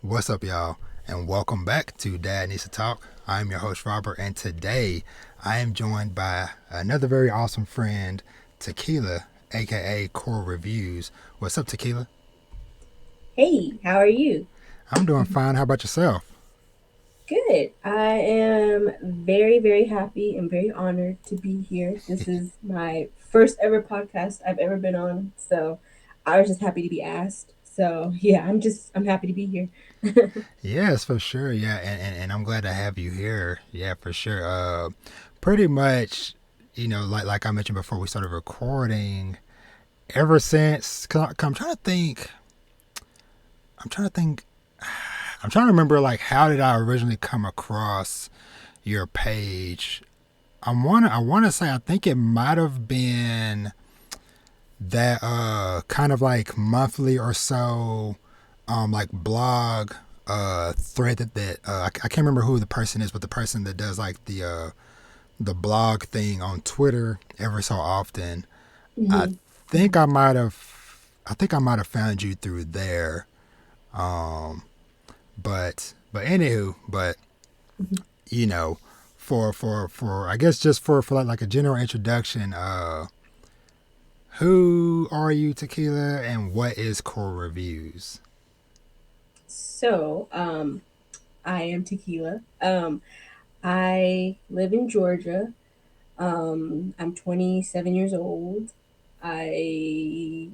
What's up, y'all? And welcome back to Dad Needs to Talk. I'm your host, Robert, and today I am joined by another very awesome friend, Tequila, aka Core Reviews. What's up, Tequila? Hey, how are you? I'm doing fine. How about yourself? Good. I am very, very happy and very honored to be here. This is my first ever podcast I've ever been on. So I was just happy to be asked. So yeah, I'm happy to be here. Yes, for sure. Yeah, and I'm glad to have you here. Yeah, for sure. Pretty much, like I mentioned before we started recording, ever since, cause I'm trying to think, I'm trying to think I'm trying to remember like how did I originally come across your page. I wanna say I think it might have been that kind of like monthly or so like blog thread that I can't remember who the person is, but the person that does like the blog thing on Twitter every so often. I hmm think I might have found you through there. Um but anywho, but you know, for I guess just for like a general introduction, who are you, Tequila, and what is Core Reviews? So, I am Tequila. I live in Georgia. I'm 27 years old. I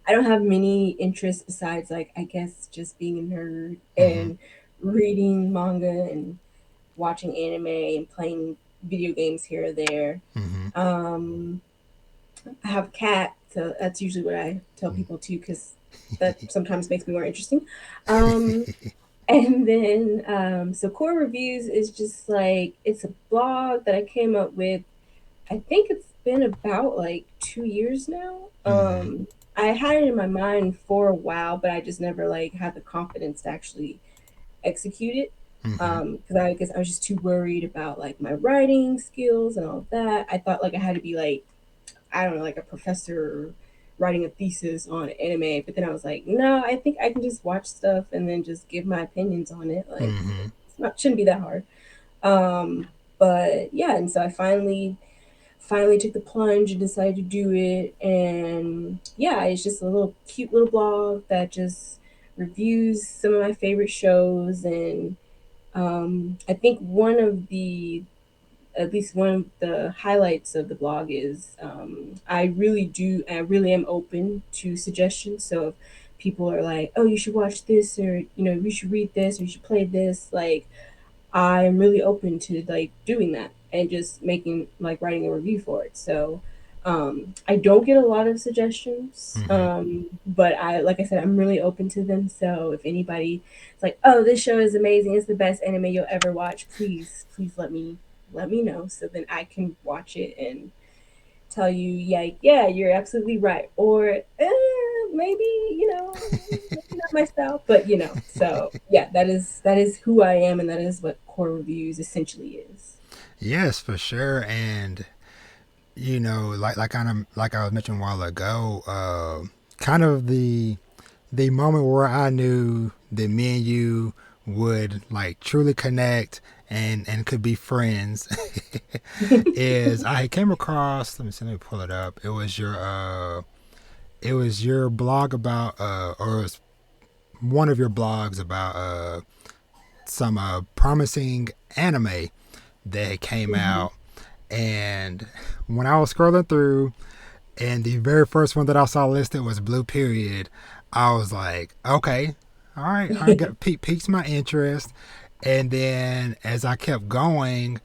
I don't have many interests besides like I guess just being a nerd Mm-hmm. and reading manga and watching anime and playing video games here or there. Mm-hmm. Um, I have a cat, so that's usually what I tell people too, because that sometimes makes me more interesting. Um, and then, so Core Reviews is just like it's a blog that I came up with. I think it's been about like 2 years now. Mm-hmm. I had it in my mind for a while, but I just never like had the confidence to actually execute it. Mm-hmm. Because I guess I was just too worried about like my writing skills and all of that. I thought like I had to be like, I don't know, like a professor writing a thesis on anime. But then I was like, no, I think I can just watch stuff and then just give my opinions on it. Like Mm-hmm. it's not shouldn't be that hard. But yeah, and so I finally took the plunge and decided to do it. And yeah, it's just a little cute little blog that just reviews some of my favorite shows. And I think at least one of the highlights of the blog is I really am open to suggestions. So if people are like, oh, you should watch this, or you should read this, or you should play this, like I'm really open to like doing that and just making like writing a review for it. So I don't get a lot of suggestions, Mm-hmm. but I like I said, I'm really open to them. So if anybody is like, "Oh, this show is amazing! It's the best anime you'll ever watch," please let me know so then I can watch it and tell you, yeah, you're absolutely right, or maybe maybe not my style, but so yeah, that is who I am, and that is what Core Reviews essentially is. Yes, for sure. And like kind of like I was mentioning a while ago, kind of the moment where I knew that me and you would like truly connect and could be friends is I came across. Let me pull it up. It was your blog about or it was one of your blogs about some promising anime that came hmm out. And when I was scrolling through, and the very first one that I saw listed was Blue Period, I was like, okay, all right, got piques my interest. And then as I kept going,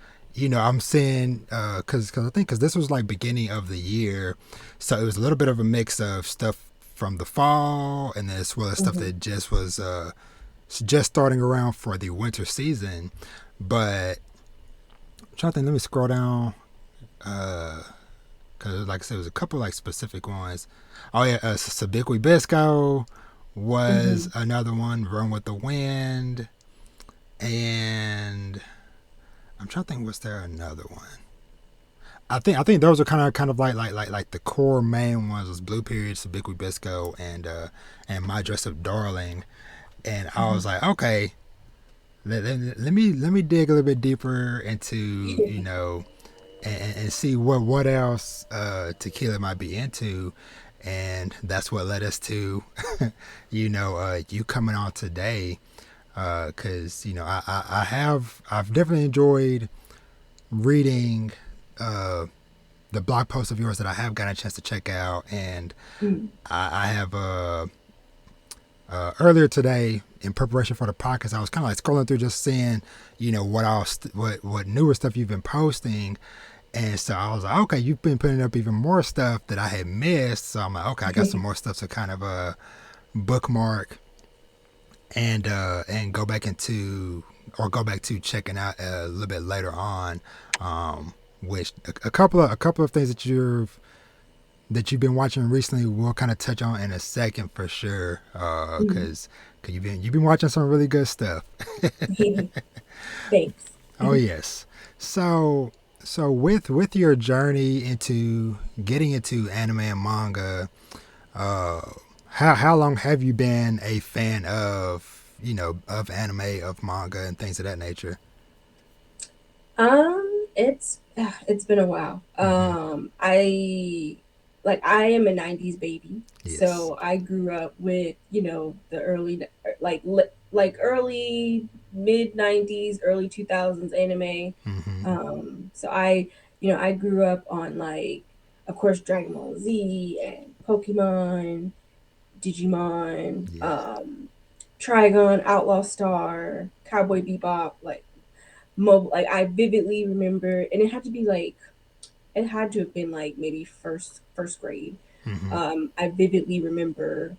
I'm seeing because I think because this was like beginning of the year, so it was a little bit of a mix of stuff from the fall and then as well as stuff hmm that just was just starting around for the winter season. But I'm trying to think, let me scroll down. Cause like I said, there was a couple like specific ones. Oh yeah, Sabikui Bisco was hmm another one. Run with the Wind, and I'm trying to think. Was there another one? I think those are kind of like the core main ones was Blue Period, Sabikui Bisco, and My Dress Up Darling. and I was like, okay, let me dig a little bit deeper into, and see what else Tequila might be into, and that's what led us to, you coming on today, because I've definitely enjoyed reading the blog posts of yours that I have gotten a chance to check out, and Mm. I have earlier today in preparation for the podcast, I was kind of like scrolling through just seeing, what else, what newer stuff you've been posting. And so I was like, okay, you've been putting up even more stuff that I had missed. So I'm like, okay, I got some more stuff to kind of bookmark and go back into, or go back to checking out a little bit later on. Which a couple of things that you've been watching recently we'll kind of touch on in a second for sure. Mm. Cause you've been watching some really good stuff. Thanks. Oh yes. So with your journey into getting into anime and manga, uh, how long have you been a fan of, of anime, of manga, and things of that nature? It's been a while. Mm-hmm. I am a '90s baby, Yes. so I grew up with the early early mid '90s, early 2000s anime. Mm-hmm. So I grew up on like, of course, Dragon Ball Z and Pokemon, Digimon, Yeah. Trigon, Outlaw Star, Cowboy Bebop, like mobile. Like I vividly remember, and it had to have been like maybe first grade. Mm-hmm. I vividly remember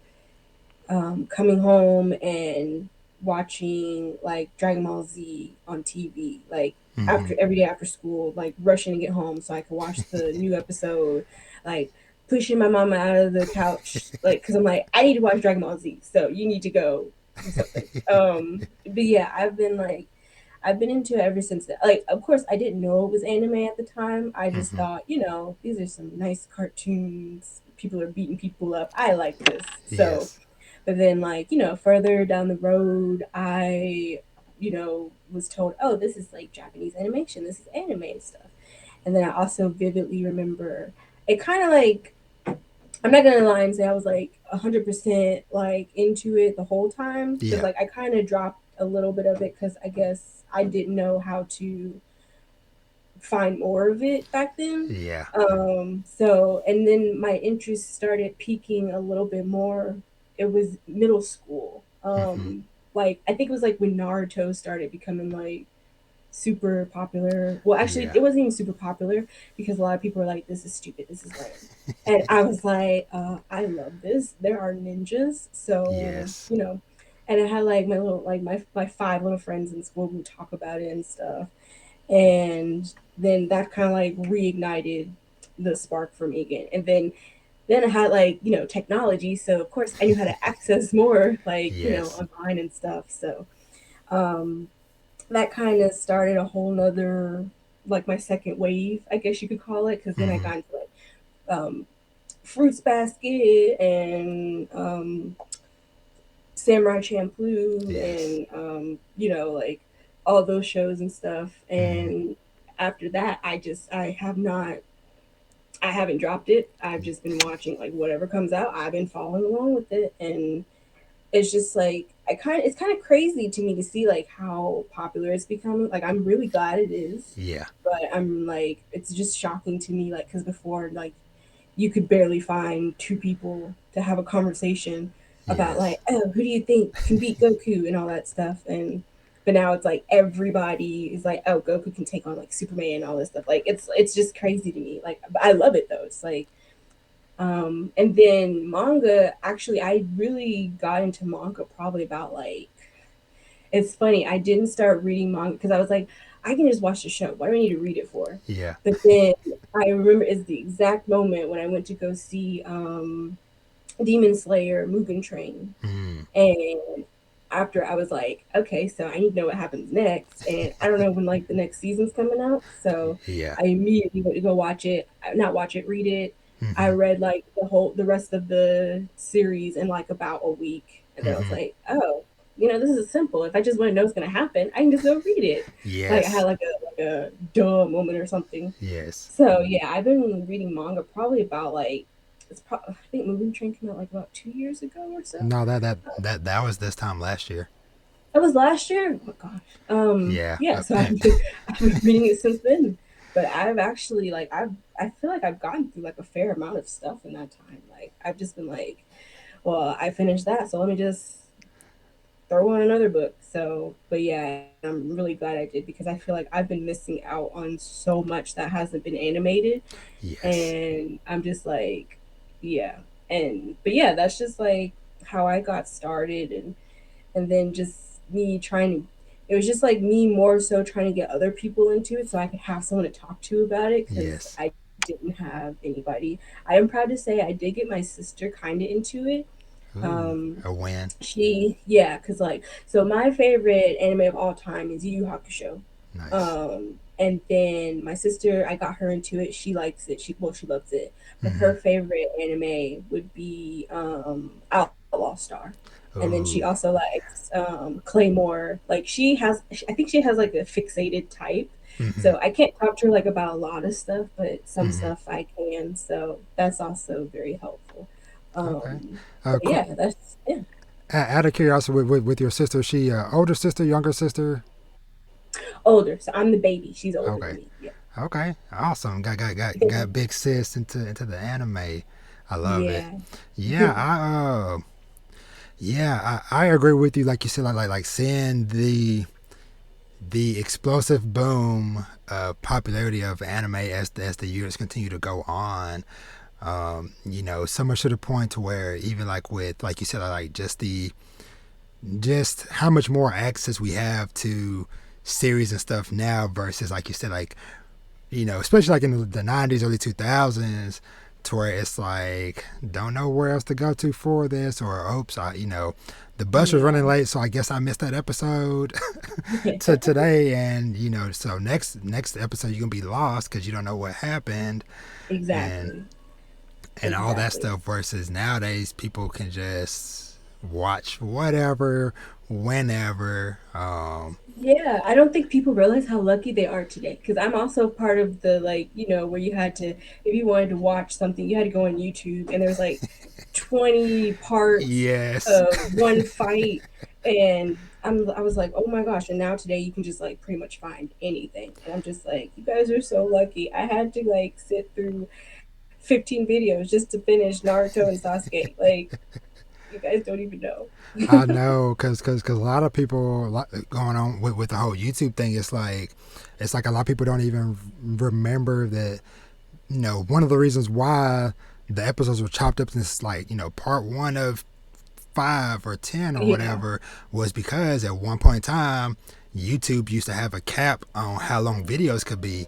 coming home and watching like Dragon Ball Z on TV, like Mm-hmm. after every day after school, like rushing to get home so I could watch the new episode, like pushing my mama out of the couch, like because I'm like, I need to watch Dragon Ball Z, so you need to go do something. But yeah, I've been into it ever since then. Like, of course, I didn't know it was anime at the time. I just Mm-hmm. thought, these are some nice cartoons. People are beating people up. I like this. So, Yes. but then, like, further down the road, I was told, oh, this is like Japanese animation. This is anime and stuff. And then I also vividly remember it kind of like, I'm not gonna lie and say I was like 100% like into it the whole time because Yeah. like I kind of dropped a little bit of it because I guess I didn't know how to find more of it back then. Yeah. So and then my interest started peaking a little bit more. It was middle school. Mm-hmm. Like I think it was like when Naruto started becoming like super popular. Well, actually, Yeah. it wasn't even super popular because a lot of people were like, "This is stupid. This is lame," and I was like, "I love this. There are ninjas, so Yes. And I had like my little like my five little friends in school who would talk about it and stuff, and then that kind of like reignited the spark for me again. And then I had like technology, so of course I knew how to access more like Yes. online and stuff. So um, that kind of started a whole nother like my second wave, I guess you could call it, because then I Mm-hmm. got into like Fruits Basket and Samurai Champloo Yes. and like all those shows and stuff. Mm-hmm. And after that, I haven't dropped it. I've just been watching like whatever comes out. I've been following along with it, and it's just like it's kind of crazy to me to see like how popular it's becoming. Like I'm really glad it is, Yeah. but I'm like it's just shocking to me, like because before like you could barely find two people to have a conversation about Yes. like, oh, who do you think can beat Goku and all that stuff. And but now it's like everybody is like, oh, Goku can take on like Superman and all this stuff. Like it's just crazy to me. Like I love it though. It's like and then manga, actually, I really got into manga probably about like, it's funny, I didn't start reading manga because I was like, I can just watch the show. What do I need to read it for? Yeah. But then I remember it's the exact moment when I went to go see Demon Slayer Mugen Train. Mm. And after I was like, okay, so I need to know what happens next. And I don't know when like the next season's coming out. So Yeah. I immediately went to go watch it. Not watch it, read it. I Mm-hmm. read like the rest of the series in like about a week. And then I was Mm-hmm. like, oh. this is simple. If I just want to know what's gonna happen, I can just go read it. Like I had Yes. like a duh moment or something. Yes. So yeah, I've been reading manga probably about like I think Moving Train came out like about 2 years ago or so. No, that was this time last year. That was last year. Oh my gosh. Yeah. Yeah. So I've been reading it since then. But I've actually like I feel like I've gotten through like a fair amount of stuff in that time. Like I've just been like, well, I finished that, so let me just throw on another book. So, but yeah, I'm really glad I did because I feel like I've been missing out on so much that hasn't been animated, Yes. and I'm just like, yeah, but yeah, that's just like how I got started, and then just me trying to. It was just like me more so trying to get other people into it so I could have someone to talk to about it because Yes. I didn't have anybody. I am proud to say I did get my sister kind of into it. Ooh, Um, a win. yeah, because like, so my favorite anime of all time is Yu Yu Hakusho. Nice. And then my sister, I got her into it. She likes it. She loves it. But Mm-hmm. her favorite anime would be Outlaw Star. And then she Ooh. also likes Claymore. Like I think she has like a fixated type. Mm-hmm. So I can't talk to her like about a lot of stuff, but some Mm-hmm. stuff I can. So that's also very helpful. Okay. But Qu- yeah, that's yeah. out of curiosity, with your sister, she older sister, younger sister? Older. So I'm the baby. She's older than Okay. me. Yeah. Okay. Awesome. Got big sis into the anime. I love it. Yeah. Yeah. I agree with you. Like you said, like seeing the explosive boom popularity of anime as the years continue to go on. So much to the point to where even like with like you said, like just how much more access we have to series and stuff now versus like you said, like especially like in the 90s, early 2000s, to where it's like don't know where else to go to for this, or oops, the bus was running Yeah. late, so I guess I missed that episode to today, and so next episode you're gonna be lost because you don't know what happened, and Exactly. all that Exactly. stuff. Versus nowadays, people can just watch whatever, whenever. Yeah, I don't think people realize how lucky they are today. Because I'm also part of the like, where you had to, if you wanted to watch something, you had to go on YouTube, and there's like 20 parts Yes, of one fight, and I was like, oh my gosh! And now today you can just like pretty much find anything, and I'm just like, you guys are so lucky. I had to like sit through 15 videos just to finish Naruto and Sasuke. Like, you guys don't even know. I know, cause a lot of people going on with the whole YouTube thing. It's like a lot of people don't even remember that. One of the reasons why the episodes were chopped up into like part one of 5 or 10 or Yeah. whatever was because at one point in time YouTube used to have a cap on how long videos could be.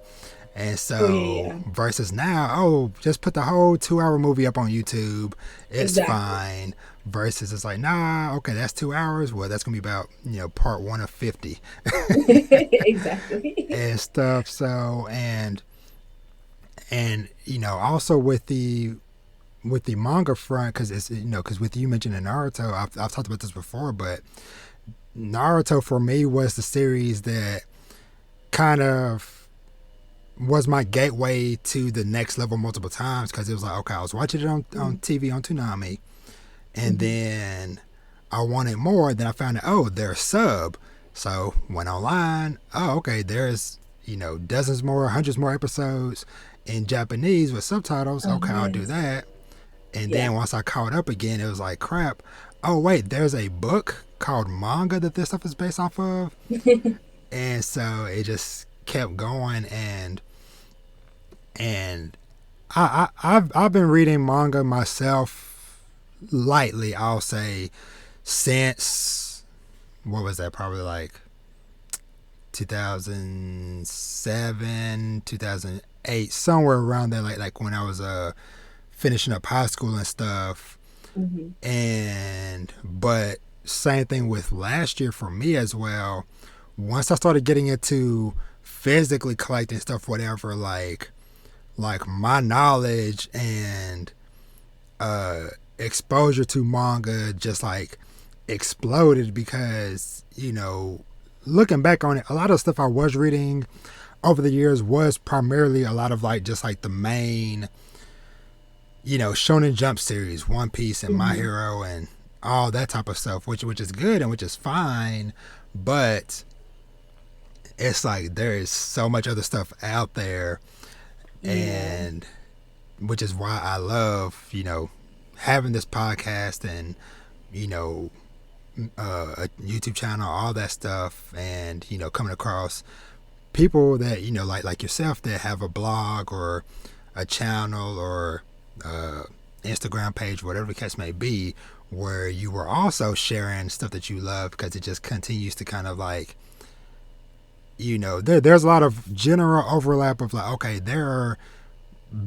And Oh so yeah, yeah. versus now, oh, just put the whole 2 hour movie up on YouTube. It's Exactly. fine. Versus it's like, nah, okay, that's 2 hours. Well, that's gonna be about, part one of 50 Exactly. and stuff. So and also with the manga front, because it's because with you mentioning Naruto, I've talked about this before, but Naruto for me was the series that kind of was my gateway to the next level multiple times, because it was like, okay, I was watching it on TV on Toonami, and Hmm. then I wanted more. Then I found out, oh, there's sub. So went online. Oh, okay, there's dozens more, hundreds more episodes in Japanese with subtitles. Oh Okay, I'll do yes. that. And Yeah. then once I caught up again, it was like crap. Oh wait, there's a book called Manga that this stuff is based off of, and so it just kept going. And I've been reading manga myself lightly, I'll say, since what was that? Probably like 2007, 2008, somewhere around there. Like when I was finishing up high school and stuff. Hmm. And but same thing with last year for me as well. Once I started getting into physically collecting stuff, whatever, like my knowledge and exposure to manga just like exploded because, looking back on it, a lot of stuff I was reading over the years was primarily a lot of like just like the main, Shonen Jump series, One Piece and My Hmm. Hero and all that type of stuff, which is good and which is fine, but it's like there is so much other stuff out there, Yeah. and which is why I love, having this podcast and, you know, a YouTube channel, all that stuff, and coming across people that like yourself that have a blog or a channel or uh, Instagram page, whatever the case may be, where you were also sharing stuff that you love because it just continues to kind of like there's a lot of general overlap of like, okay, there are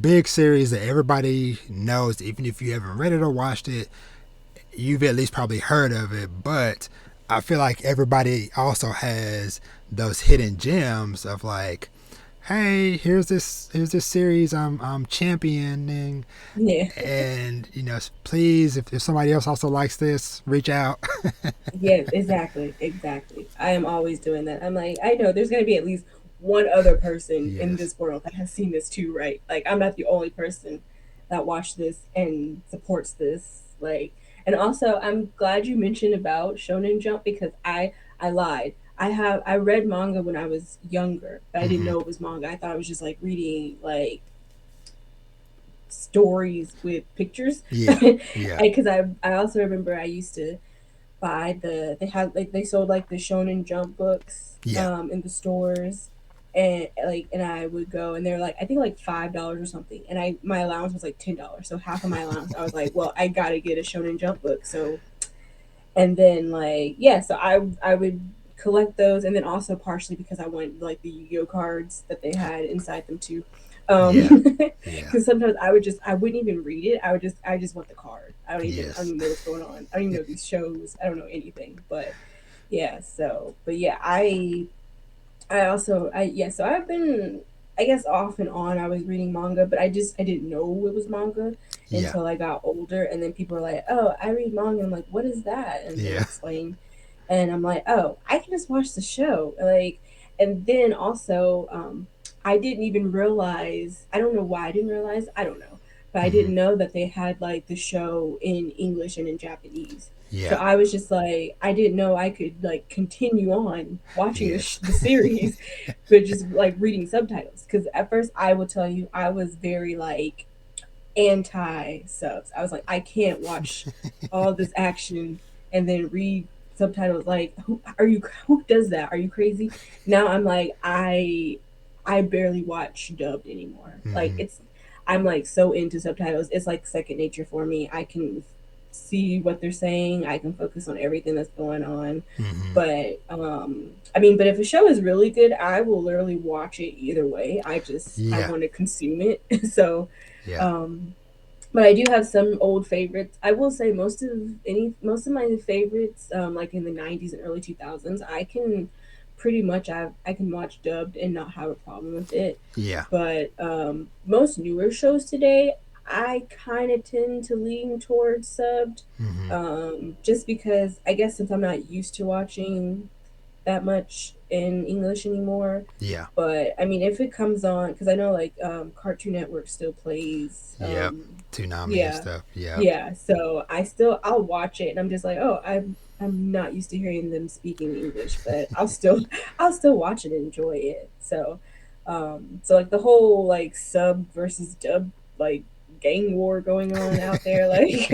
big series that everybody knows, even if you haven't read it or watched it, you've at least probably heard of it. But I feel like everybody also has those hidden gems of like, hey, here's this series I'm championing, Yeah. and please, if somebody else also likes this, reach out. Yeah, exactly, exactly. I am always doing that. I'm like, I know there's gonna be at least one other person in Yes. this world that has seen this too, right? Like, I'm not the only person that watched this and supports this. Like, and also, I'm glad you mentioned about Shonen Jump because I lied. I read manga when I was younger, but I didn't Mm-hmm. know it was manga. I thought I was just like reading like stories with pictures. Yeah. Yeah. Because I also remember I used to buy they had like they sold like the Shonen Jump books Yeah. in the stores, and like and I would go and they're like I think like $5 or something, and I my allowance was like $10, so half of my allowance I was like, well, I gotta get a Shonen Jump book. So and then like yeah, so I would collect those, and then also partially because I want like the Yu-Gi-Oh cards that they had inside them too. Yeah. Yeah. Because sometimes I wouldn't even read it. I just want the card. I don't Yes. even know what's going on. I don't even know these shows. I don't know anything. But yeah, so but yeah, I also I yeah, so I've been I guess off and on I was reading manga, but I didn't know it was manga Yeah. until I got older, and then people were like, "Oh, I read manga." I'm like, "What is that?" And they Yeah. explain, and I'm like, "Oh, I can just watch the show." Like and then also I didn't even realize, I don't know why I didn't realize, I don't know. But I Mm-hmm. didn't know that they had like the show in English and in Japanese. So Yeah. I was just like, I didn't know I could like continue on watching Yes. the series, but just like reading subtitles. Because at first, I will tell you, I was very like anti subs. I was like, I can't watch all this action and then read subtitles. Like, who are you? Who does that? Are you crazy? Now I'm like, I barely watch dubbed anymore. Like Mm-hmm. I'm like so into subtitles. It's like second nature for me. I can see what they're saying. I can focus on everything that's going on. Mm-hmm. But I mean, but if a show is really good, I will literally watch it either way. I Yeah. want to consume it. So Yeah. um but I do have some old favorites. I will say most of my favorites, like in the '90s and early 2000s, I can pretty much I can watch dubbed and not have a problem with it. Yeah. But most newer shows today, I kind of tend to lean towards subbed, Mm-hmm. just because I guess since I'm not used to watching that much in English anymore. Yeah. But I mean, if it comes on, because I know like Cartoon Network still plays. Yep. Toonami and Yeah, stuff. Yep. yeah. So I'll watch it, and I'm just like, oh, I'm not used to hearing them speaking English, but I'll still watch it and enjoy it. So, so like the whole like sub versus dub like gang war going on out there, like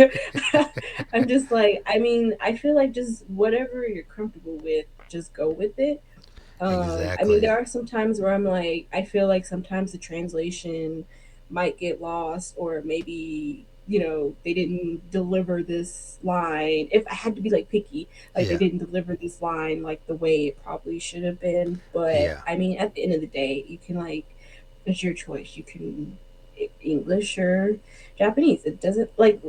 I'm just like, I mean, I feel like just whatever you're comfortable with, just go with it. I mean, Exactly. there are some times where I'm like, I feel like sometimes the translation might get lost, or maybe, they didn't deliver this line. If I had to be like picky, like they Yeah. didn't deliver this line like the way it probably should have been. But Yeah. I mean, at the end of the day, you can like, it's your choice. You can English or Japanese. It doesn't like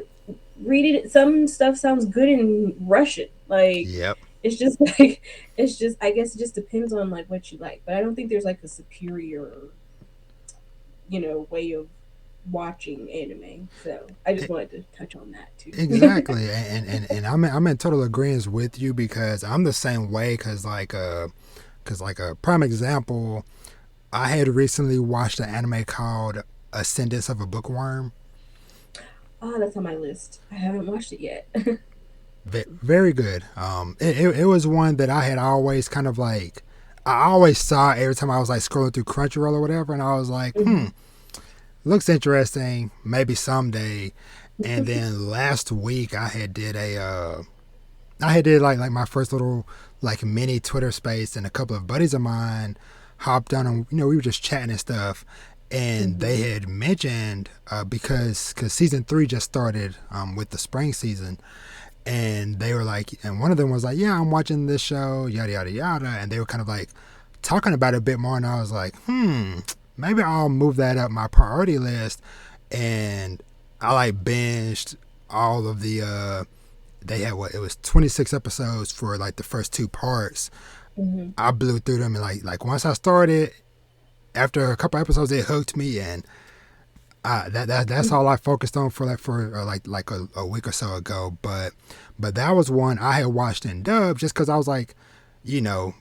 read it. Some stuff sounds good in Russian. Like Yep. it's just like it's just I guess it just depends on like what you like. But I don't think there's like a superior, way of watching anime. So I just wanted to touch on that too. Exactly, and I'm in total agreement with you because I'm the same way. Cause like a prime example, I had recently watched an anime called Ascendance of a Bookworm. Oh, that's on my list. I haven't watched it yet. Very good. It was one that I had always kind of like. I always saw every time I was like scrolling through Crunchyroll or whatever, and I was like, Hmm. looks interesting. Maybe someday. And then last week I had did like my first little like mini Twitter space, and a couple of buddies of mine hopped on, and we were just chatting and stuff, and they Hmm. had mentioned because season 3 just started with the spring season, and they were like, and one of them was like, yeah, I'm watching this show, yada yada yada, and they were kind of like talking about it a bit more, and I was like, maybe I'll move that up my priority list, and I like binged all of the they had what, it was 26 episodes for like the first two parts. Hmm. I blew through them, and like once I started, after a couple episodes, it hooked me, and that's all I focused on for like a week or so ago. But that was one I had watched in dub just because I was like, you know,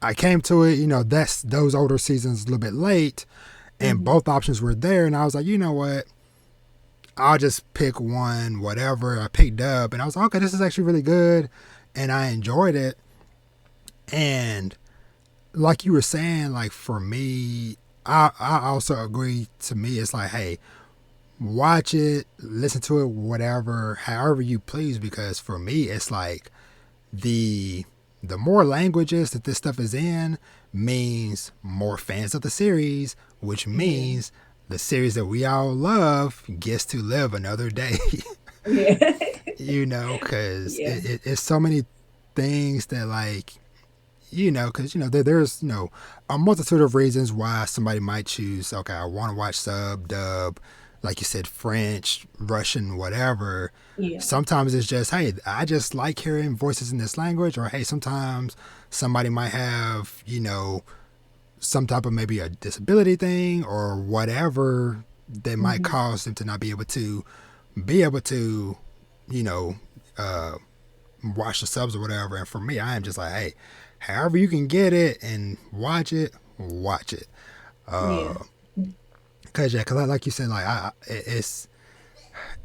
I came to it, that's those older seasons a little bit late, and Hmm. both options were there, and I was like, you know what, I'll just pick one, whatever. I picked dub, and I was like, okay, this is actually really good, and I enjoyed it. And like you were saying, like for me, I also agree. To me, it's like, hey, watch it, listen to it, whatever, however you please. Because for me, it's like the the more languages that this stuff is in means more fans of the series, which Yeah. means the series that we all love gets to live another day. Yeah. Because Yeah. it's so many things that like because there's a multitude of reasons why somebody might choose. Okay, I want to watch sub, dub, like you said, French, Russian, whatever. Yeah. Sometimes it's just, hey, I just like hearing voices in this language, or hey, sometimes somebody might have some type of maybe a disability thing or whatever that might Hmm. cause them to not be able to you know uh, watch the subs or whatever. And for me, I am just like, hey, however you can get it and watch it, watch it. Yeah. Cause yeah, cause like you said, like it's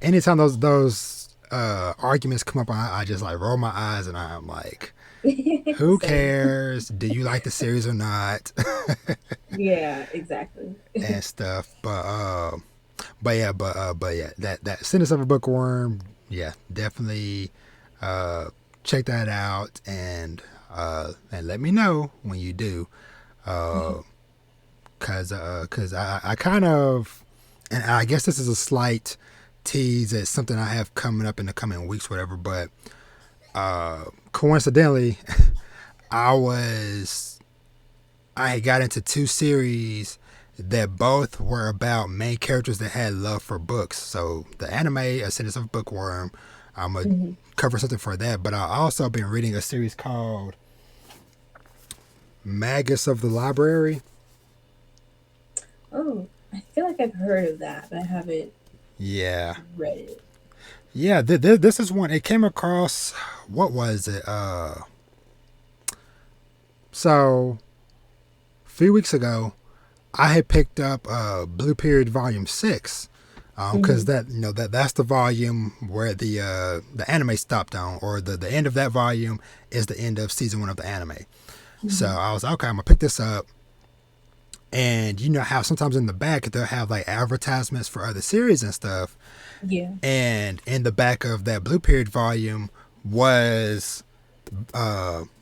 anytime those arguments come up, I just like roll my eyes and I'm like, who Same. cares? Do you like the series or not? Yeah, exactly. And stuff. But yeah, that sentence of a bookworm, yeah, definitely uh check that out, and let me know when you do. Uh cause I kind of, and I guess this is a slight tease at something I have coming up in the coming weeks, whatever, but coincidentally I was I had got into two series that both were about main characters that had love for books. So the anime, Ascendance of Bookworm, I'm gonna Hmm. cover something for that. But I also been reading a series called Magus of the Library. Oh, I feel like I've heard of that, but I haven't Yeah, read it. yeah. This is one. It came across. What was it? So a few weeks ago, I had picked up Blue Period Volume 6, because Hmm. that's the volume where the anime stopped on, or the end of that volume is the end of season 1 of the anime. So Hmm. I was like, okay, I'm gonna pick this up, and you know how sometimes in the back they'll have like advertisements for other series and stuff, Yeah. and in the back of that Blue Period volume was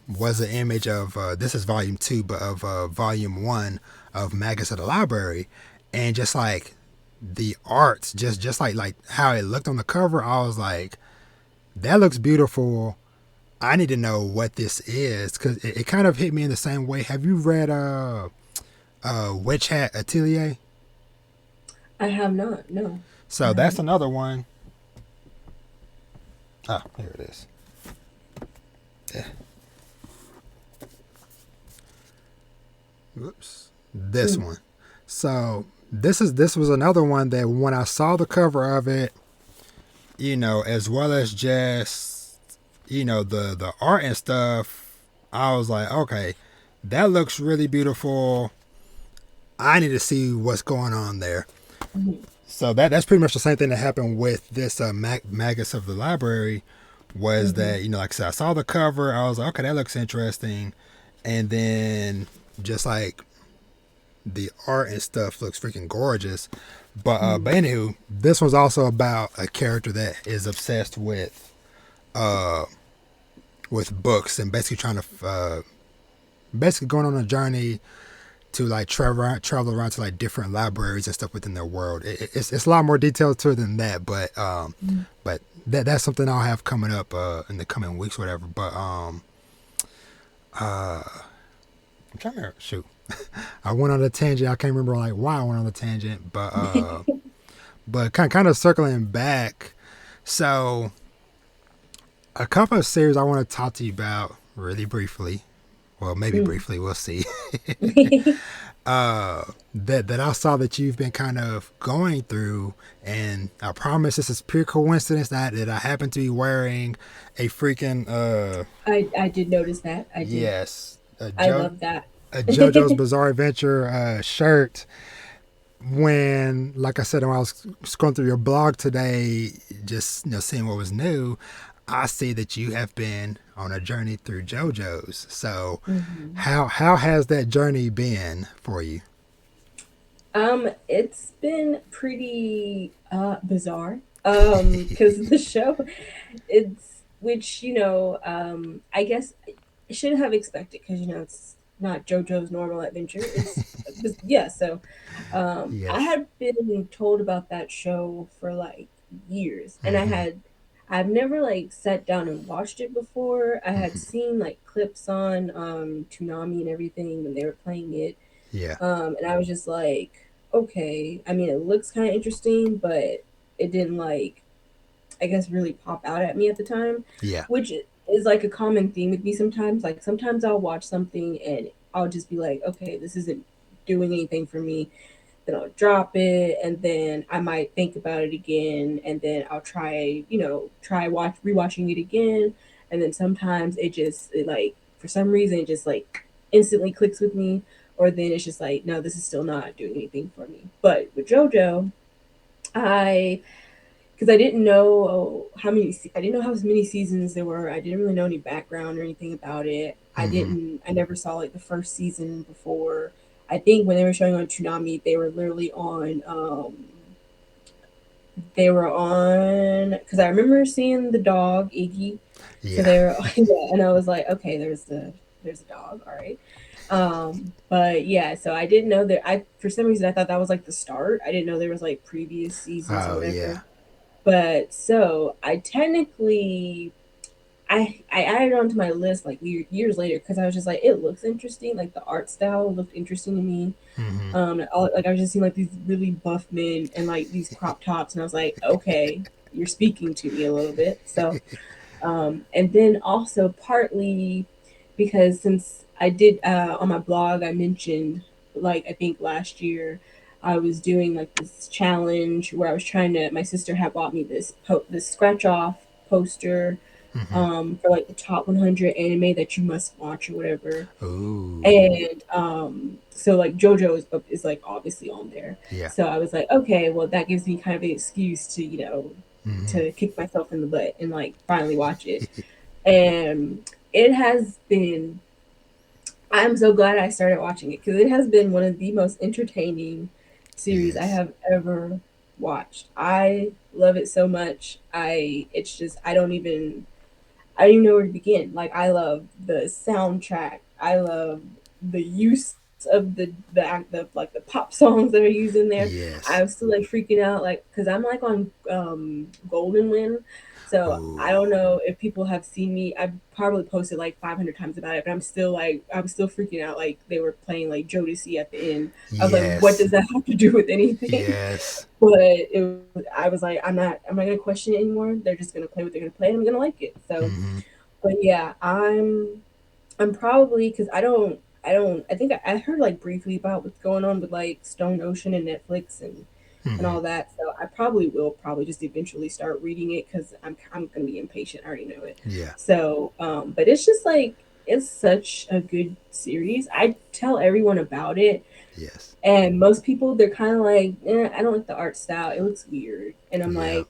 was an image of this is volume 2, but of volume 1 of Magus of the Library, and just like the art, just like how it looked on the cover, I was like, that looks beautiful. I need to know what this is because it kind of hit me in the same way. Have you read Witch Hat Atelier? I have not. No, I So that's haven't. another one. Ah, here it is. Whoops. This Mm. one. So this was another one that when I saw the cover of it, as well as just the art and stuff, I was like, okay, that looks really beautiful. I need to see what's going on there. Mhm. So that's pretty much the same thing that happened with this Magus of the Library. Was Mhm. that like I said, I saw the cover, I was like, okay, that looks interesting, and then just like the art and stuff looks freaking gorgeous. But Mhm. anywho, this one's also about a character that is obsessed uh with books and basically trying to basically going on a journey to like travel around to like different libraries and stuff within their world. It's a lot more details to it than that, Mhm. but that's something I'll have coming up in the coming weeks, or whatever. But I'm trying to shoot. I went on a tangent. I can't remember like why I went on a tangent, but kind of circling back. So a couple of series I want to talk to you about really briefly. Well, maybe Mhm. briefly. We'll see. That I saw that you've been kind of going through, and I promise this is pure coincidence that I happen to be wearing a freaking I did notice that. I did. yes I love that. a JoJo's Bizarre Adventure shirt. When, like I said, when I was scrolling through your blog today, just seeing what was new, I see that you have been on a journey through JoJo's. So, Mhm. how has that journey been for you? It's been pretty bizarre. Because the show, it's which I guess I should have expected because it's not JoJo's normal adventure. Yeah. So, I Yes. had been told about that show for like years, and Mm-hmm. I've never like sat down and watched it before. I had seen like clips on Toonami and everything when they were playing it, Yeah. and I was just like, okay. I mean, it looks kind of interesting, but it didn't like, I guess, really pop out at me at the time, Yeah. which is like a common theme with me sometimes. Like sometimes I'll watch something and I'll just be like, okay, this isn't doing anything for me. Then I'll drop it, and then I might think about it again, and then I'll try rewatching it again, and then sometimes like for some reason it just like instantly clicks with me, or then it's just like no, this is still not doing anything for me. But with JoJo, I because I didn't know I didn't know how many seasons there were. I didn't really know any background or anything about it. Mm-hmm. I never saw like the first season before. I think when they were showing on Toonami, they were on because I remember seeing the dog Iggy. So Yeah. they were yeah, and I was like, okay, there's a dog, all right. But yeah, so I didn't know that I for some reason I thought that was like the start. I didn't know there was like previous seasons or Oh whatever. yeah. But so I technically I added it onto my list like years later because I was just like it looks interesting, like the art style looked interesting to me. Mm-hmm. Like I was just seeing like these really buff men and like these crop tops, and I was like, okay, you're speaking to me a little bit. So, and then also partly because since I did on my blog, I mentioned like I think last year I was doing like this challenge where I was trying to. My sister had bought me this scratch off poster Mm-hmm. for like the top 100 anime that you must watch or whatever. Ooh. And so like JoJo is like obviously on there. Yeah. So I was like, okay, well that gives me kind of an excuse to Mm-hmm. to kick myself in the butt and like finally watch it. And it has been. I'm so glad I started watching it because it has been one of the most entertaining series I Yes. have ever watched. I love it so much. It's just I don't even know where to begin. Like I love the soundtrack. I love the use of the act of like the pop songs that are used in there. I Yes. was still like freaking out like because I'm like on Golden Wind. So I Ooh. don't know if people have seen me. I probably posted like 500 times about it, but I'm still freaking out. Like they were playing like Jodeci at the end. I was like, what Yes. does that have to do with anything? Yes. But I was like, I'm not gonna question it anymore. They're just gonna play what they're gonna play, and I'm gonna like it. So Mm-hmm. but yeah, I'm probably because I don't. I think I heard like briefly about what's going on with like Stone Ocean and Netflix and Hmm. all that. So I probably will probably just eventually start reading it because I'm gonna be impatient. I already know it. Yeah. So, but it's just like it's such a good series. I tell everyone about it, Yes. and most people they're kind of like, I don't like the art style. It looks weird, and I'm Yeah. like,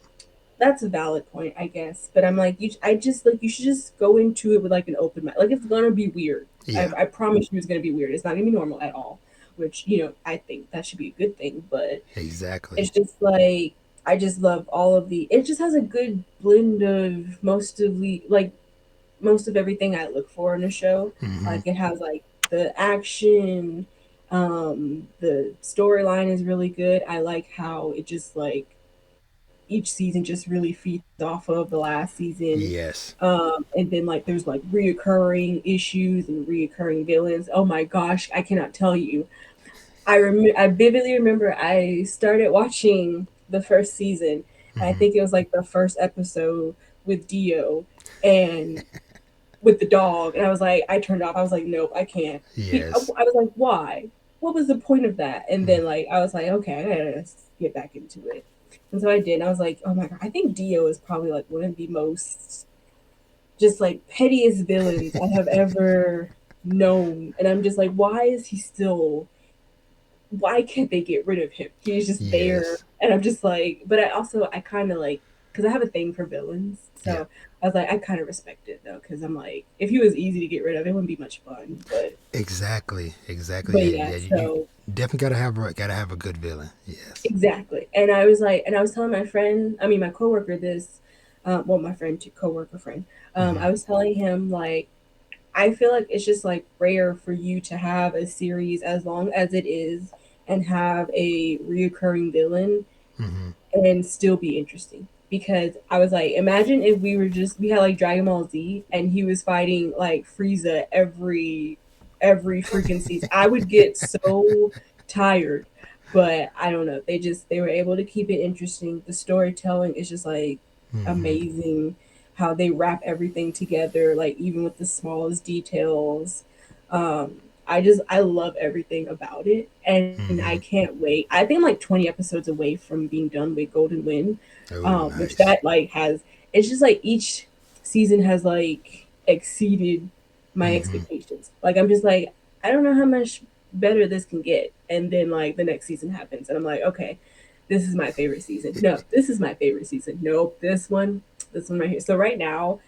that's a valid point, I guess. But I'm like, I just like you should just go into it with like an open mind. Like it's gonna be weird. Yeah. I promise you, it's gonna be weird. It's not gonna be normal at all. Which I think that should be a good thing. But Exactly. it's just like I just love all of the. It just has a good blend of most of everything I look for in a show. Hmm. Like it has like the action, the storyline is really good. I like how it just like each season just really feeds off of the last season. Yes. And then like there's like reoccurring issues and reoccurring villains. Oh my gosh, I cannot tell you. I vividly remember I started watching the first season. And I Hmm. think it was like the first episode with Dio and with the dog, and I was like, I turned off. I was like, nope, I can't. Yes. I was like, why? What was the point of that? And Mm. then like I was like, okay, I gotta get back into it. And so I did. And I was like, oh my god, I think Dio is probably like one of the most just like pettiest villains I have ever known. And I'm just like, why is he still why can't they get rid of him? He's just there. Yes. And I'm just like, but I kind of like, because I have a thing for villains. Yeah. So I was like, I kind of respect it though, because I'm like, if he was easy to get rid of, it wouldn't be much fun. Exactly. Exactly. But Yeah. yeah, Yeah. You so definitely gotta have a good villain. Yes. exactly. And I was like, and I was telling my friend, I mean, my coworker this, well, my friend, coworker friend, Hmm. I was telling him like, I feel like it's just like rare for you to have a series as long as it is and have a reoccurring villain Hmm. and still be interesting. Because I was like, imagine if we had like Dragon Ball Z and he was fighting like Frieza every freaking season. I would get so tired. But I don't know. They were able to keep it interesting. The storytelling is just like Hmm. amazing. How they wrap everything together, like even with the smallest details. I love everything about it, and I Hmm. can't wait. I think I'm like 20 episodes away from being done with Golden Wind, Oh, which nice. that like has. It's just like each season has like exceeded my Hmm. expectations. Like I'm just like I don't know how much better this can get, and then like the next season happens, and I'm like, okay, this is my favorite season. No, this is my favorite season. Nope, this one right here. So right now,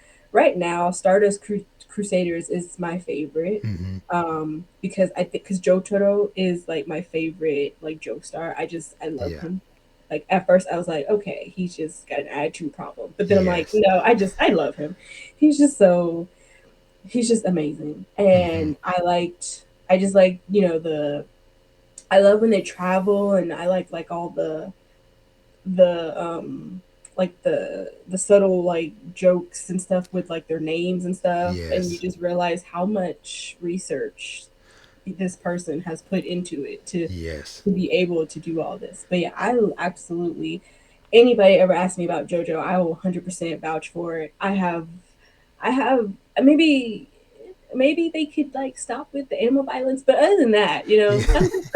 Crusaders is my favorite. Hmm. Because I think because Jotaro is like my favorite like Joestar. I love Yeah. him. Like at first I was like, okay, he's just got an attitude problem. But then I'm like, Yes. no, I love him. He's just he's just amazing. Hmm. And I just like, I love when they travel and I like all the like the subtle like jokes and stuff with like their names and stuff, and you Yes. just realize how much research this person has put into it Yes. to be able to do all this. But yeah, I absolutely anybody ever asked me about JoJo, I will 100% vouch for it. I have maybe they could like stop with the animal violence, but other than that, Yeah. I'm just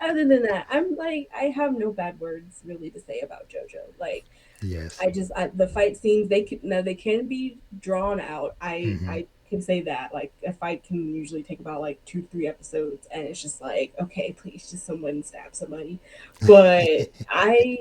other than that, I'm like I have no bad words really to say about JoJo. Like Yes. the fight scenes they can be drawn out. Hmm. I can say that like a fight can usually take about like 2 3 episodes, and it's just like okay, please just someone stab somebody. But I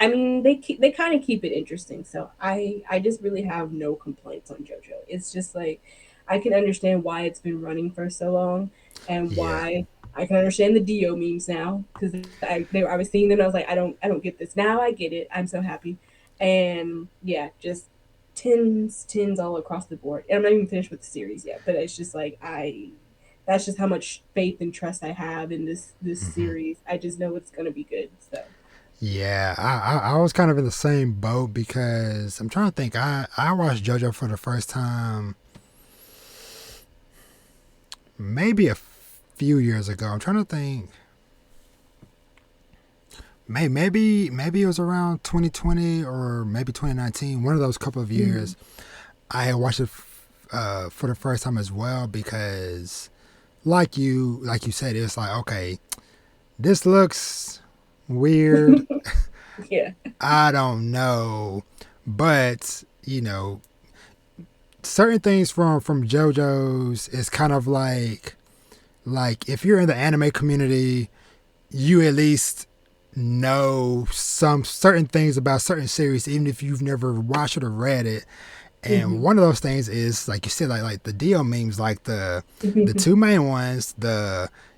mean they kind of keep it interesting, so I just really have no complaints on JoJo. It's just like I can understand why it's been running for so long and Yeah. why. I can understand the Dio memes now because I was seeing them. And I was like, I don't get this now. I get it. I'm so happy, and yeah, just tens all across the board. And I'm not even finished with the series yet, but it's just like that's just how much faith and trust I have in this Hmm. series. I just know it's gonna be good. So Yeah, I was kind of in the same boat because I'm trying to think. I watched JoJo for the first time maybe a few years ago. I'm trying to think. Maybe it was around 2020 or maybe 2019. One of those couple of mm, years. I had watched it for the first time as well because like you said, it's like, okay, this looks weird. Yeah. I don't know, but certain things from JoJo's is kind of like if you're in the anime community, you at least know some certain things about certain series, even if you've never watched it or read it. And Hmm. one of those things is like you said, like the Dio memes, like the two main ones.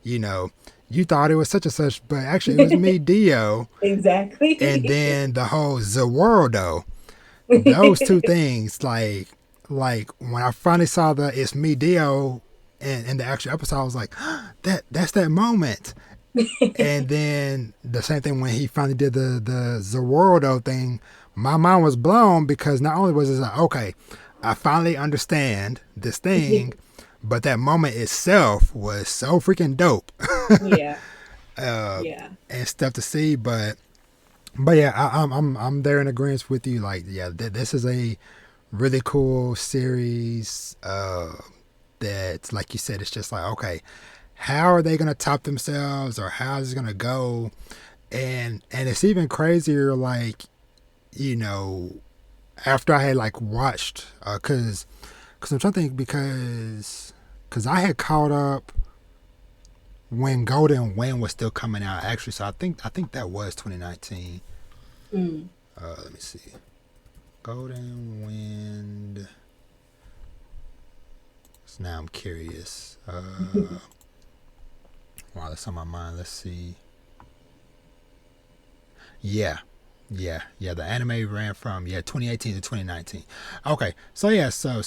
You know you thought it was such and such, but actually it was me, Dio. And Exactly. then the whole Zerworldo. Those two things, like when I finally saw the it's me, Dio, in the actual episode, I was like, that's that moment. And then the same thing when he finally did the Zerworldo thing, my mind was blown because not only was it like, okay, I finally understand this thing, but that moment itself was so freaking dope. Yeah. uh, Yeah. and stuff to see. But yeah, I'm there in agreement with you. Like, yeah, this is a really cool series. That, like you said, it's just like, okay, how are they gonna top themselves, or how is it gonna go? And it's even crazier. Like, you know, after I had like watched, cause I'm trying to think because I had caught up when Golden Wind was still coming out actually. So I think that was 2019. Mm. Let me see. Golden Wind. So now I'm curious. Wow, that's on my mind. Let's see. Yeah, yeah. The anime ran from 2018 to 2019. Okay, so yeah, so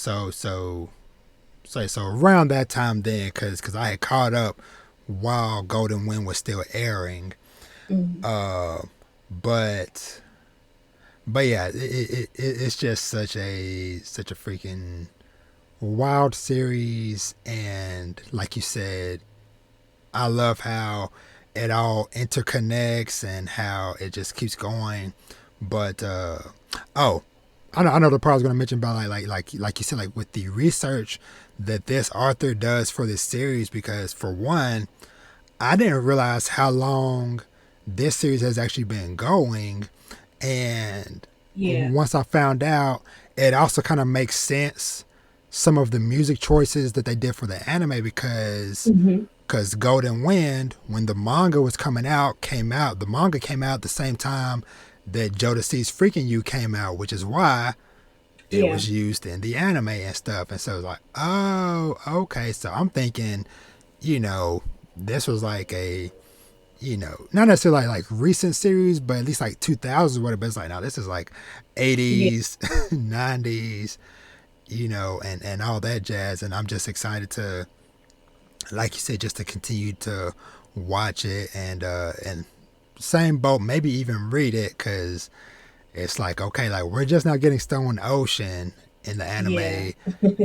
around that time then, because I had caught up while Golden Wind was still airing. Mm. Uh, but but yeah, it's just such a freaking wild series, and like you said, I love how it all interconnects and how it just keeps going. But oh, I know the part I was going to mention about like you said, like with the research that this author does for this series, because for one, I didn't realize how long this series has actually been going, and Yeah. once I found out, it also kind of makes sense some of the music choices that they did for the anime, Hmm. because Golden Wind, when the manga was coming out, the manga came out the same time that Jodeci's Freaking You came out, which is why it Yeah. was used in the anime and stuff. And so it was like, oh, okay. So I'm thinking, you know, this was like a, not necessarily like recent series, but at least like 2000s or whatever. But it's like, now this is like Yeah. 80s, 90s, and all that jazz. And I'm just excited to, like you said, just to continue to watch it, and same boat, maybe even read it, because it's like, okay, like we're just not getting Stone Ocean in the Yeah. anime,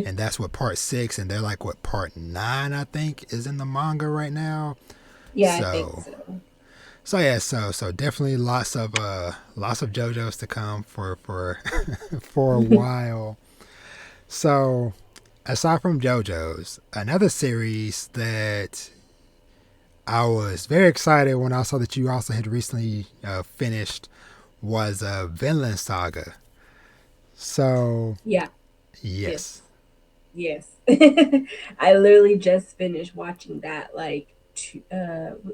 and that's what part 6, and they're like what part 9 I think is in the manga right now. Yeah, I think So so. yeah, so definitely lots of JoJo's to come for for a while. So aside from JoJo's, another series that I was very excited when I saw that you also had recently finished was Vinland Saga. So Yeah. yes. Yes. Yes. I literally just finished watching that like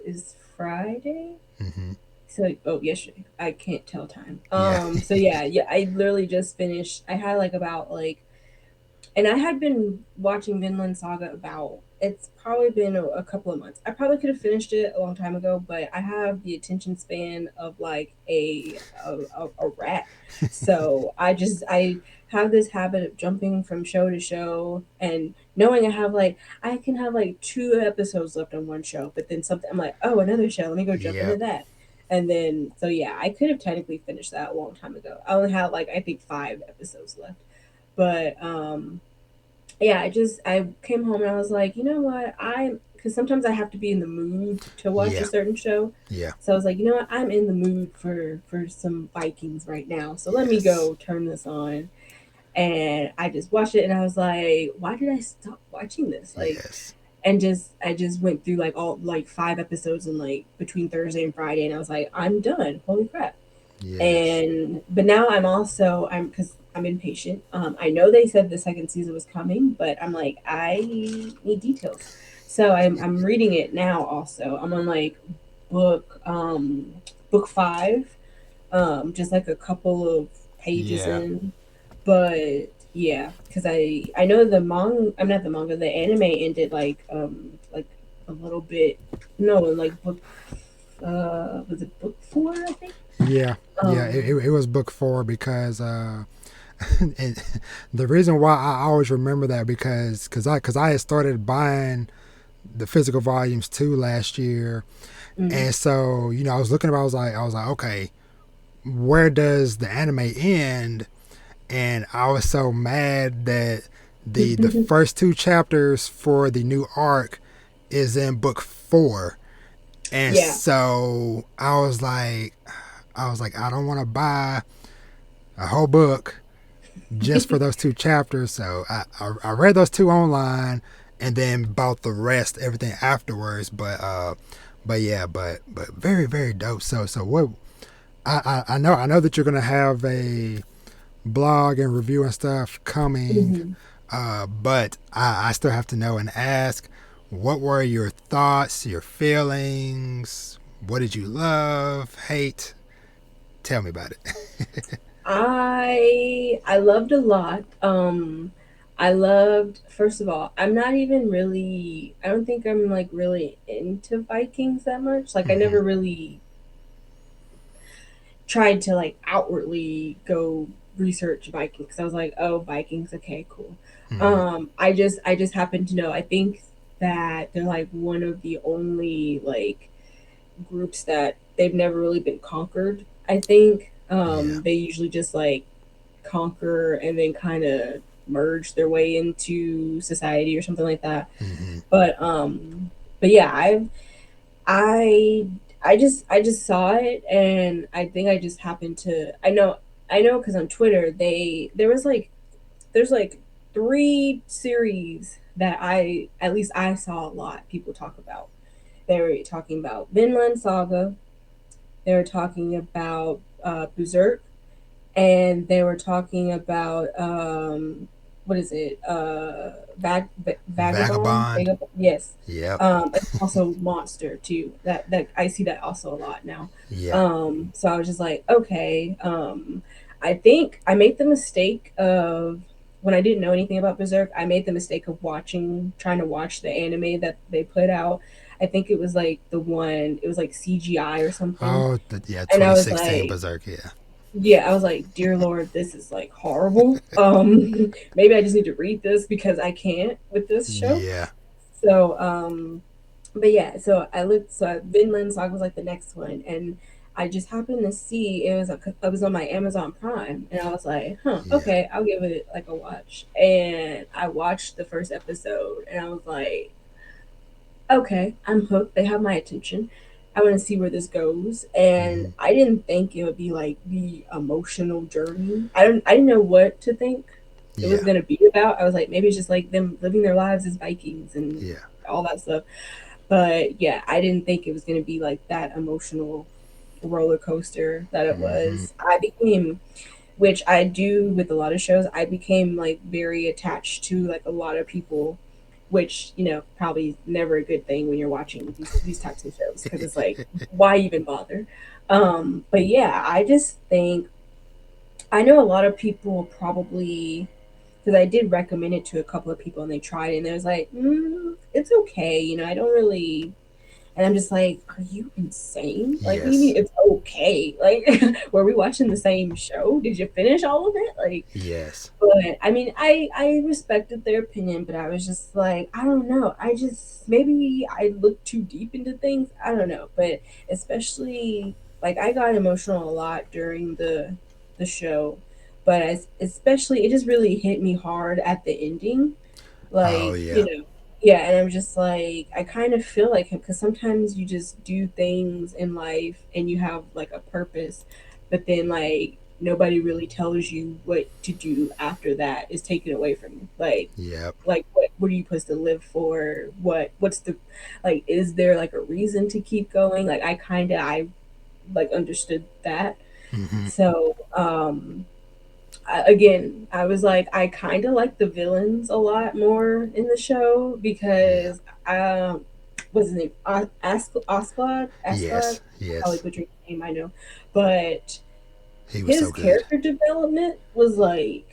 is Friday? Hmm. So yesterday. I can't tell time. Yeah. So yeah, I literally just finished. I had like about like and I had been watching Vinland Saga about it's probably been a couple of months. I probably could have finished it a long time ago, but I have the attention span of like a rat. So I have this habit of jumping from show to show and knowing I have like I can have like 2 episodes left on one show, but then something I'm like, oh, another show, let me go jump into Yep. that. And then so yeah, I could have technically finished that a long time ago. I only had like I think 5 episodes left. But yeah, I came home and I was like, you know what? I'm because sometimes I have to be in the mood to watch a Yeah. certain show. Yeah. So I was like, you know what? I'm in the mood for some Vikings right now. So let me Yes. go turn this on. And I just watched it and I was like, why did I stop watching this? Like Yes. and just I just went through like all like 5 episodes in like between Thursday and Friday, and I was like, I'm done. Holy crap! Yes. And but now I'm because I'm impatient. I know they said the second season was coming, but I'm like I need details. So I'm reading it now. Also, I'm on like book book 5, just like a couple of pages Yeah. in. But yeah, because I know the manga. I'm not the manga. The anime ended like a little bit. No, in like book was it book 4? I think. Yeah. Yeah. Um, It was book 4 because and the reason why I always remember that because I had started buying the physical volumes too last year, mm, and so I was looking about. I was like, okay, where does the anime end? And I was so mad that the first 2 chapters for the new arc is in book 4, and yeah. so I was like, I don't want to buy a whole book just for those 2 chapters. So I read those 2 online and then bought the rest, everything afterwards. But yeah, but very very dope. So what I know that you're gonna have a blog and review and stuff coming. Hmm. But I still have to know and ask, what were your thoughts, your feelings? What did you love, hate? Tell me about it. I loved a lot. I loved, first of all, I'm not even really, I don't think I'm like really into Vikings that much. Like I Mm-hmm. never really tried to like outwardly go research Vikings because I was like, oh, Vikings, okay, cool. Mm-hmm. I just happen to know. I think that they're like one of the only like groups that they've never really been conquered. I think Yeah. they usually just like conquer and then kind of merge their way into society or something like that. Mm-hmm. But um, but yeah, I I just saw it, and I think I just happened to I know because on Twitter there was like there's like 3 series that I at least I saw a lot people talk about. They were talking about Vinland Saga. They were talking about Berserk, and they were talking about what is it? Vagabond. Vagabond. Yes. Yep. And also Monster too. That I see that also a lot now. Yeah. So I was just like, okay. I think I made the mistake of when I didn't know anything about Berserk. I made the mistake of trying to watch the anime that they put out. I think it was like the one. It was like CGI or something, Oh, yeah. and I was 2016 like, Berserk. Yeah. yeah, I was like, dear Lord, this is like horrible. Maybe I just need to read this because I can't with this show. Yeah. So, but yeah, so I looked. So Vinland Saga was like the next one, and I just happened to see it was on my Amazon Prime, and I was like, huh, Yeah. okay, I'll give it like a watch. And I watched the first episode, and I was like, okay, I'm hooked. They have my attention. I want to see where this goes. And Mm-hmm. I didn't think it would be like the emotional journey. I didn't know what to think it was Yeah. gonna be about. I was like, maybe it's just like them living their lives as Vikings and Yeah. all that stuff. But yeah, I didn't think it was gonna be like that emotional roller coaster that it Mm-hmm. was. I became, which I do with a lot of shows, I became like very attached to like a lot of people, which probably never a good thing when you're watching these types of shows because it's like why even bother. But yeah, I just think I know a lot of people probably because I did recommend it to a couple of people and they tried it and they was like, it's okay, I don't really. And I'm just like, are you insane? Like, what do you mean Yes. it's okay? Like, were we watching the same show? Did you finish all of it? Like, Yes. but I mean, I respected their opinion, but I was just like, I don't know. I just maybe I looked too deep into things. I don't know, but especially like I got emotional a lot during the show, but especially it just really hit me hard at the ending. Oh Like yeah. yeah, and I'm just like I kind of feel like him because sometimes you just do things in life and you have like a purpose, but then like nobody really tells you what to do after that is taken away from you. Yep. Like what are you supposed to live for? What's the like? Is there like a reason to keep going? Like I like understood that. Mm-hmm. So again, I was like, I kind of like the villains a lot more in the show Yeah. because what's his name? Ascalad? Ascalad? Yes. I probably Yes. butchered his name, I know. But He was so his good. character development was like,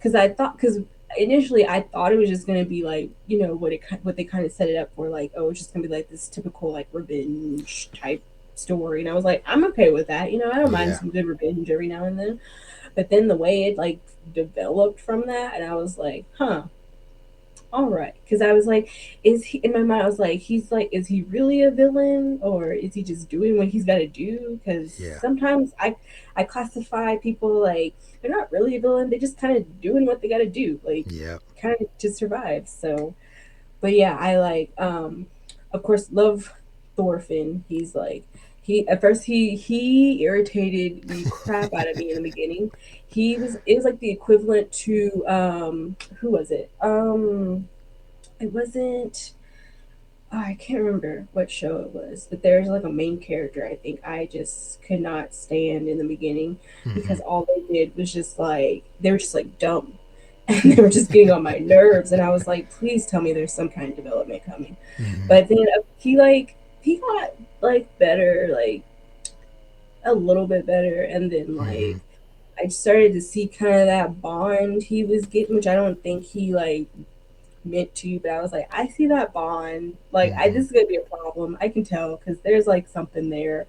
because initially I thought it was just gonna be like, what they kind of set it up for, like, oh, it's just gonna be like this typical like revenge type story, and I was like, I'm okay with that. I don't mind Yeah. some good revenge every now and then. But then the way it like developed from that, and I was like, huh, all right. Because I was like, is he, in my mind, I was like, he's like, is he really a villain or is he just doing what he's got to do? Because Yeah. sometimes I classify people like they're not really a villain, they just kind of doing what they got to do, like Yep. kind of to survive. So, but yeah, I like of course love Thorfinn. He's like he at first he irritated the crap out of me in the beginning. It was like the equivalent to who was it? It wasn't oh, I can't remember what show it was, but there's like a main character I think I just could not stand in the beginning Mm-hmm. because all they did was just like they were just like dumb and they were just getting on my nerves, and I was like, please tell me there's some kind of development coming. Mm-hmm. But then he got like better, like a little bit better, and then Mm-hmm. like I started to see kind of that bond he was getting, which I don't think he like meant to, but I was like, I see that bond. Like, Mm-hmm. this is gonna be a problem. I can tell because there's like something there.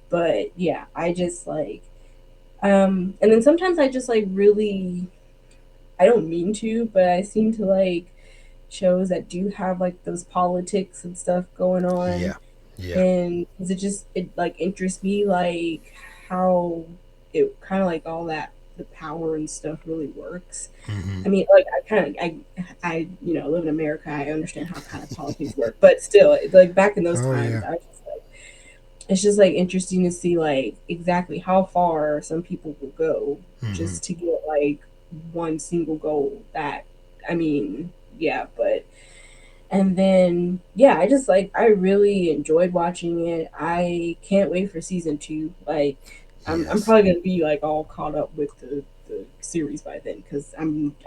But yeah, I just like, and then sometimes I just like really, I don't mean to, but I seem to like shows that do have like those politics and stuff going on, Yeah. Yeah. and because it like interests me like how it kind of like all that the power and stuff really works. Mm-hmm. I mean, like I live in America. I understand how kind of politics work, but still, like back in those Oh times, yeah. I was just like, it's just like interesting to see like exactly how far some people will go Mm-hmm. just to get like one single goal. That I mean, yeah, but and then yeah, I just like I really enjoyed watching it. I can't wait for season two. Like I'm Yes. probably gonna be like all caught up with the series by then because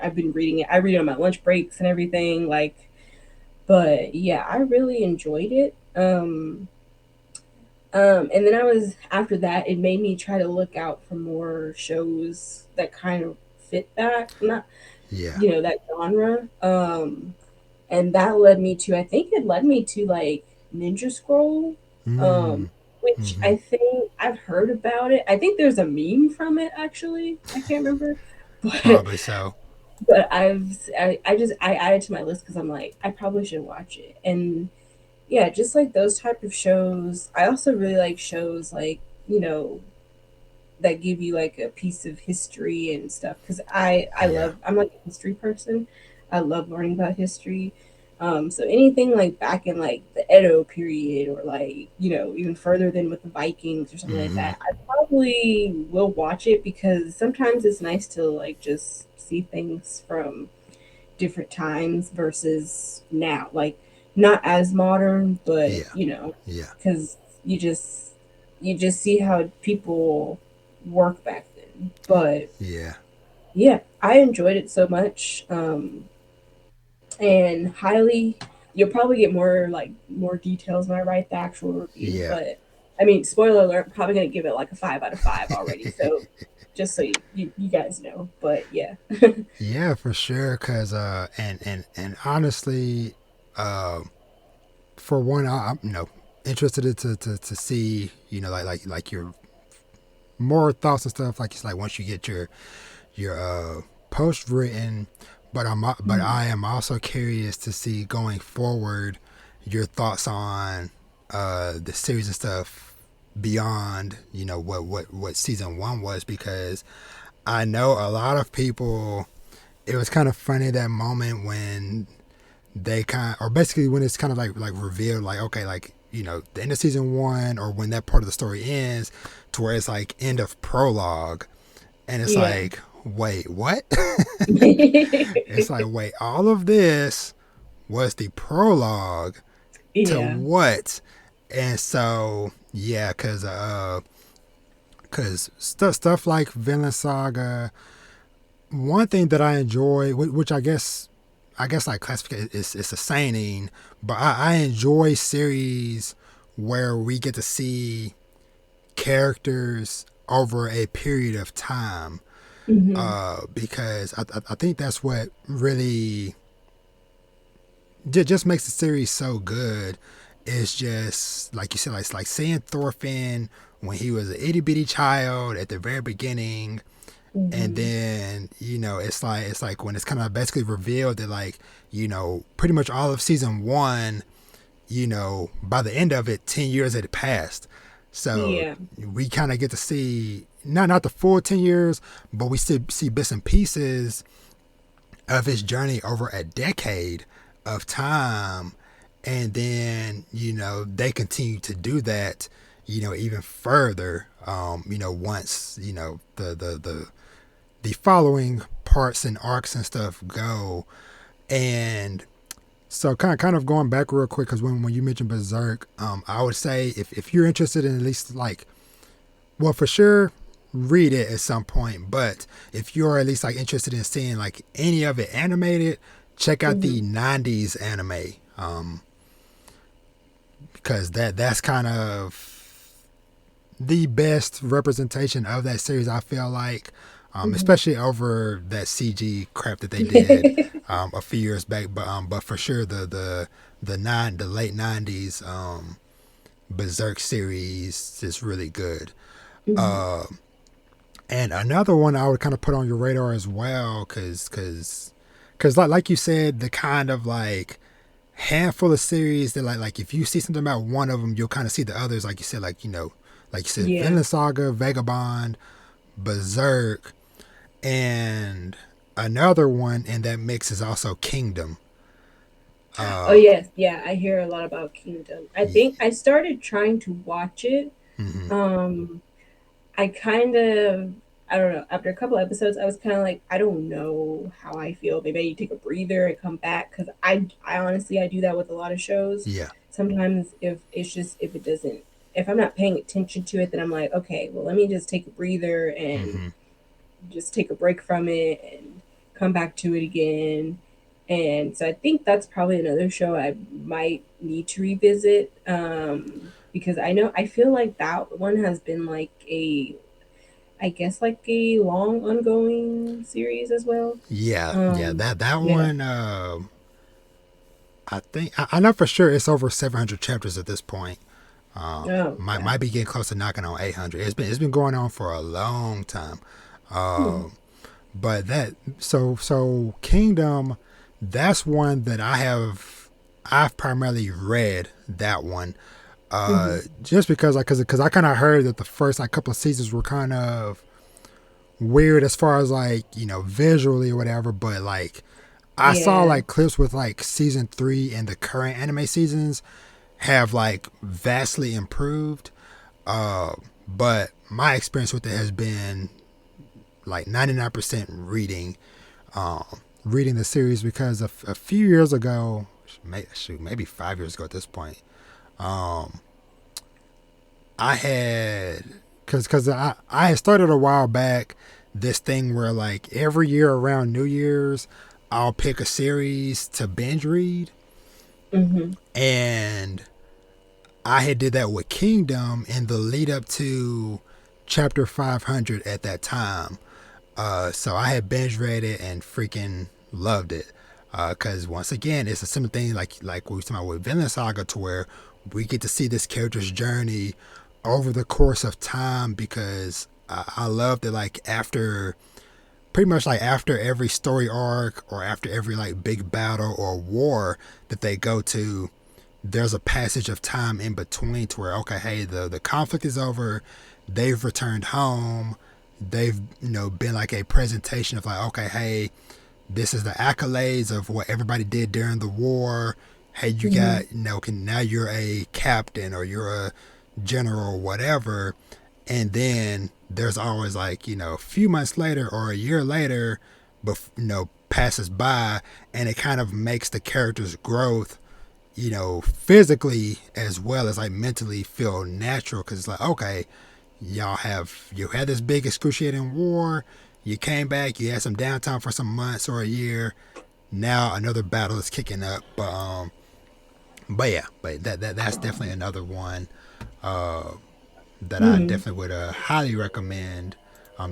I've been reading it. I read it on my lunch breaks and everything. Like, but yeah, I really enjoyed it. And then I was after that, it made me try to look out for more shows that kind of fit that, not Yeah. that genre. And that led me to, I think it led me to like Ninja Scroll, um, Mm. which Mm-hmm. I think I've heard about it. I think there's a meme from it actually. I can't remember, but Probably so. I added to my list because I'm like I probably should watch it. And yeah, just like those type of shows. I also really like shows like that give you like a piece of history and stuff because Yeah. I'm like a history person. I love learning about history. So anything like back in like the Edo period or like even further than with the Vikings or something like Mm-hmm. that, I probably will watch it because sometimes it's nice to like just see things from different times versus now. Like not as modern, but Yeah. Yeah. because you just see how people work back then. But Yeah. yeah, I enjoyed it so much, and highly. You'll probably get more details when I write the actual review. Yeah. But I mean, spoiler alert, I'm probably gonna give it like a 5 out of 5 already. So just so you guys know. But yeah. Yeah, for sure. Cause and honestly, uh, for one, I'm interested to see like your more thoughts and stuff. Like it's like once you get your post written, but I am also curious to see going forward your thoughts on the series and stuff beyond what season one was because I know a lot of people. It was kind of funny that moment when they kind of, or basically when it's kind of like revealed, like okay, like the end of season one, or when that part of the story ends, to where it's like end of prologue, and it's Yeah. like, wait, what? It's like, wait, all of this was the prologue to Yeah. what? And so yeah, cause stuff like Vinland Saga. One thing that I enjoy, which I guess like classification is it's a saying, but I enjoy series where we get to see characters over a period of time, Hmm. because I think that's what really just makes the series so good. It's just like you said, like, it's like seeing Thorfinn when he was an itty bitty child at the very beginning, and Hmm. then it's like when it's kind of basically revealed that, like, pretty much all of season one, by the end of it, 10 years had passed. So Yeah. we kind of get to see not the full 10 years, but we still see bits and pieces of his journey over a decade of time. And then, they continue to do that, even further, once, the following parts and arcs and stuff go. And so kind of going back real quick, because when you mentioned Berserk, I would say if you're interested in at least, like, well, for sure, read it at some point. But if you're at least like interested in seeing like any of it animated, check out the Hmm. '90s anime, because that's kind of the best representation of that series. I feel like, Hmm. especially over that CG crap that they did a few years back. But for sure the late '90s Berserk series is really good. Hmm. Uh, And another one I would kind of put on your radar as well, because like you said, the kind of like handful of series that, like if you see something about one of them, you'll kind of see the others. Like you said, like you said, Yeah. Vinland Saga, Vagabond, Berserk, and another one in that mix is also Kingdom. Oh Uh, yes, yeah. I hear a lot about Kingdom. I yeah, think I started trying to watch it. mm-hmm, Um, I kind of, I don't know. After a couple episodes, I was kind of like, I don't know how I feel. Maybe I need to take a breather and come back, because I honestly, I do that with a lot of shows. yeah, Sometimes if it doesn't, if I'm not paying attention to it, then I'm like, okay, well, let me just take a breather and mm-hmm, just take a break from it and come back to it again. And so I think that's probably another show I might need to revisit, because I feel like that one has been like I guess like a long ongoing series as well. yeah. That Yeah. one. I think I know for sure it's over 700 chapters at this point. Oh, okay. Might be getting close to knocking on 800. It's been going on for a long time. Hmm. But so Kingdom, that's one that I've primarily read that one. Hmm. Just because because I kind of heard that the first like couple of seasons were kind of weird as far as like visually or whatever, but like I saw Yeah. like clips with like season 3 and the current anime seasons have like vastly improved. Uh, but my experience with it has been like 99% reading the series, because a few years ago, maybe 5 years ago at this point, um, I had because I had started a while back this thing where like every year around New Year's I'll pick a series to binge read, Hmm. and I had did that with Kingdom in the lead up to chapter 500 at that time. So I had binge read it and freaking loved it. Because once again, it's a similar thing like we were talking about with Vinland Saga, to where we get to see this character's journey over the course of time. Because I love that, like, after pretty much like after every story arc or after every like big battle or war that they go to, there's a passage of time in between, to where, okay, hey, the conflict is over, they've returned home, they've been like a presentation of like, okay, hey, this is the accolades of what everybody did during the war, hey, you Mm-hmm. got, can now you're a captain or you're a general or whatever, and then there's always like, a few months later or a year later, passes by, and it kind of makes the character's growth, physically as well as like mentally feel natural because it's like, okay, you had this big excruciating war, you came back, you had some downtime for some months or a year, now another battle is kicking up. But yeah, but that's definitely another one that I Mm-hmm. definitely would highly recommend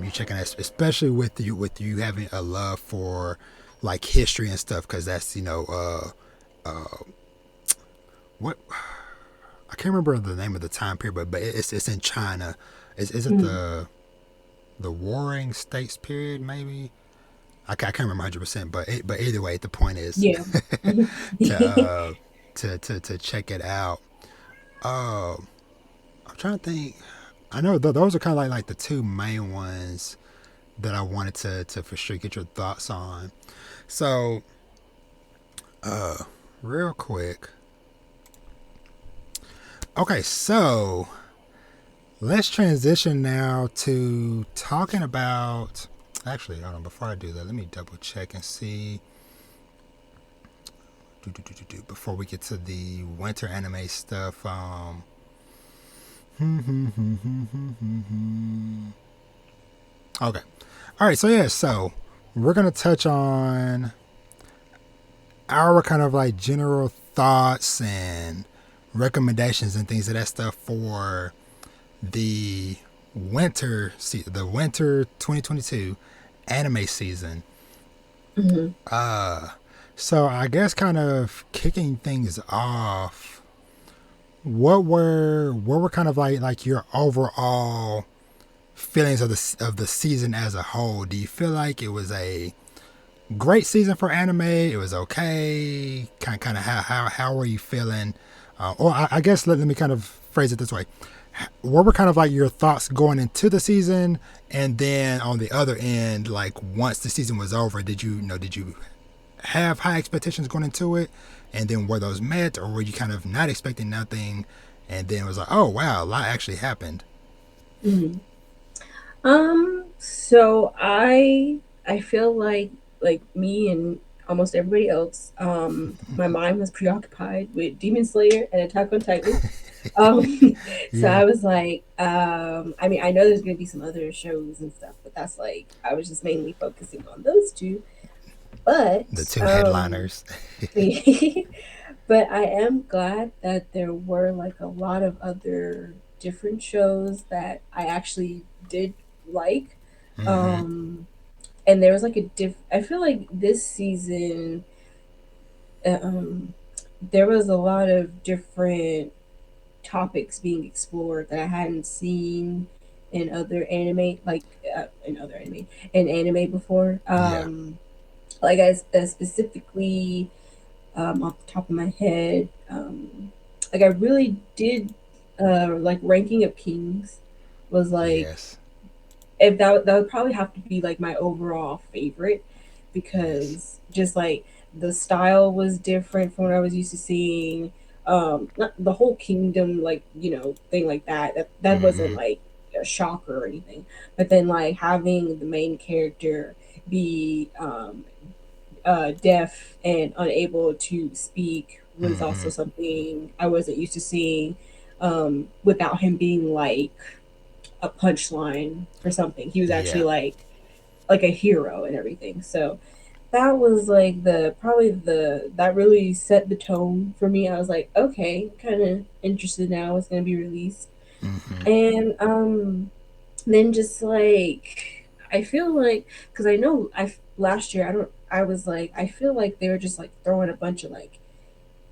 you checking out, especially with you having a love for like history and stuff, because that's what I can't remember the name of the time period, but it's in China. Is it Mm-hmm. the Warring States period? Maybe I can't remember 100%, but either way, the point is Yeah. to Mm-hmm. to check it out. Uh, I'm trying to think. I know those are kind of like the two main ones that I wanted to for sure get your thoughts on. So, real quick. Okay, so let's transition now to talking about. Actually, hold on. Before I do that, let me double check and see. Before we get to the winter anime stuff. Okay. All right. So yeah. So we're gonna touch on our kind of like general thoughts and recommendations and things of that stuff for the the winter 2022 anime season. Uh, so I guess kind of kicking things off, what were kind of like your overall feelings of the season as a whole? Do you feel like it was a great season for anime? It was okay. Kind of how were you feeling? Or I guess let me kind of phrase it this way: what were kind of like your thoughts going into the season, and then on the other end, like once the season was over, did you have high expectations going into it, and then were those met, or were you kind of not expecting nothing, and then it was like, oh wow, a lot actually happened? Mm-hmm. So I feel like me and almost everybody else, my mind was preoccupied with Demon Slayer and Attack on Titan. So Yeah, I was like, I mean, I know there's gonna be some other shows and stuff, but that's like I was just mainly focusing on those two. the But two headliners. but I am glad that there were like a lot of other different shows that I actually did like. Mm-hmm. Um, and there was like I feel like this season, um, there was a lot of different topics being explored that I hadn't seen in other anime, like in other anime, in anime before. Yeah. Like I specifically, off the top of my head, like I really did, like Ranking of Kings was like, Yes. if that would probably have to be like my overall favorite, Yes. because just like the style was different from what I was used to seeing. Not the whole kingdom, like thing like that. That wasn't Mm-hmm. like a shocker or anything. But then like having the main character be deaf and unable to speak was Mm-hmm. also something I wasn't used to seeing. Without him being like a punchline for something, he was actually Yeah. like a hero and everything. So that was like the probably the that really set the tone for me. I was like, okay, kind of interested now what's gonna be released. Mm-hmm. And then just like I feel like, because I know I last year I was like, I feel like they were just like throwing a bunch of like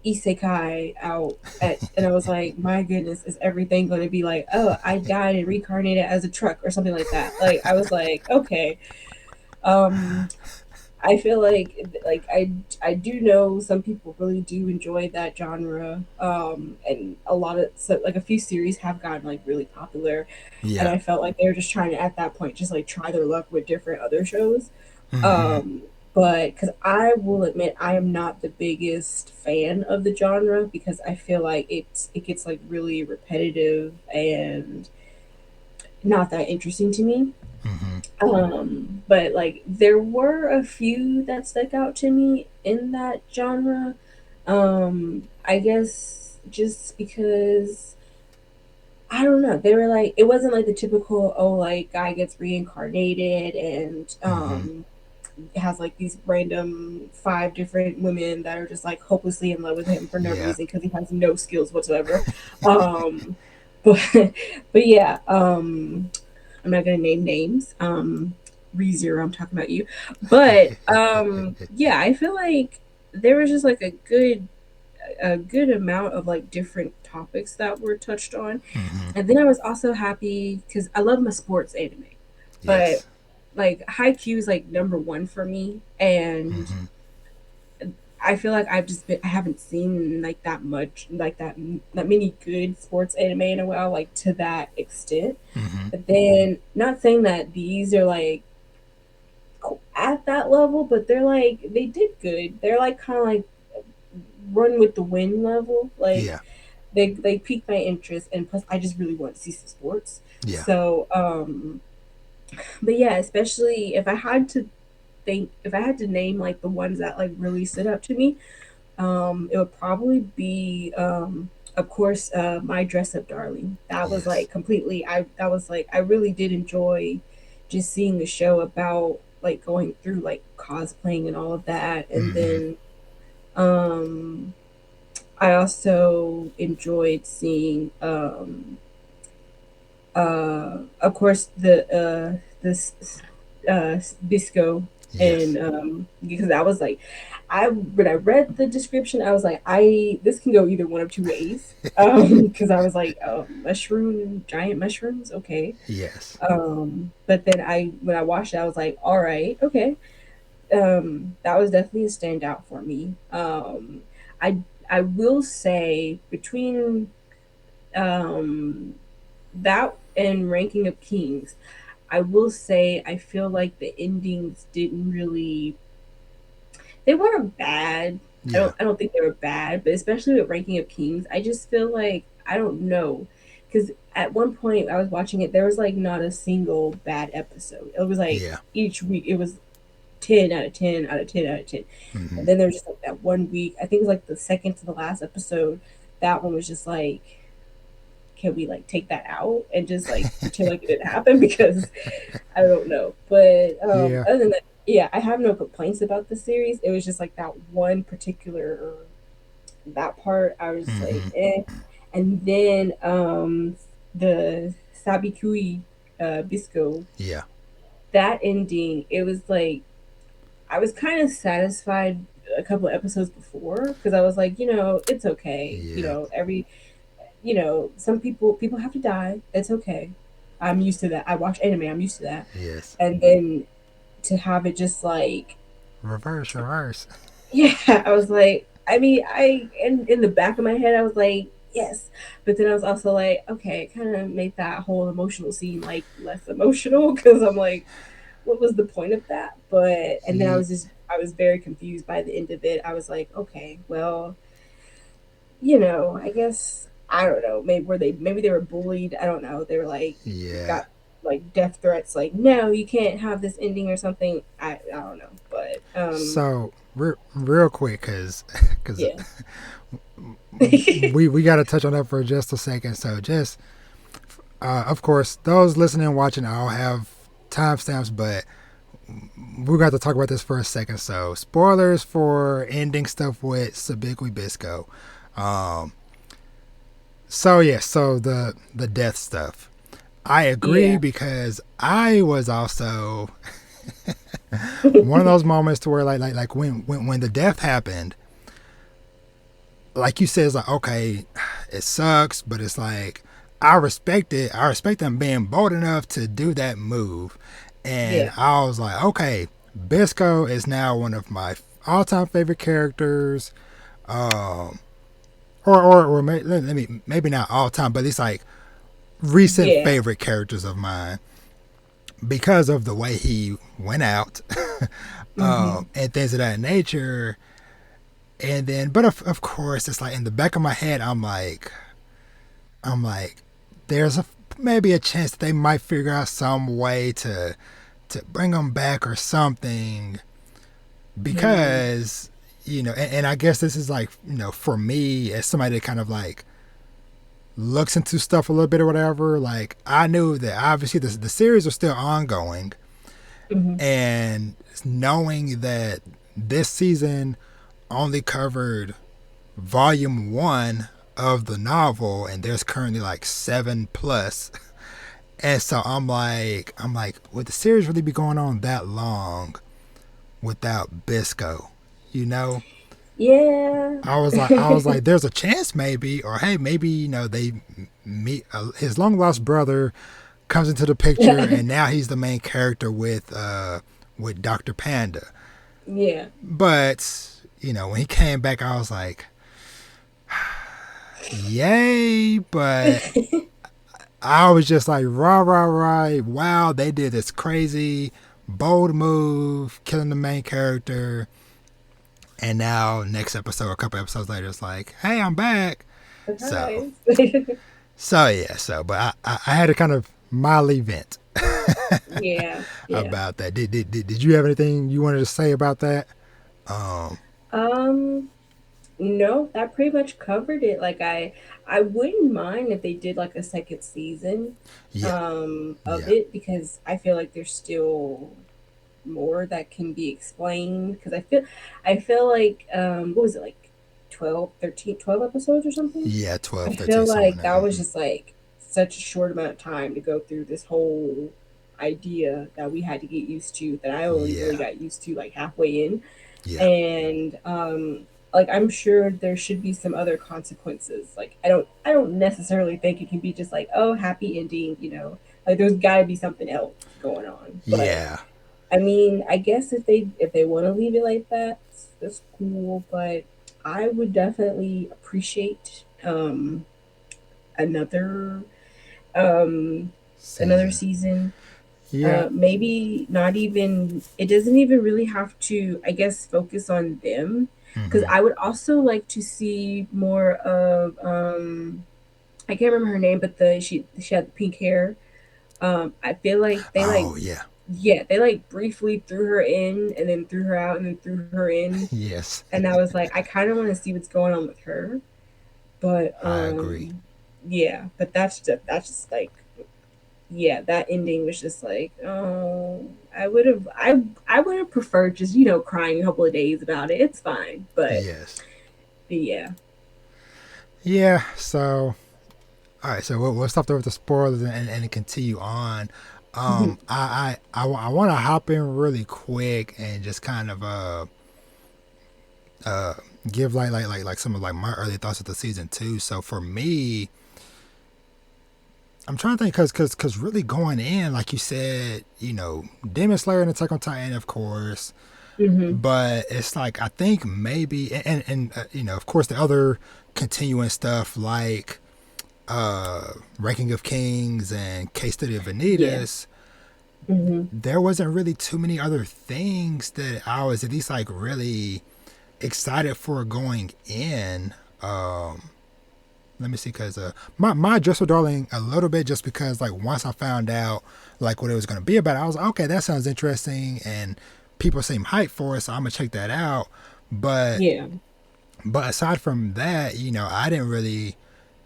isekai out at, and I was like, my goodness, is everything going to be like, oh, I died and reincarnated as a truck or something like that? Like I was like, okay. um I feel like I do know some people really do enjoy that genre, and a lot of, so like a few series have gotten like really popular, and Yeah. I felt like they were just trying to at that point just like try their luck with different other shows. Mm-hmm. Um, But because I will admit I am not the biggest fan of the genre because I feel like it gets like really repetitive and not that interesting to me. Mm-hmm. But like there were a few that stuck out to me in that genre. I guess just because I don't know, they were like it wasn't like the typical oh like guy gets reincarnated and Mm-hmm. has like these random five different women that are just like hopelessly in love with him for no Yeah. reason because he has no skills whatsoever. Um, but but yeah, I'm not gonna name names. ReZero, I'm talking about you. But yeah, I feel like there was just like a good amount of like different topics that were touched on. Mm-hmm. And then I was also happy because I love my sports anime. But Yes. like Haikyuu is like number one for me, and Mm-hmm. I feel like I haven't seen like that much like that many good sports anime in a while like to that extent. Mm-hmm. But then not saying that these are like at that level, but they're like they did good. They're like kind of like run with the wind level. Like Yeah. they piqued my interest, and plus I just really want to see some sports. Yeah. So but yeah, especially if I had to name like the ones that like really stood up to me, it would probably be of course My Dress Up Darling. That was Yes. like completely I that was like I really did enjoy just seeing the show about like going through like cosplaying and all of that. And Mm-hmm. then I also enjoyed seeing of course the this Bisco Yes. and because I was like I when I read the description I was like I this can go either one of two ways because I was like mushroom giant mushrooms okay Yes. but then I when I watched it I was like all right okay that was definitely a standout for me I I will say between um that and Ranking of Kings, I will say I feel like the endings didn't really they weren't bad. Yeah. I don't think they were bad, but especially with Ranking of Kings, I just feel like I don't know because at one point I was watching it, there was like not a single bad episode. It was like Yeah. each week it was 10 out of 10 out of 10 out of 10, Mm-hmm. and then there's just like that one week. I think it was like the second to the last episode. That one was just like can we like take that out and just like pretend like it didn't happen because I don't know. But Yeah. other than that, yeah, I have no complaints about the series. It was just like that one particular that part I was like Mm-hmm. eh. And then the Sabikui Bisco, Yeah. that ending, it was like I was kind of satisfied a couple of episodes before because I was like, it's okay. Yeah. Some people have to die. It's okay. I'm used to that. I watch anime. I'm used to that. Yes. And then to have it just like, Reverse. Reverse. yeah, I was like, I mean, in the back of my head, I was like, yes, but then I was also like, okay, it kind of made that whole emotional scene like less emotional because I'm like, what was the point of that? But and then I was very confused by the end of it. I was like, okay, well, I guess I don't know. Maybe they were bullied. I don't know. They were like Yeah. got like death threats. Like no, you can't have this ending or something. I don't know, but So real quick, cause yeah. we got to touch on that for just a second. So just of course, those listening and watching, I'll have timestamps, but we're going to talk about this for a second. So spoilers for ending stuff with Sabikui Bisco. Um, so yeah, so the death stuff. I agree Yeah. because I was also one of those moments to where like when the death happened, like you said, it's like okay, it sucks, but it's like I respect it. I respect them being bold enough to do that move, and Yeah. I was like, okay, Bisco is now one of my all-time favorite characters. Um, or let me maybe not all time, but it's like recent Yeah. favorite characters of mine because of the way he went out. Mm-hmm. and things of that nature. And then, but of course, it's like in the back of my head, I'm like, there's a maybe a chance that they might figure out some way to bring them back or something Yeah. because and I guess this is like for me as somebody that kind of like looks into stuff a little bit or whatever. Like I knew that obviously the series was still ongoing, Mm-hmm. and knowing that this season only covered volume one of the novel, and there's currently like seven plus. And so I'm like, would the series really be going on that long without Bisco? You know, Yeah. I was like, there's a chance maybe, or hey, maybe they meet his long lost brother comes into the picture, and now he's the main character with Doctor Panda. Yeah. But when he came back, I was like, yay! But I was just like, rah, rah, rah. Wow, they did this crazy, bold move, killing the main character. And now, next episode, a couple episodes later, it's like, hey, I'm back. So, Surprise. but I had a kind of mildly vent Yeah. Yeah. about that. Did you have anything you wanted to say about that? Um, Um, no, that pretty much covered it. Like I wouldn't mind if they did like a second season yeah, of yeah, it because I feel like there's still more that can be explained because I feel like what was it like 12, 13, 12 episodes or something? yeah, I 12, feel 13, something like like that. that was Mm-hmm. just like such a short amount of time to go through this whole idea that we had to get used to that I only really Yeah, got used to like halfway in. yeah, And like I'm sure there should be some other consequences. Like I don't necessarily think it can be just like, oh, happy ending, Like there's gotta be something else going on. But yeah. I mean, I guess if they want to leave it like that, that's cool. But I would definitely appreciate another um another Season. season. Yeah. Maybe not even. It doesn't even really have to. I guess focus on them because Mm-hmm. I would also like to see more of. I can't remember her name, but the she had pink hair. I feel like they like Oh yeah. yeah, they like briefly threw her in and then threw her out and then threw her in. Yes, And I was like, I kind of want to see what's going on with her. But I agree. yeah, but that's just like yeah, that ending was just like, oh, I would have preferred just, crying a couple of days about it. It's fine. Yes. But yeah. Yeah. So, all right. So we'll stop there with the spoilers and continue on. I want to hop in really quick and just kind of uh give like some of like my early thoughts of the season two. So for me, I'm trying to think because really going in like you said, Demon Slayer and Attack on Titan, of course. Hmm. But it's like I think maybe and of course the other continuing stuff like Ranking of Kings and Case Study of Yeah. Vanitas, Hmm. there wasn't really too many other things that I was at least like really excited for going in. Let me see, because my Dress with Darling a little bit just because like once I found out like what it was going to be about, I was like, okay, that sounds interesting and people seem hyped for it, so I'm gonna check that out. But Yeah. but aside from that, I didn't really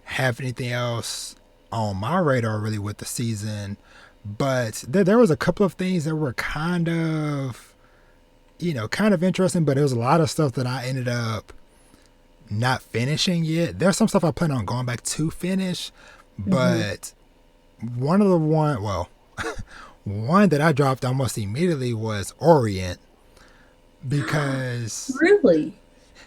have anything else on my radar really with the season. But there was a couple of things that were kind of interesting, but there was a lot of stuff that I ended up not finishing yet. There's some stuff I plan on going back to finish, Hmm. but well, one that I dropped almost immediately was Orient because Really?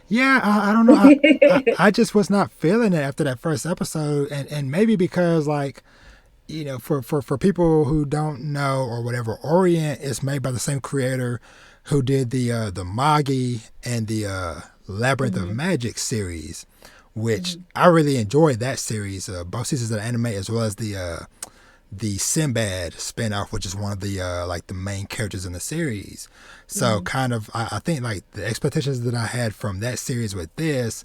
yeah, I don't know. I just was not feeling it after that first episode, and maybe because like for people who don't know or whatever, Orient is made by the same creator who did the Magi and the Labyrinth of Hmm. Magic series, which Hmm. I really enjoyed that series, both seasons of the anime as well as the Sinbad spinoff, which is one of the like the main characters in the series. So Mhm. kind of, I think like the expectations that I had from that series with this,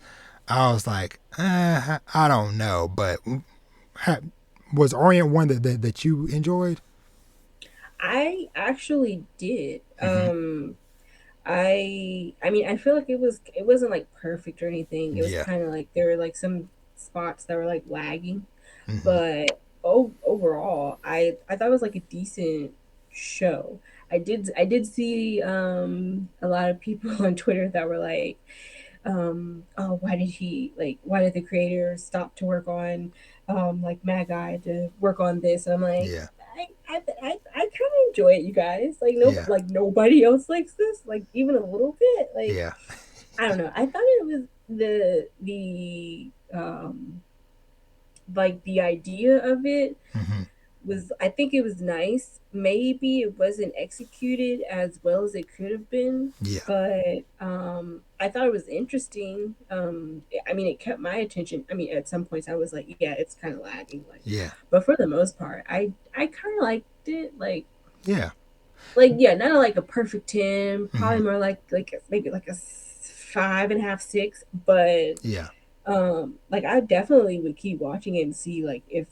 I was like, I don't know, but ha, was Orient one that you enjoyed? I actually did. Mm-hmm. I mean, I feel like it wasn't like perfect or anything. It was Yeah. kind of like there were like some spots that were like lagging, Mm-hmm. but overall, I thought it was like a decent show. I did see a lot of people on Twitter that were like, oh, why did the creator stop to work on like Magi to work on this? And I'm like, Yeah. I kind of enjoy it, you guys. Like no, Yeah. like nobody else likes this, like even a little bit. Like Yeah. I don't know. I thought it was like the idea of it Mm-hmm. was, I think it was nice. Maybe it wasn't executed as well as it could have been, Yeah. but I thought it was interesting. I mean, it kept my attention. I mean, at some points I was like, yeah, it's kind of lagging, like, Yeah. but for the most part, I kind of liked it. Yeah. Like yeah, not like a perfect 10, Mm-hmm. probably more like maybe like a 5.5, 6, but Yeah. like I definitely would keep watching it and see like if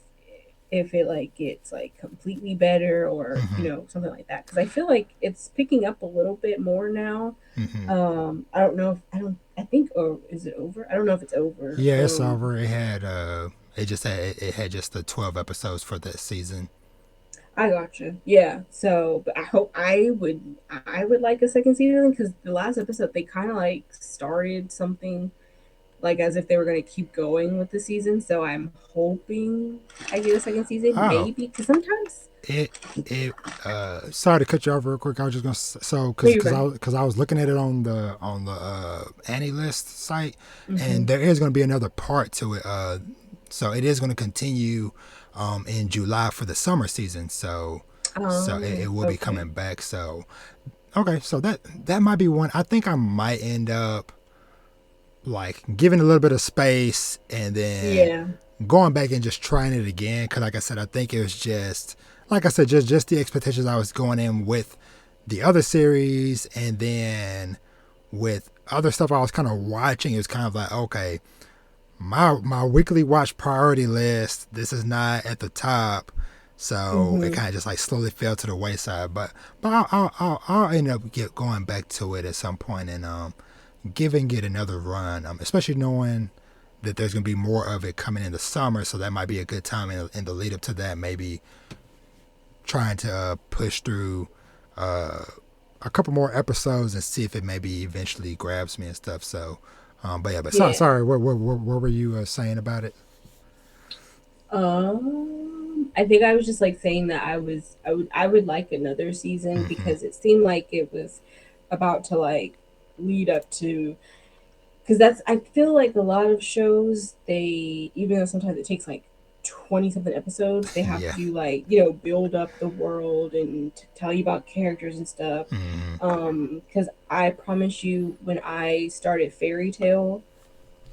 it like gets like completely better or Mm-hmm. something like that, because I feel like it's picking up a little bit more now. Mm-hmm. I don't know if I don't I think, or is it over? I don't know if it's over. Yeah, it's over. It had just the 12 episodes for this season. I gotcha. Yeah. So, but I hope I would like a second season, because the last episode they kind of like started something like as if they were going to keep going with the season. So I'm hoping I get a second season, Oh, maybe, because sometimes. it it sorry to cut you off real quick. I was just gonna so No, you're fine. because I was looking at it on the Annie List site, Mm-hmm. and there is going to be another part to it. So it is going to continue in July for the summer season. So it Oh, will be okay. coming back. So okay, so that might be one. I think I might end up like giving a little bit of space and then Yeah. going back and just trying it again. Because like I said, I think it was just like I said, just the expectations I was going in with the other series, and then with other stuff I was kind of watching. It was kind of like, okay, my weekly watch priority list, this is not at the top. So it Mm-hmm. kind of just like slowly fell to the wayside, but I'll end up going back to it at some point and giving it another run, especially knowing that there's going to be more of it coming in the summer. So that might be a good time in the lead up to that. Maybe trying to push through uh, a couple more episodes and see if it maybe eventually grabs me and stuff. So, but yeah, but Yeah. sorry, what were you saying about it? I think I was just like saying that I would like another season, Mm-hmm. because it seemed like it was about to like lead up to, because that's, I feel like a lot of shows, they, even though sometimes it takes like 20 something episodes, they have to Yeah. do like build up the world and tell you about characters and stuff. Mm-hmm. Because I promise you, when I started Fairy Tale,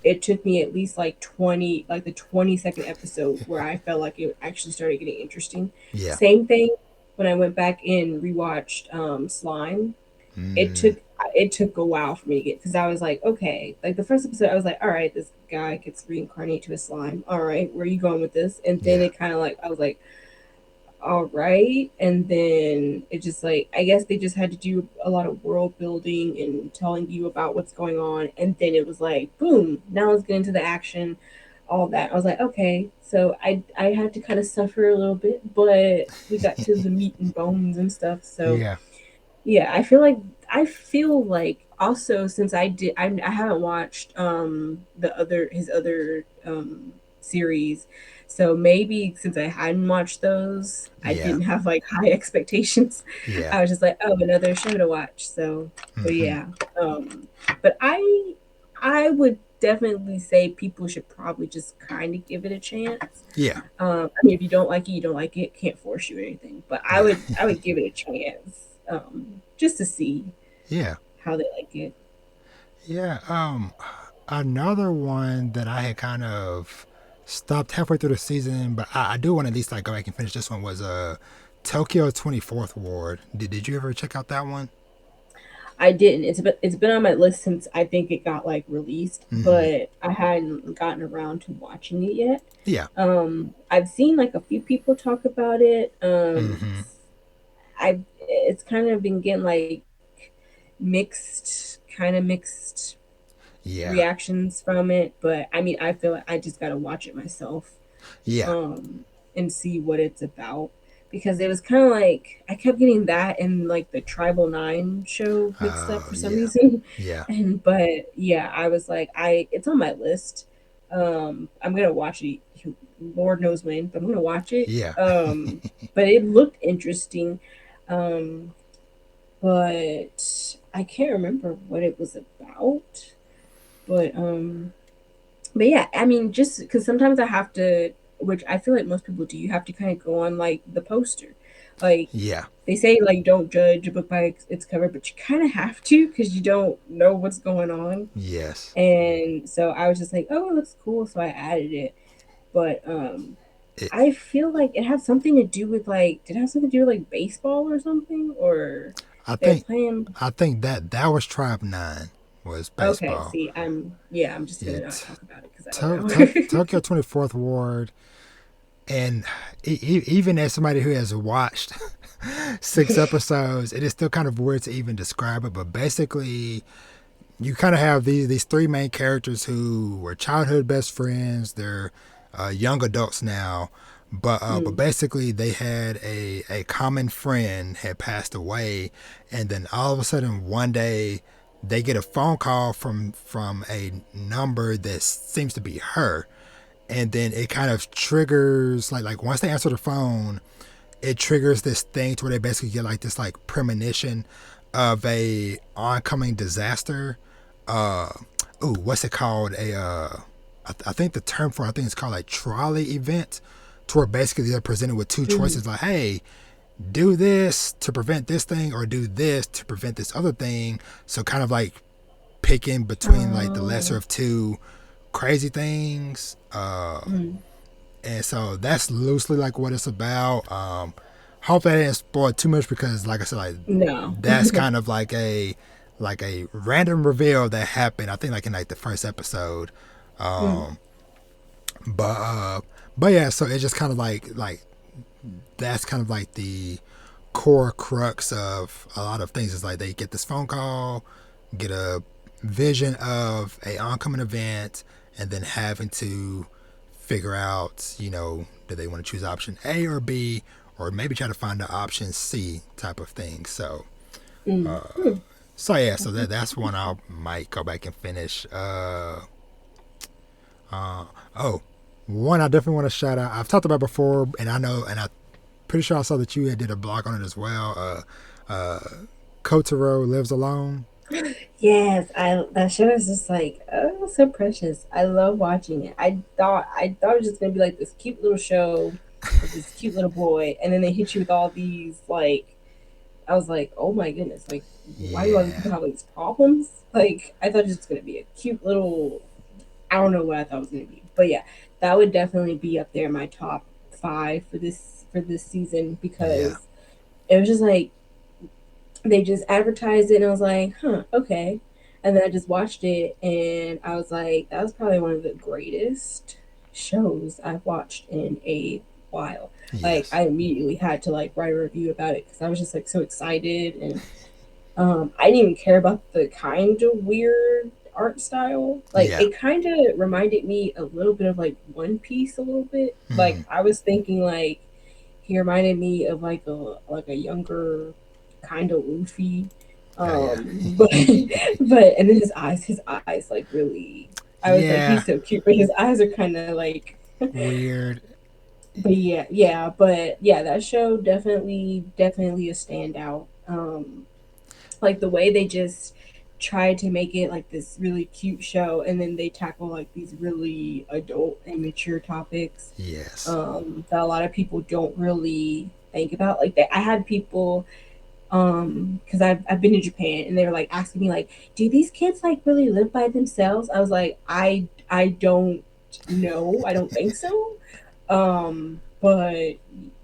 it took me at least like 20, like the 22nd episode, where I felt like it actually started getting interesting. Yeah. Same thing when I went back and rewatched Slime. it Mm, took it took a while for me to get, because I was like, okay, like the first episode I was like, all right, this guy gets reincarnated to a slime, all right, where are you going with this? And then yeah. it kind of like, I was like, all right. And then it just like, I guess they just had to do a lot of world building and telling you about what's going on, and then it was like, boom, now let's get into the action, all that. I was like, okay, so I had to kind of suffer a little bit, but we got to the meat and bones and stuff. So Yeah. yeah, I feel like also, since I haven't watched the other his other series, so maybe since I hadn't watched those, I Yeah. didn't have like high expectations. Yeah. I was just like, oh, another show to watch. So Mm-hmm. yeah. But I would definitely say people should probably just kind of give it a chance. Yeah. I mean, if you don't like it, you don't like it. Can't force you or anything. But Yeah. I would give it a chance, just to see Yeah. how they like it. Yeah. Another one that I had kind of stopped halfway through the season, but I do want to at least like go back and finish this one. Was Tokyo 24th Ward. Did you ever check out that one? I didn't. It's been on my list since I think it got like released, Mm-hmm. but I hadn't gotten around to watching it yet. Yeah. I've seen like a few people talk about it. Mm-hmm. I it's kind of been getting like mixed Yeah. reactions from it, but I mean, I feel like I just gotta watch it myself, Yeah. and see what it's about because it was kind of like I kept getting that and like the Tribal Nine show mixed up for some Yeah. reason, Yeah. and but yeah, I was like, it's on my list. I'm gonna watch it. Lord knows when, but I'm gonna watch it. Yeah. But it looked interesting. Um, but I can't remember what it was about. But but yeah, I mean, just because sometimes I have to, which I feel like most people do, you have to kind of go on like the poster. Like Yeah. they say, like don't judge a book by its cover, but you kind of have to because you don't know what's going on. Yes. And so I was just like, oh, it looks cool, so I added it. But It, I feel like it has something to do with like, did it have something to do with like baseball or something, or I they're think playing. I think that was Tribe Nine was Okay, baseball. see, I'm just gonna not It talk about it because I don't know. Tokyo 24th Ward, and even as somebody who has watched 6 episodes, it is still kind of weird to even describe it. But basically, you kind of have these three main characters who were childhood best friends. They're young adults now, but Mm. basically they had a common friend had passed away, and then all of a sudden one day they get a phone call from a number that seems to be her, and then it kind of triggers like once they answer the phone, it triggers this thing to where they basically get like this like premonition of a oncoming disaster. uh what's it called? I think the term for it, I think it's called a trolley event, to where basically they're presented with two Mm. choices like, hey, do this to prevent this thing or do this to prevent this other thing. So kind of like picking between like the lesser Oh. of two crazy things. Mm. And so that's loosely like what it's about. Hopefully I didn't spoil too much because, like I said, like No. that's kind of like a random reveal that happened. I think like in like the first episode. Mm. Um, but but yeah, so it's just kind of like that's kind of like the core crux of a lot of things. Is like they get this phone call, get a vision of a oncoming event, and then having to figure out, do they want to choose option A or B, or maybe try to find the option C type of thing. Mm. Mm. So yeah, so that's one I might go back and finish. Oh, one I definitely want to shout out. I've talked about before, and I know, and I'm pretty sure I saw that you had did a blog on it as well. Kotaro Lives Alone. Yes, I that show is just like, oh, so precious. I love watching it. I thought it was just gonna be like this cute little show with this cute little boy, and then they hit you with all these like, I was like, oh my goodness, like why do all these Yeah, people have these problems? Like I thought it was just gonna be a cute little, I don't know what I thought it was gonna be, but yeah, that would definitely be up there in my top five for this season yeah, because it was just like they just advertised it and I was like, huh, okay. And then I just watched it and I was like, that was probably one of the greatest shows I've watched in a while. Like yes, I immediately had to like write a review about it because I was just like so excited and I didn't even care about the kind of weird art style. Like yeah, it kind of reminded me a little bit of like One Piece a little bit. Like mm, I was thinking like he reminded me of like a younger kind of Luffy. yeah, yeah, But but and then his eyes like really. I was like yeah. he's so cute, but his eyes are kind of like. Weird. But yeah, but yeah, that show definitely a standout. Like the way they just tried to make it like this really cute show and then they tackle like these really adult and mature topics Yes. that a lot of people don't really think about. Like I had people because I've been to Japan and they were like asking me like, do these kids like really live by themselves? I was like, I don't no, I don't think so. But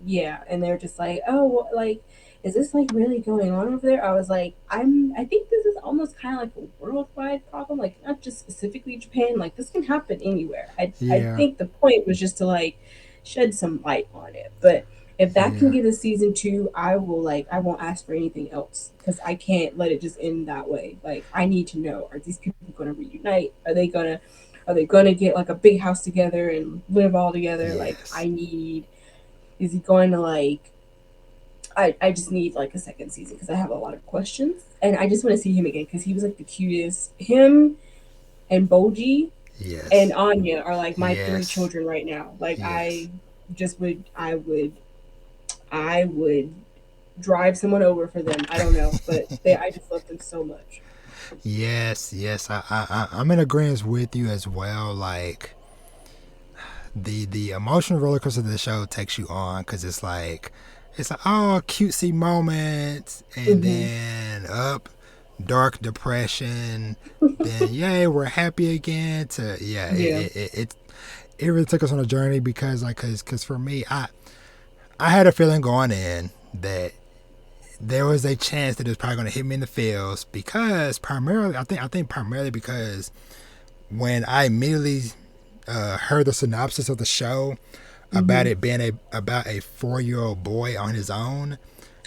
yeah, and they're just like, oh, like, is this like really going on over there? I was like, I think this is almost kind of like a worldwide problem, like not just specifically Japan. Like this can happen anywhere. I Yeah, think the point was just to like shed some light on it. But if that can yeah, get a season two, I will like I won't ask for anything else because I can't let it just end that way. Like I need to know: are these people going to reunite? Are they gonna get like a big house together and live all together? Like yes, I need. Is he going to like I just need like a second season because I have a lot of questions and I just want to see him again because he was like the cutest. Him and Boji and yes, Anya are like my three yes, children right now. Like yes. I would drive someone over for them. I don't know, but I just love them so much. Yes, yes, I'm in agreement with you as well. Like the emotional roller coaster of the show takes you on because it's like oh cutesy moments and Mm-hmm. then up dark depression. Then yay, we're happy again. To yeah, Yeah. it really took us on a journey because cause for me I had a feeling going in that there was a chance that it was probably going to hit me in the feels because primarily I think primarily because when I immediately heard the synopsis of the show about Mm-hmm. it being about a 4 year old boy on his own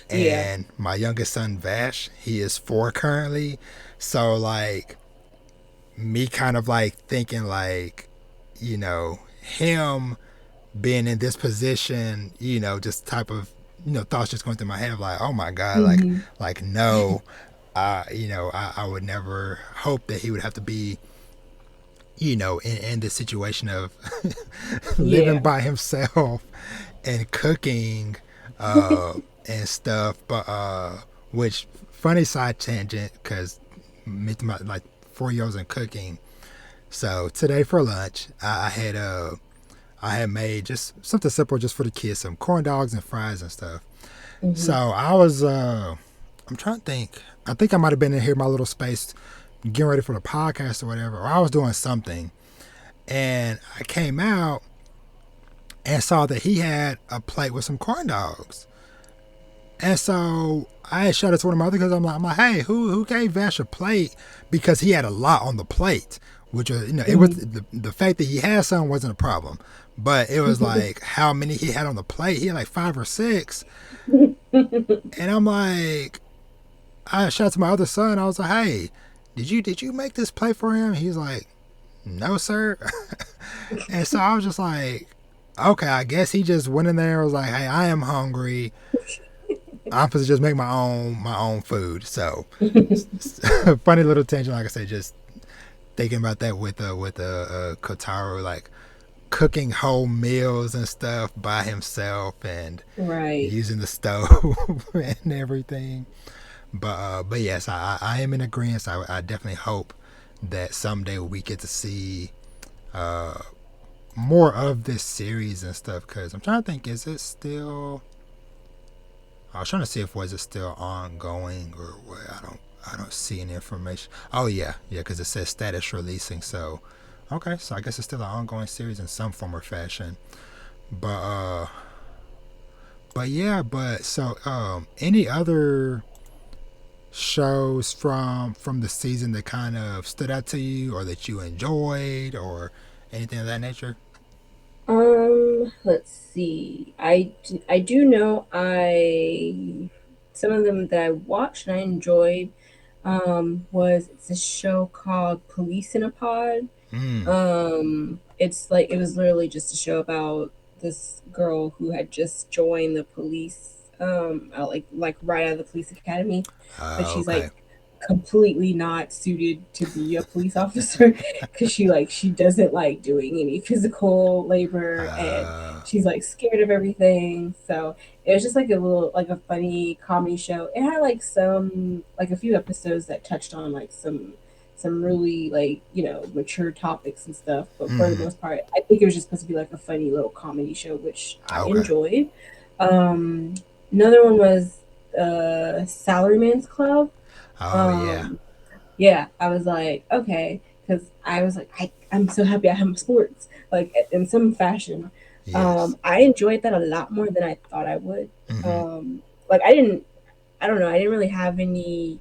Yeah. and my youngest son Vash, he is 4 currently. So like me kind of like thinking like, you know, him being in this position, just type of thoughts just going through my head of like, oh my god, Mm-hmm. like no, I would never hope that he would have to be, in this situation of living Yeah. by himself and cooking uh, and stuff. But which funny side tangent because my like 4 years in cooking. So today for lunch, I had made just something simple just for the kids, some corn dogs and fries and stuff. So Mm-hmm. I'm trying to think. I think I might have been in here my little space getting ready for the podcast or whatever, or I was doing something. And I came out and saw that he had a plate with some corn dogs. And so I had shouted to one of my other because I'm like, hey, who gave Vash a plate? Because he had a lot on the plate, which was, it was Mm-hmm. the fact that he had some wasn't a problem. But it was like how many he had on the plate. He had like 5 or 6. And I'm like, I shouted to my other son. I was like, hey, did you make this plate for him? He's like, no, sir. And so I was just like, okay, I guess he just went in there and was like, hey, I am hungry. I'm supposed to just make my own food. So funny little tangent, like I said, just thinking about that with Kotaro, like cooking whole meals and stuff by himself and Right. using the stove and everything. But yes, I am in agreement. I definitely hope that someday we get to see uh, more of this series and stuff. Because I'm trying to think, is it still? I was trying to see if was it still ongoing or what. I don't see any information. Oh yeah, because it says status releasing. So okay, so I guess it's still an ongoing series in some form or fashion. But yeah, but so any other shows from the season that kind of stood out to you or that you enjoyed or anything of that nature? Let's see. I do know I some of them that I watched and I enjoyed was it's a show called Police in a Pod. Mm. It's like it was literally just a show about this girl who had just joined the police like right out of the police academy, but she's Okay. like completely not suited to be a police officer because she doesn't like doing any physical labor and Uh, she's like scared of everything. So it was just like a little like a funny comedy show. It had like some like a few episodes that touched on like some really like mature topics and stuff, but for the mm-hmm. most part I think it was just supposed to be like a funny little comedy show, which I Okay. enjoyed. um Another one was Salaryman's Club. Oh yeah. um, yeah, I was like, okay, because I was like, I'm so happy I have sports, like in some fashion. Yes. I enjoyed that a lot more than I thought I would. Mm-hmm. Like I don't know, I didn't really have any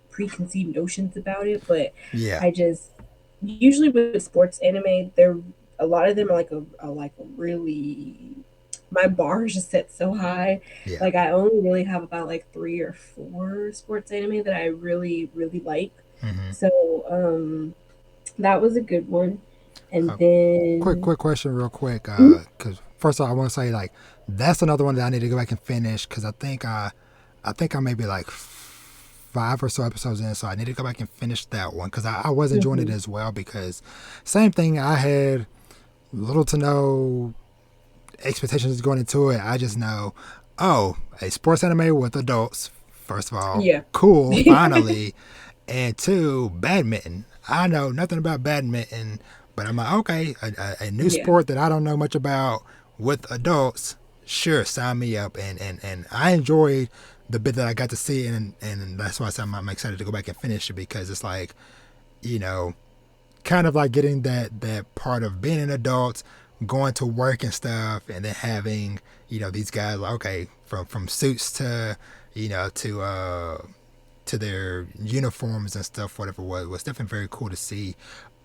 preconceived notions about it, but Yeah. I just usually with sports anime, they're a lot of them are like a really my bar is just set so high. Yeah. Like I only really have about like 3 or 4 sports anime that I really like. Mm-hmm. So that was a good one. And Uh, then quick question, real quick. mhm, Because first of all, I want to say like that's another one that I need to go back and finish because I think I may be like 5 or so episodes in, so I need to go back and finish that one because I was enjoying it mhm, as well. Because same thing, I had little to no expectations going into it. I just know, oh, a sports anime with adults. First of all, yeah. cool, finally, and two, badminton. I know nothing about badminton, but I'm like, okay, a new Yeah. sport that I don't know much about with adults. Sure, sign me up. And I enjoyed the bit that I got to see, and that's why I said I'm excited to go back and finish it because it's like, you know, kind of like getting that part of being an adult, going to work and stuff, and then having these guys like, okay, from suits to to their uniforms and stuff, whatever was definitely very cool to see.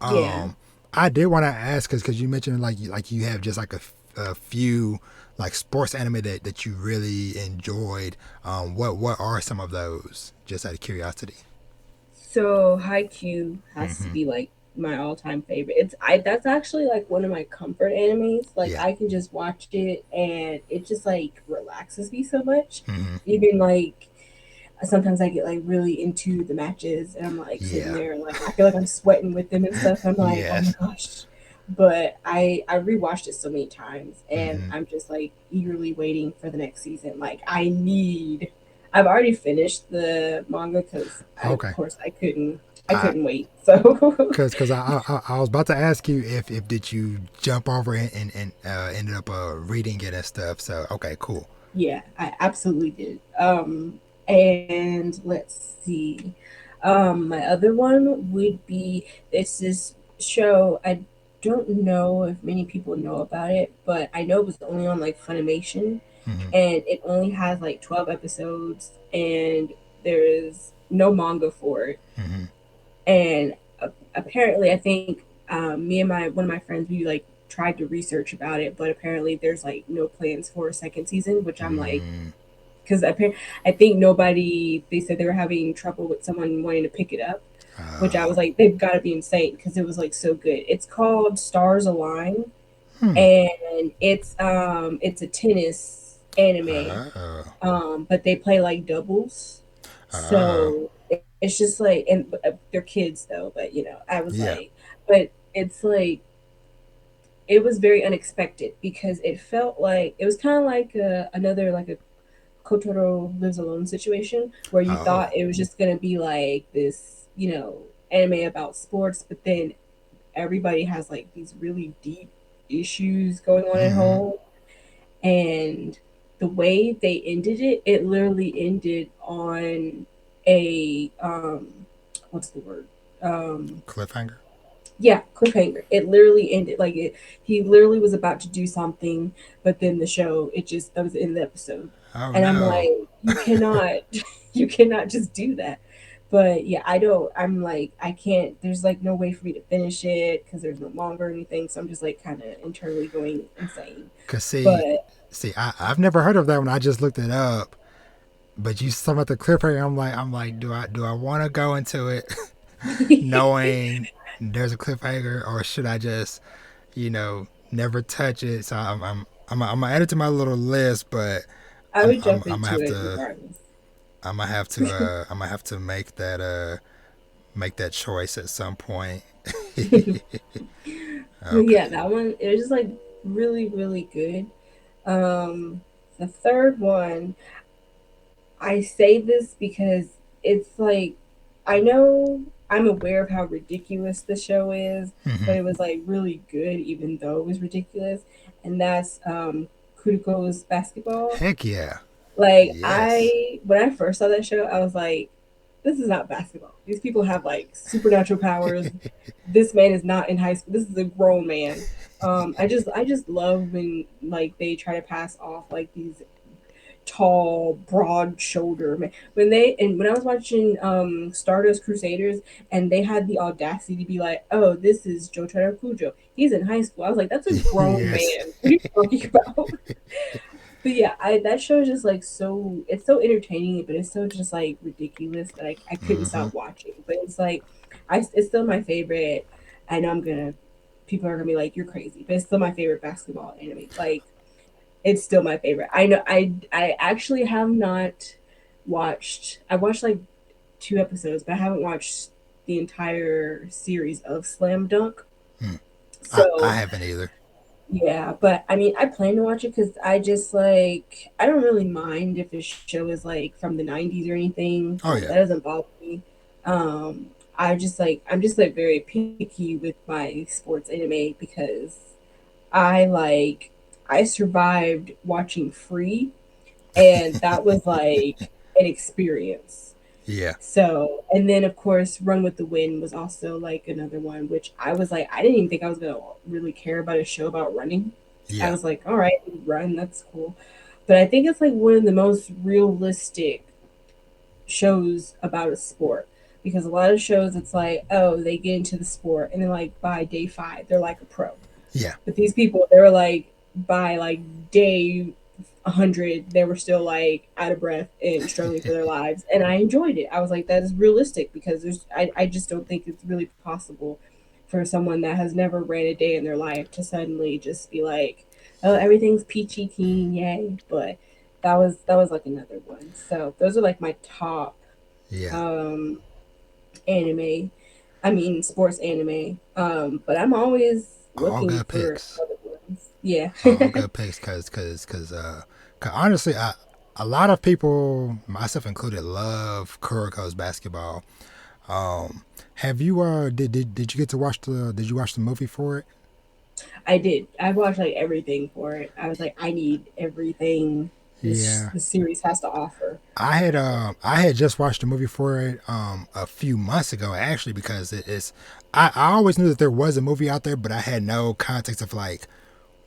Yeah. Um, I did want to ask because you mentioned like you have just like a few like sports anime that you really enjoyed. What are some of those? Just out of curiosity. So Haikyuu has to Mm-hmm. be like my all-time favorite. It's I That's actually like one of my comfort animes. Like Yeah. I can just watch it and it just like relaxes me so much. Mm-hmm. Even like sometimes I get like really into the matches and I'm like sitting Yeah. there and like I feel like I'm sweating with them and stuff. I'm like, oh my Yes. gosh. But I rewatched it so many times and Mm-hmm. I'm just like eagerly waiting for the next season. Like I've already finished the manga because of Okay. course I I couldn't wait. So Cause I was about to ask you if did you jump over and ended up reading it and stuff. So okay, cool. yeah, I absolutely did. And let's see. My other one would be this show. I don't know if many people know about it, but I know it was only on like Funimation, Mm-hmm. and it only has like 12 episodes, and there is no manga for it. Mm-hmm. And apparently, I think me and my one of my friends we like tried to research about it, but apparently there's like no plans for a second season, which I'm like Mm-hmm. because I think nobody they said they were having trouble with someone wanting to pick it up, which I Uh, was like they've got to be insane because it was like so good. It's called Stars Align, hmm. and it's a tennis anime, Uh, but they play like doubles, uh, so it's just like and they're kids though, but I was yeah. like, but it's like it was very unexpected because it felt like it was kind of like another like a Kotaro Lives Alone situation where you thought Oh. it was just gonna be like this, anime about sports, but then everybody has like these really deep issues going on at Mm-hmm. home, and the way they ended it, it literally ended on a what's the word? Um, Cliffhanger. yeah, cliffhanger. It literally ended like it. He literally was about to do something, but then the show, it just that was the end of the episode, Oh and I'm no. like, you cannot, you cannot just do that. But yeah, I don't. I'm like, I can't. There's like no way for me to finish it because there's no manga or anything. So I'm just like kind of internally going insane. Cause But I've never heard of that one. I just looked it up. But you talking about the cliffhanger. I'm like, do I want to go into it knowing there's a cliffhanger, or should I just never touch it? So I'm gonna add it to my little list, but I would jump I'm gonna into have it to regardless. I'm gonna have to make that choice at some point. But yeah, Okay. that one it was just like really good. The third one, I say this because it's like I know I'm aware of how ridiculous the show is, Hmm. but it was like really good even though it was ridiculous. And that's Kuriko's basketball. Heck yeah. Like Yes. I when I first saw that show, I was like, this is not basketball. These people have like supernatural powers. This man is not in high school. This is a grown man. I just love when like they try to pass off like these tall, broad shoulder man. When I was watching Stardust Crusaders and they had the audacity to be like, "Oh, this is Jotaro Kujo. He's in high school." I was like, "That's a grown Yes. man. What are you talking about?" But yeah, I that show is just like so it's so entertaining, but it's so just like ridiculous that I couldn't Hmm. stop watching. But it's like it's still my favorite. I know I'm gonna people are gonna be like, "You're crazy," but it's still my favorite basketball anime. Like it's still my favorite. I know I actually have not watched. I watched like 2 episodes, but I haven't watched the entire series of Slam Dunk. Hmm. I So haven't either. yeah, but I mean, I plan to watch it because I just like I don't really mind if the show is like from the '90s or anything. Oh yeah. That doesn't bother me. I'm just like very picky with my sports anime because I like I survived watching Free, and that was like an experience. Yeah. So, and then of course, Run with the Wind was also like another one, which I was like, I didn't even think I was gonna really care about a show about running. I Yeah. was like, all right, run, that's cool. But I think it's like one of the most realistic shows about a sport because a lot of shows, it's like, oh, they get into the sport, and then like by day 5, they're like a pro. Yeah. But these people, they were like, by like day 100, they were still like out of breath and struggling for their lives. And I enjoyed it. I was like, that is realistic because I just don't think it's really possible for someone that has never ran a day in their life to suddenly just be like, oh, everything's peachy keen, yay. But that was like another one. So those are like my top Yeah. um anime. I mean sports anime. But I'm always All looking good for picks. other ones. Yeah. All good picks, cause honestly, a lot of people, myself included, love Kuriko's basketball. Have you did you get to watch the did you watch the movie for it? I did. I watched like everything for it. I was like, I need everything Yeah. the series has to offer. I had just watched the movie for it a few months ago actually because I always knew that there was a movie out there, but I had no context of like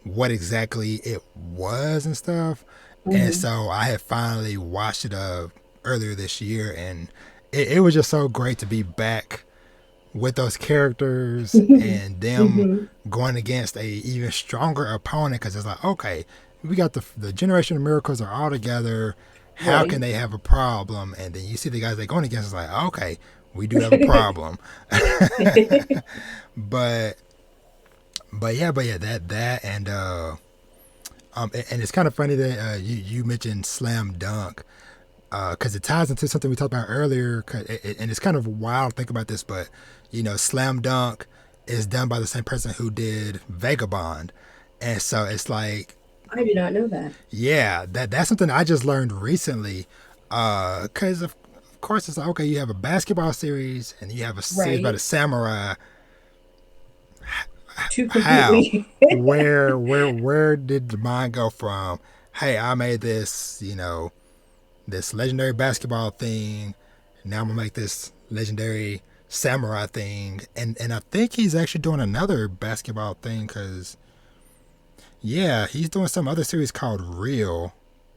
what exactly it was and stuff. And Hmm. so I had finally watched it earlier this year, and it was just so great to be back with those characters and them Hmm. going against a even stronger opponent because it's like, okay, we got the generation of miracles are all together. How can Right. they have a problem? And then you see the guys they're going against. It's like, okay, we do have a problem. but but yeah, that and it's kind of funny that you mentioned slam dunk because it ties into something we talked about earlier, and it's kind of wild to think about this, but slam dunk is done by the same person who did Vagabond, and so it's like, I did not know that. yeah, that's something I just learned recently, because of course it's like, okay, you have a basketball series and you have a series about a Right. samurai. Two How, completely. where did the mind go from? Hey, I made this, this legendary basketball thing. Now I'm gonna make this legendary samurai thing, and I think he's actually doing another basketball thing because yeah, he's doing some other series called Real.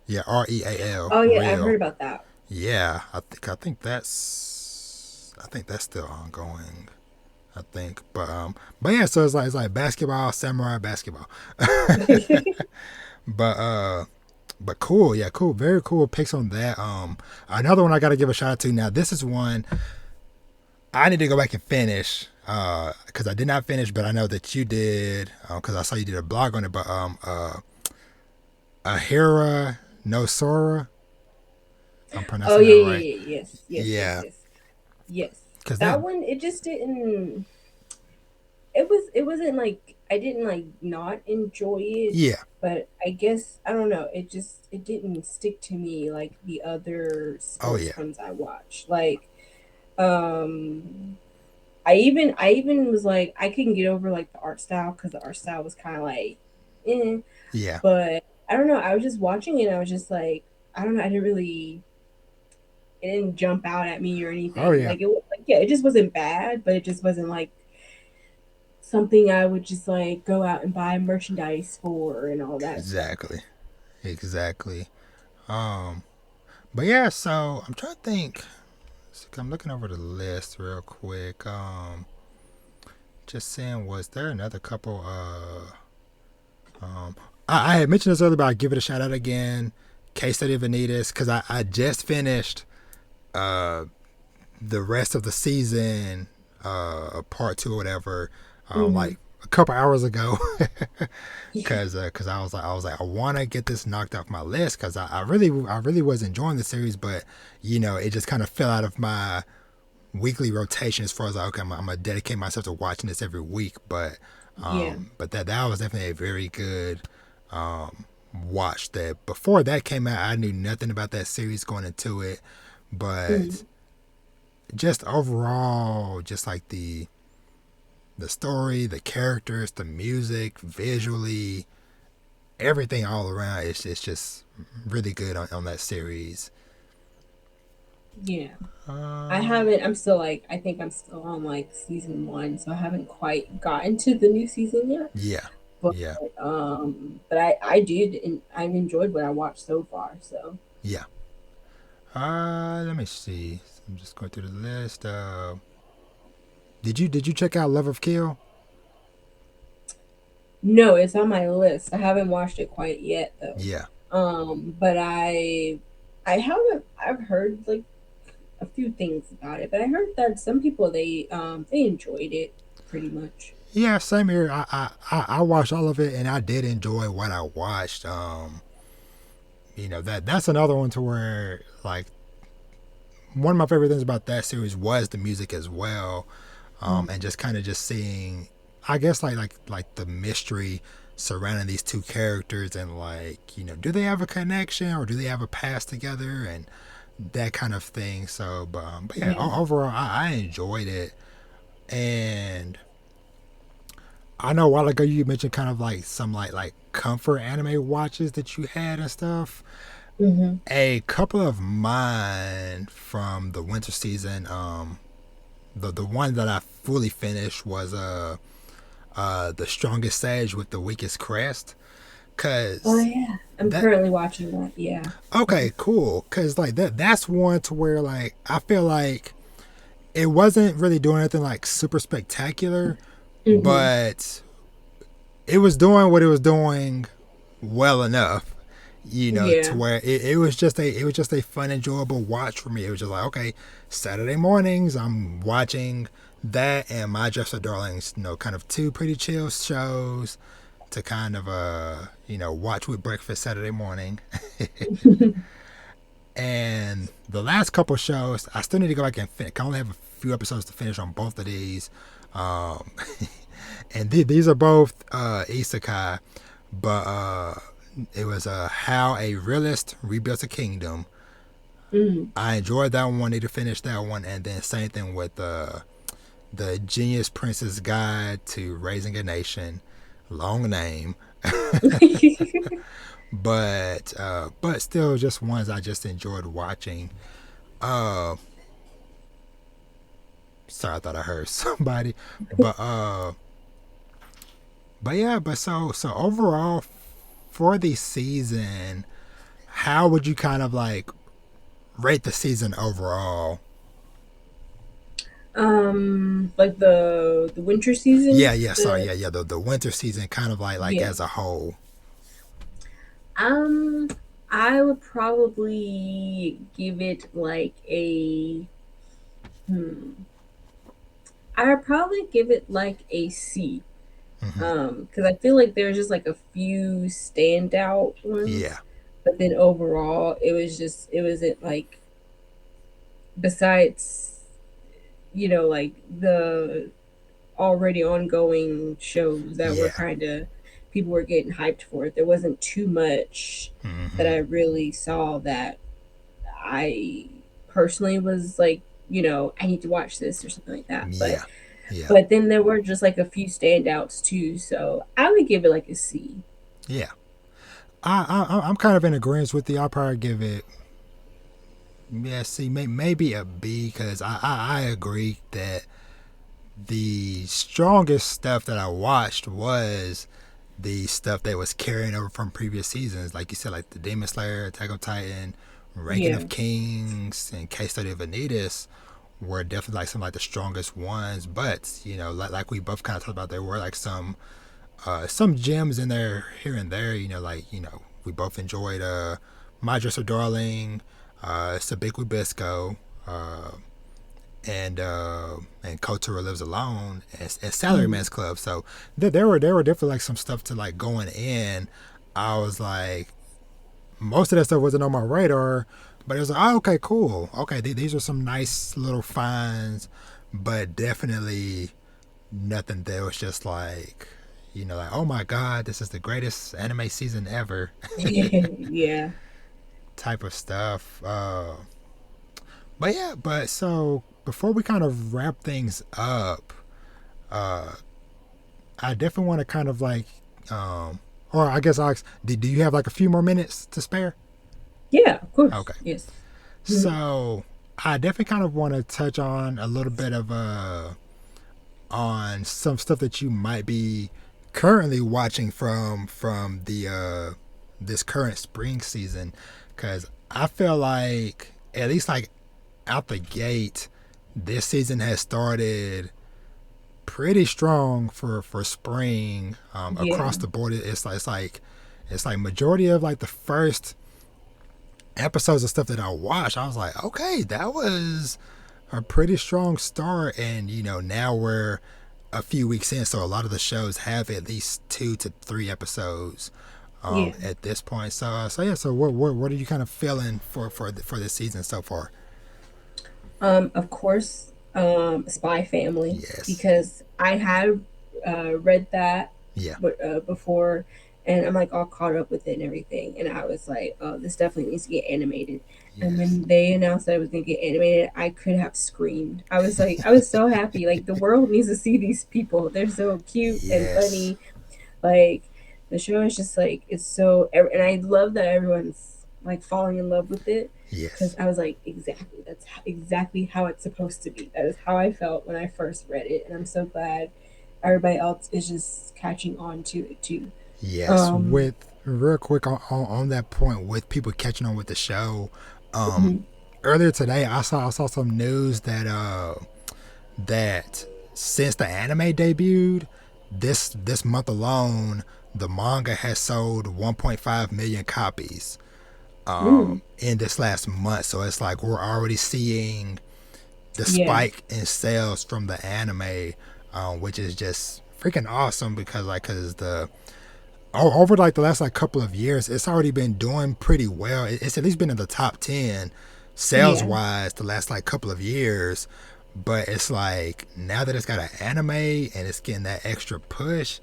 Yeah, Real, Oh yeah, I've heard Real. about that. Yeah, I think that's still ongoing. I think, but yeah, so it's like basketball, samurai basketball. but but cool, yeah, cool, very cool picks on that. Another one I got to give a shout out to. Now, this is one I need to go back and finish because I did not finish, but I know that you did because I saw you did a blog on it. But Ahira no Sora, if I'm Oh pronouncing that yeah, yeah, right. yeah. Yes, yes, yes, Yeah, yes, yes. because that That one, it just didn't. It wasn't like I didn't like not enjoy it, yeah, but I guess I don't know. It didn't stick to me like the other oh sports yeah, ones I watched. Like um I even was like I couldn't get over like the art style because the art style was kind of like eh. yeah, But I don't know. I was just watching it. And I was just like I don't know. I didn't really. it didn't jump out at me or Oh anything. yeah, Like it was like, yeah, it just wasn't bad, but it just wasn't like something I would just like go out and buy merchandise for and all that stuff. exactly, exactly. Um, but yeah, so I'm trying to think. I'm looking over the list real quick. Just saying, was there another couple? Um, I had mentioned this earlier, but I give it a shout out again. Case Study of Vanitas, because I just finished uh the rest of the season, part two or whatever, Mm-hmm. like a couple hours ago, Yeah. because I want to get this knocked off my list because I really was enjoying the series, but it just kind of fell out of my weekly rotation as far as like, okay, I'm gonna dedicate myself to watching this every week, Yeah. but that was definitely a very good watch. That before that came out, I knew nothing about that series going into it, but Mm. just overall, just like the story, the characters, the music, visually, everything all around, it's just really good on that series. Yeah. I Um, haven't. I'm still like. I think I'm still on like season one, so I haven't quite gotten to the new season yet. yeah, But yeah, I did, and I've enjoyed what I watched so far. So yeah. Let me see. I'm just going through the list. Did you check out Love of Kill? no, it's on my list. I haven't watched it quite yet though. Yeah, But I haven't. I've heard like a few things about it, but I heard that some people they enjoyed it pretty much. yeah. Same here. I watched all of it, and I did enjoy what I watched. That's another one to where like one of my favorite things about that series was the music as well, Mm. and just kind of just seeing, I guess like the mystery surrounding these two characters and like do they have a connection or do they have a past together and that kind of thing. So, but yeah, Yeah. overall, I enjoyed it, and I know a while ago you mentioned kind of like some like comfort anime watches that you had and stuff. Hmm. A couple of mine from the winter season, the one that I fully finished was the strongest sage with the weakest crest. Oh Cause yeah, I'm that currently watching that. Yeah. okay, cool. Cause like that's one to where like I feel like it wasn't really doing anything like super spectacular, Hmm. but it was doing what it was doing well enough, to Yeah. where it was just a fun, enjoyable watch for me. It was just like, okay, Saturday mornings I'm watching that and My Just a Darlings, kind of two pretty chill shows to kind of watch with breakfast Saturday morning. And the last couple shows, I still need to go back and finish. I only have a few episodes to finish on both of these. Um, and these are both isekai, but it was How a Realist Rebuilt a Kingdom. Mm. I enjoyed that one. Need to finish that one, and then same thing with the Genius Prince's Guide to Raising a Nation. Long name, but still just ones I just enjoyed watching. Uh, Sorry, I thought I heard somebody, but yeah, but so overall for the season, how would you kind of like rate the season overall? Like the winter Yeah, season. yeah, sorry, The yeah. The winter season, kind of like Yeah. as a whole. Um, I would probably give it like a hmm. I would probably give it like a C. Hmm. Because I feel like there's just like a few standout Yeah, ones, but then overall, it wasn't like besides like the already ongoing shows that were yeah. kind of people were getting hyped for it. There wasn't too much that Hmm. I really saw that I personally was like, I need to watch this or something like that. But Yeah, yeah, but then there were just like a few standouts too. So I would give it like a C. yeah. I'm kind of in agreement with you. I'll probably give it. Yeah, see, maybe a B because I agree that the strongest stuff that I watched was the stuff that was carrying over from previous seasons. Like you said, like the Demon Slayer, Attack on Titan, Ranking Yeah, of Kings, and Case Study of Vanitas were definitely like some like the strongest ones. But like we both kind of talked about, there were like some gems in there here and there. Like we both enjoyed My Dresser Darling, Sabikui Bisco, uh, and Kotaro Lives Alone and mm, Salaryman's Club. So there were definitely like some stuff to like going in. I was like, most of that stuff wasn't on my radar, but it was like, oh, okay, cool. Okay, these are some nice little finds, but definitely nothing that was just like, like, oh my god, this is the greatest anime season ever yeah. type of stuff. But yeah, but so before we kind of wrap things up, uh, I definitely want to kind of like, or I guess Alex, do you have like a few more minutes to spare? Yeah, of course. Okay, Yes. Mhm. so I definitely kind of want to touch on a little bit of on some stuff that you might be currently watching from the this current spring season, because I feel like at least like out the gate, this season has started pretty strong for spring Yeah. across the board. It's like majority of like the first episodes of stuff that I watched. I was like, okay, that was a pretty strong start, and now we're a few weeks in, so a lot of the shows have at least 2 to 3 episodes Yeah. at this point. So yeah. So what are you kind of feeling for this season so far? Of course, Spy Family, Yes. because I had read that Yeah. before, and I'm like all caught up with it and everything. And I was like, oh, this definitely needs to get animated. And Yes. when they announced that it was going to get animated, I could have screamed. I was like, I was so happy. Like, the world needs to see these people. They're so cute and Yes. funny. Like, the show is just like, it's so, and I love that everyone's like falling in love with it, because Yes. I was like, exactly, that's exactly how it's supposed to be. That is how I felt when I first read it, and I'm so glad everybody else is just catching on to it too. Yes. Um, With real quick on that point, with people catching on with the show, um, mhm. earlier today I saw some news that since the anime debuted this month alone, the manga has sold 1.5 million copies Mm, in this last month. So it's like we're already seeing the yeah, spike in sales from the anime, which is just freaking awesome because the over like the last like couple of years, it's already been doing pretty well. It's at least been in the top 10 sales yeah. wise the last like couple of years. But it's like now that it's got an anime and it's getting that extra push,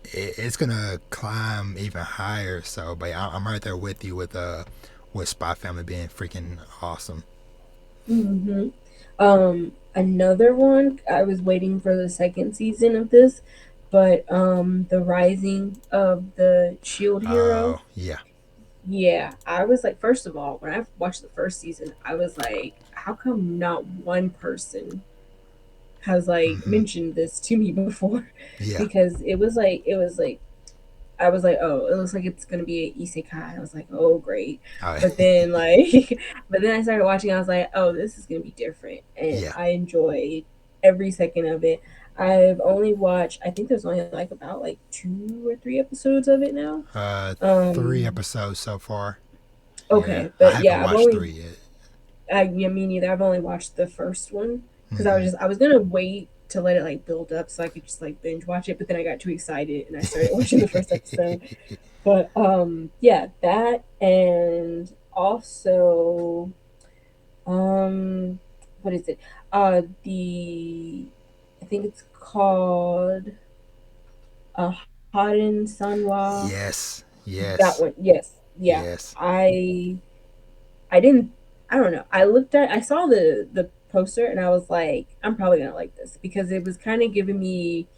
it's gonna climb even higher. So, but I'm right there with you with Spy Family being freaking awesome. Hmm. Another one, I was waiting for the second season of this, but the Rising of the Shield Hero. Oh yeah. Yeah, I was like, first of all, when I watched the first season, I was like, how come not one person has like Mm-hmm. mentioned this to me before? Yeah. Because it was like I was like, oh, it looks like it's gonna be an isekai. I was like, oh, great. Oh, But then like, but then I started watching. I was like, oh, this is gonna be different, and yeah. I enjoyed every second of it. I've only watched. I think there's only like about like 2 or 3 episodes of it now. Uh, 3 episodes so far. Yeah, Okay, I but haven't yeah, I've watched only three yet. yeah, me neither. I've only watched the first one because Mm-hmm. I was gonna wait to let it like build up so I could just like binge watch it, but then I got too excited and I started watching the first episode. But yeah, that, and also what is it? The I think it's called uh Haden Sanwa. Yes. That Yes. one. Yes. Yeah. Yes. I I didn't. I don't know. I saw the poster and I was like, I'm probably gonna like this because it was kind of giving me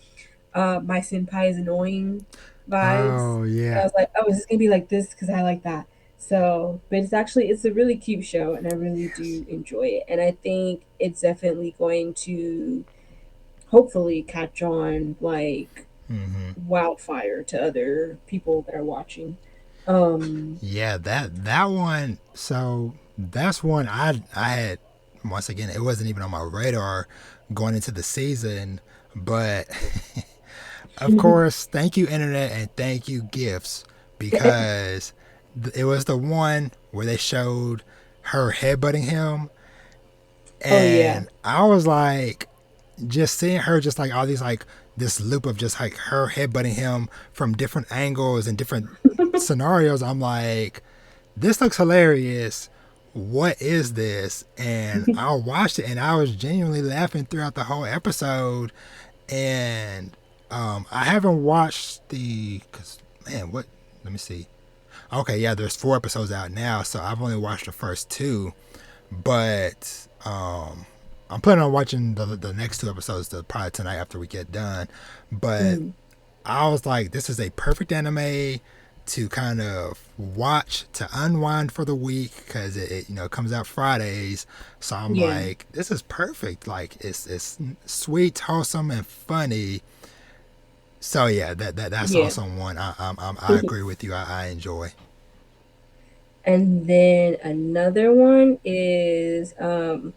my senpai is annoying vibes. Oh And I yeah. was like, oh, is this gonna be like this? Because I like that. So, but it's a really cute show, and I really Yes. do enjoy it. And I think it's definitely going to hopefully catch on like Mm-hmm. wildfire to other people that are watching. Um, Yeah, that one. So that's one I had. Once again, it wasn't even on my radar going into the season, but of course, thank you internet and thank you gifts because it was the one where they showed her headbutting him, oh yeah, and I was like, just seeing her, just like all these like this loop of just like her headbutting him from different angles and different scenarios. I'm like, this looks hilarious. What is this? And I watched it and I was genuinely laughing throughout the whole episode. And I haven't watched cause man, what? Let me see. Okay, yeah, there's 4 episodes out now, so I've only watched the first two, but I'm planning on watching the next 2 episodes probably tonight after we get done. But mm, I was like, this is a perfect anime to kind of watch to unwind for the week because it comes out Fridays. So I'm yeah, like, this is perfect. Like it's sweet, wholesome, and funny. So yeah, that's yeah. also one I agree with you. I enjoy. And then another one is Aoashi.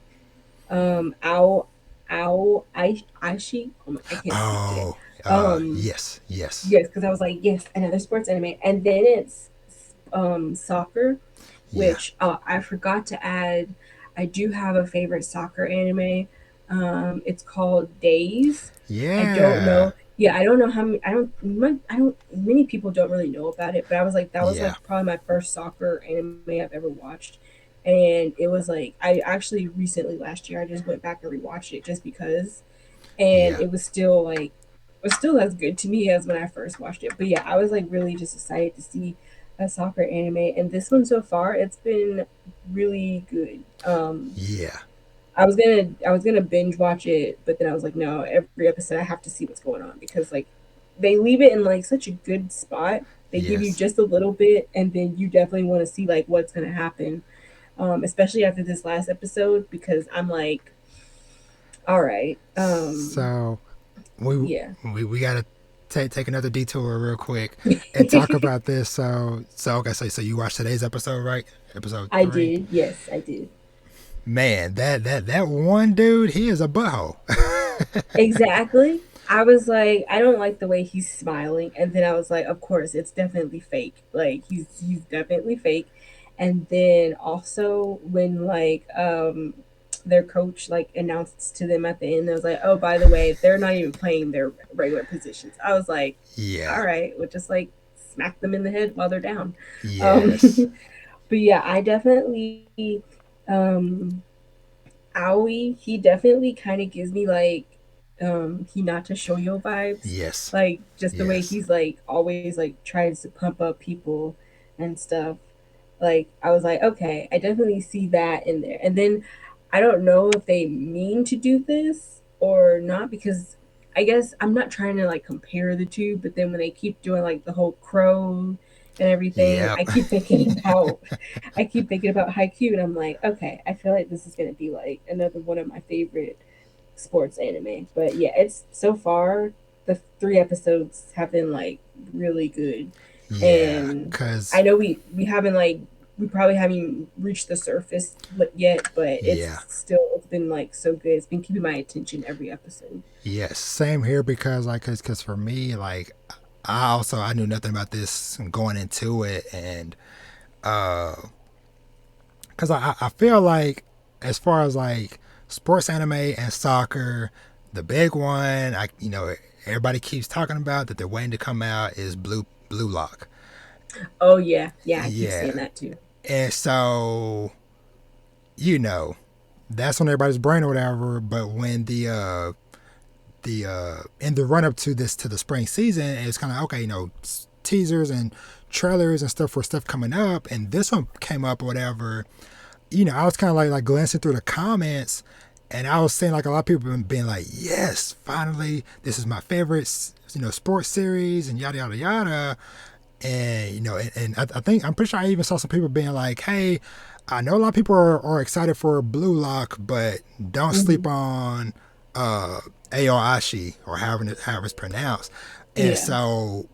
Oh my, I can't speak today. Oh, Um, yes, yes, yes, because I was like, yes, another sports anime, and then it's soccer, yeah, which I forgot to add. I do have a favorite soccer anime. It's called Days. I don't yeah, know. Yeah, I don't know how many. I don't. Many people don't really know about it, but I was like, that was yeah, like probably my first soccer anime I've ever watched, and it was like I actually recently last year I just went back and rewatched it just because, and yeah, it was still like it was still as good to me as when I first watched it. But yeah, I was like really just excited to see a soccer anime, and this one so far it's been really good. yeah, I was gonna binge watch it, but then I was like, no, every episode I have to see what's going on because like they leave it in like such a good spot. They give you yes. just a little bit, and then you definitely want to see like what's gonna happen. Especially after this last episode because I'm like, all right, So we yeah, we gotta take another detour real quick and talk about this. So okay, so you watched today's episode, right? Episode I 3. did. Yes, I did. Man, that one dude, he is a butthole. Exactly. I was like, I don't like the way he's smiling, and then I was like, of course, it's definitely fake. Like he's definitely fake. And then also when like their coach like announced to them at the end, I was like, oh, by the way, they're not even playing their regular positions. I was like, all Yeah. right, we'll just like smack them in the head while they're down. Um, Yes. but yeah, I definitely um Aoi, he definitely kind of gives me like Hinata Shoyo vibes. Yes. Like just the way Yes. he's like always like tries to pump up people and stuff. Like I was like, okay, I definitely see that in there. And then I don't know if they mean to do this or not because I guess I'm not trying to like compare the two, but then when they keep doing like the whole crow and everything, Yep. I keep thinking about Haikyuu and I'm like, okay, I feel like this is gonna be like another one of my favorite sports anime. But yeah, it's so far the 3 episodes have been like really good, Yeah. and Cause I know we haven't like we probably haven't reached the surface yet, but yeah. it's been like so good. It's been keeping my attention every episode. Yes. Same here because like cause for me like I knew nothing about this going into it and uh because I feel like as far as like sports anime and soccer, the big one everybody keeps talking about that they're waiting to come out is Blue Lock. Oh yeah, yeah, I keep Yeah, saying that too. and so you know that's on everybody's brain or whatever. But when the in the run up to this to the spring season, it's kind of okay, teasers and trailers and stuff for stuff coming up, and this one came up or whatever. I was kind of like glancing through the comments, and I was seeing like a lot of people being like, "Yes, finally, this is my favorite, sports series," and yada yada yada. And and I think I'm pretty sure I even saw some people being like, "Hey, I know a lot of people are excited for Blue Lock, but don't sleep Hmm. on uh, Aoashi or however it's pronounced." And Yeah. so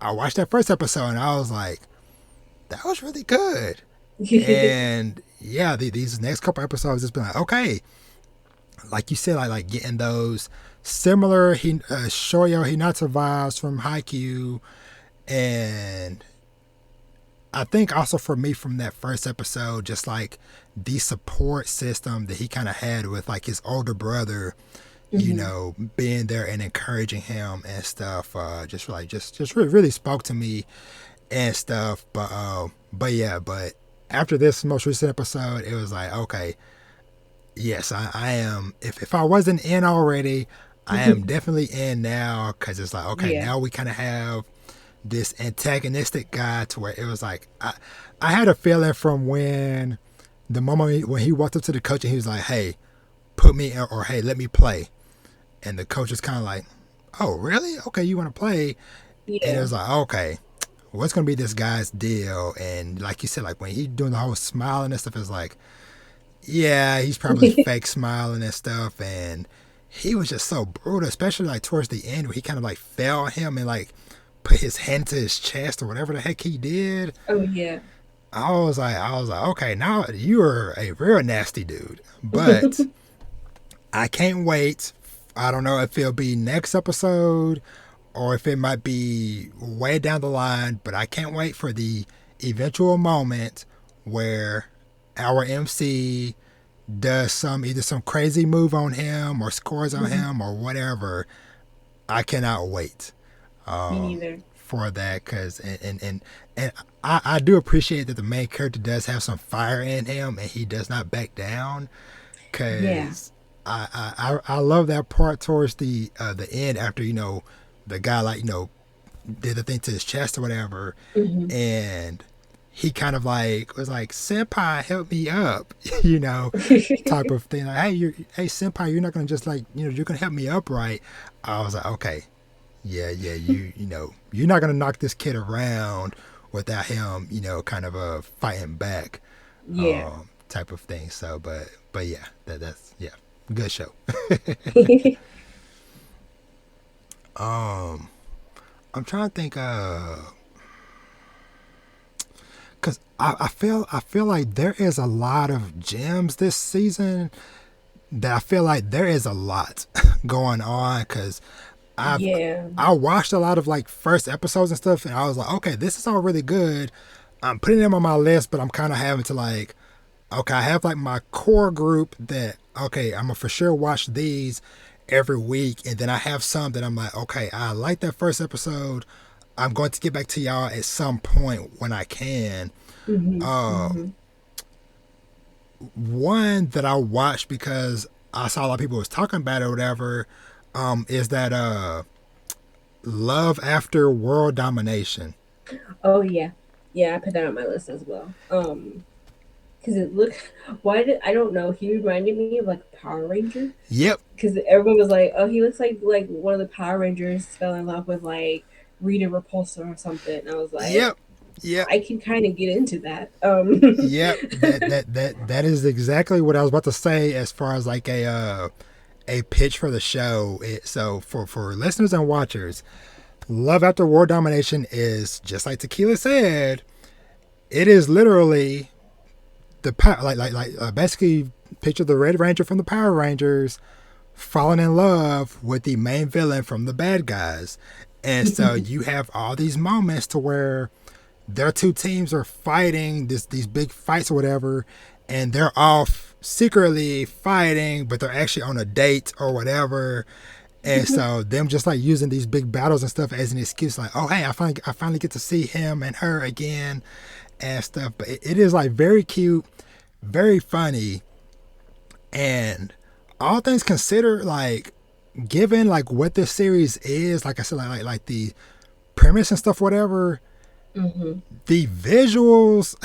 I watched that first episode and I was like, "That was really good." And yeah, these next couple episodes, it's been like, okay, like you said, like getting those similar Shoyo Hinata vibes from Haikyuu, and I think also for me from that first episode, just like the support system that he kind of had with like his older brother, Hmm. being there and encouraging him and stuff, just really, really spoke to me and stuff. But yeah, but after this most recent episode, it was like, okay, yes, I am. If I wasn't in already, I am definitely in now because it's like, okay, Yeah. now we kind of have this antagonistic guy to where it was like I had a feeling from when the moment when he walked up to the coach and he was like, "Hey, put me in," or "Hey, let me play," and the coach was kind of like, "Oh, really? Okay, you want to play?" And it Yeah. was like, "Okay, what's gonna be this guy's deal?" And like you said, like when he doing the whole smiling and stuff, it's like, yeah, he's probably fake smiling and stuff, and he was just so brutal, especially like towards the end where he kind of like fell on him and like put his hand to his chest or whatever the heck he did. Oh yeah. I was like, okay, now you are a real nasty dude. But I can't wait. I don't know if it'll be next episode or if it might be way down the line, but I can't wait for the eventual moment where our MC does either some crazy move on him or scores on Hmm. him or whatever. I cannot wait Me um, neither. for that because and I do appreciate that the main character does have some fire in him and he does not back down Yeah. because I love that part towards the end after the guy like did the thing to his chest or whatever Hmm. and he kind of like was like senpai help me up you know type of thing like hey senpai you're not gonna just like you're gonna help me up right. I was like okay yeah you're not gonna knock this kid around without him kind of fighting back Yeah. type of thing. So but yeah that's yeah good show. um I'm trying to think because I feel like there is a lot of gems this season that I feel like there is a lot going on because I've Yeah. I watched a lot of like first episodes and stuff, and I was like, okay, this is all really good. I'm putting them on my list, but I'm kind of having to like, okay, I have like my core group that okay, I'm gonna for sure watch these every week, and then I have some that I'm like, okay, I like that first episode. I'm going to get back to y'all at some point when I can. Hmm. Uh, Hmm. One that I watched because I saw a lot of people was talking about it or whatever, is that Love After World Domination. Oh yeah. Yeah, I put that on my list as well. Because it looked. Why did I don't know? He reminded me of like a Power Ranger. Yep, Because everyone was like, "Oh, he looks like one of the Power Rangers fell in love with like Rita Repulsa or something." And I was like, yep, yep, I can kind of get into that. yep. That is exactly what I was about to say as far as like a pitch for the show. So for listeners and watchers, Love After World Domination is just like Tequila said. It is literally basically picture the Red Ranger from the Power Rangers falling in love with the main villain from the bad guys. And so you have all these moments to where their two teams are fighting these big fights or whatever, and they're all secretly fighting, but they're actually on a date or whatever. And so them just like using these big battles and stuff as an excuse, like, oh hey, I finally get to see him and her again and stuff. But it is like very cute, very funny, and all things considered, like given like what this series is, like I said, like the premise and stuff, whatever. Hmm. The visuals,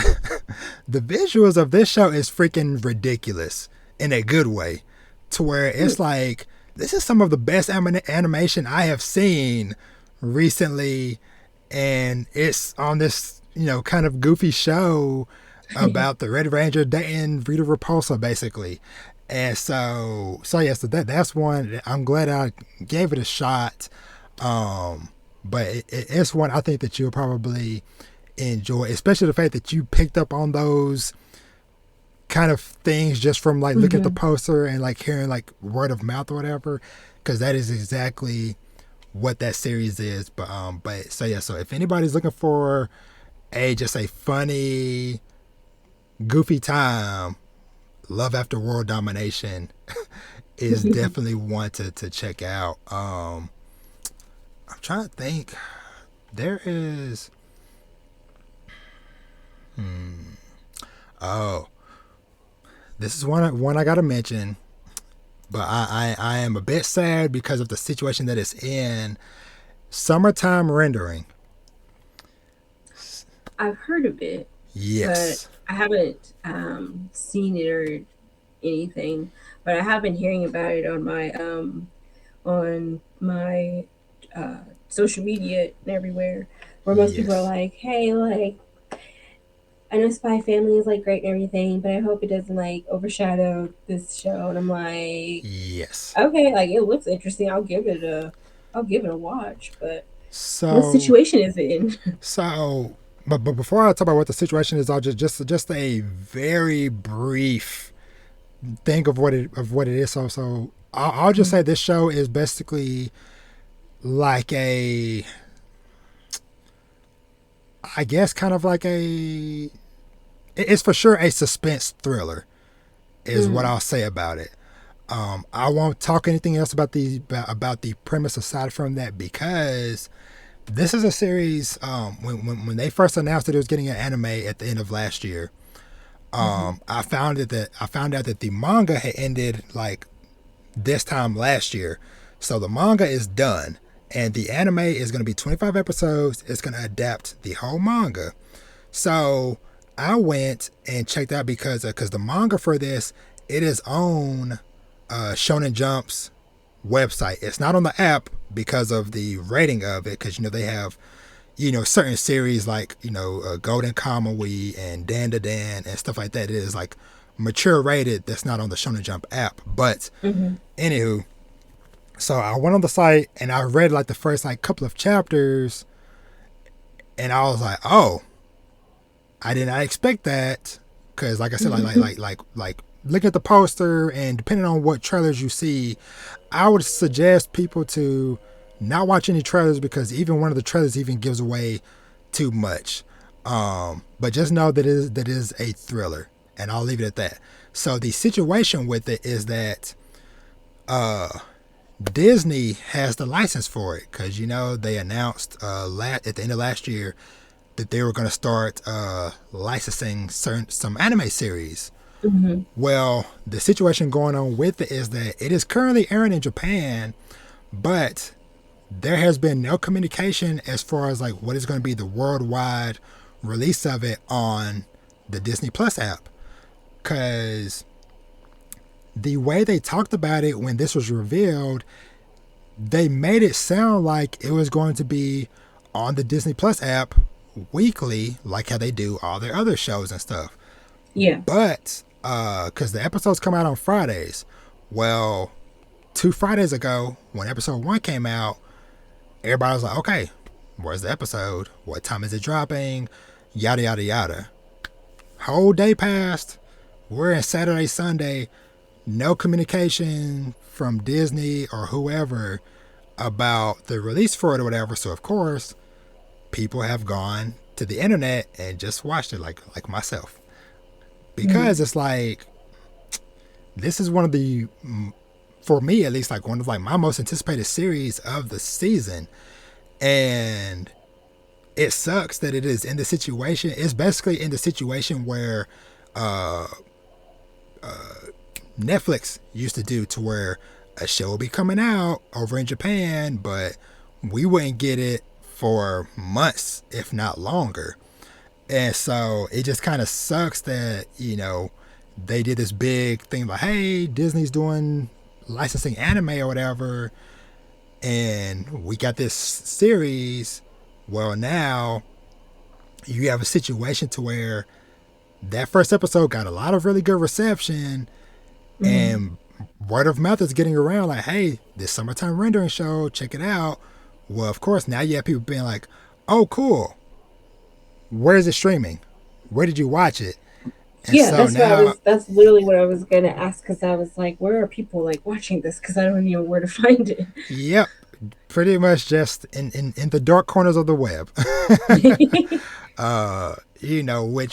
the visuals of this show is freaking ridiculous in a good way, to where it's like this is some of the best animation I have seen recently, and it's on this kind of goofy show about the Red Ranger dating Rita Repulsa, basically. And so yeah, so that's one. I'm glad I gave it a shot. But it's one I think that you'll probably enjoy, especially the fact that you picked up on those kind of things just from like looking at the Hmm. poster and like hearing like word of mouth or whatever, because that is exactly what that series is. But so yeah, so if anybody's looking for just a funny, goofy time, Love After World Domination is definitely one to check out. I'm trying to think. There is. Oh, this is one I gotta mention, but I am a bit sad because of the situation that it's in. Summertime Rendering. I've heard of it, but Yes. I haven't seen it or anything. But I have been hearing about it on my social media and everywhere, where most people are Yes. like, "Hey, like I know Spy Family is like great and everything, but I hope it doesn't like overshadow this show." And I'm like, Yes. okay, like it looks interesting. I'll give it a watch. But what So situation is it in? so but before I talk about what the situation is, I'll just a very brief thing of what it is. So I'll just say this show is basically like a, I guess kind of like a, it's for sure a suspense thriller is what Mm, I'll say about it. I won't talk anything else about the premise aside from that, because this is a series. When they first announced that it was getting an anime at the end of last year, mm-hmm, I found out that the manga had ended like this time last year. So the manga is done, and the anime is going to be 25 episodes. It's going to adapt the whole manga. So I went and checked out because the manga for this, it is on Shonen Jump's website. It's not on the app because of the rating of it, because they have certain series like Golden Kamuy and Dan to Dan and stuff like that. It is like mature rated. That's not on the Shonen Jump app. But mm-hmm. anywho, so I went on the site and I read like the first like couple of chapters, and I was like, oh, I did not expect that, because like I said, like look at the poster, and depending on what trailers you see, I would suggest people to not watch any trailers, because even one of the trailers even gives away too much. But just know that is a thriller, and I'll leave it at that. So the situation with it is that Disney has the license for it, because they announced at the end of last year that they were going to start licensing some anime series. Mm-hmm. Well, the situation going on with it is that it is currently airing in Japan, but there has been no communication as far as like what is going to be the worldwide release of it on the Disney Plus app. Because the way they talked about it when this was revealed, they made it sound like it was going to be on the Disney Plus app weekly, like how they do all their other shows and stuff. Yeah. But because the episodes come out on Fridays, well, 2 Fridays ago when episode one came out, everybody was like, okay, where's the episode? What time is it dropping? Yada yada yada. Whole day passed. We're in Saturday, Sunday. No communication from Disney or whoever about the release for it or whatever. So of course, people have gone to the internet and just watched it, like myself, Mm-hmm. because it's like this is one of the, for me at least, like one of like my most anticipated series of the season, and it sucks that it is in the situation. It's basically in the situation where uh, Netflix used to do, to where a show will be coming out over in Japan, but we wouldn't get it for months, if not longer. And so it just kind of sucks that, they did this big thing like, hey, Disney's doing licensing anime or whatever, and we got this series, Well, now you have a situation to where that first episode got a lot of really good reception, Mm-hmm. and word of mouth is getting around like, hey, this summertime rendering show, check it out. Well, of course, now you have people being like, oh, cool. Where is it streaming? Where did you watch it? And Yeah, so that's what I now, was. That's literally what I was gonna ask because I was like, where are people like watching this? Because I don't even know where to find it. yep, pretty much just in the dark corners of the web.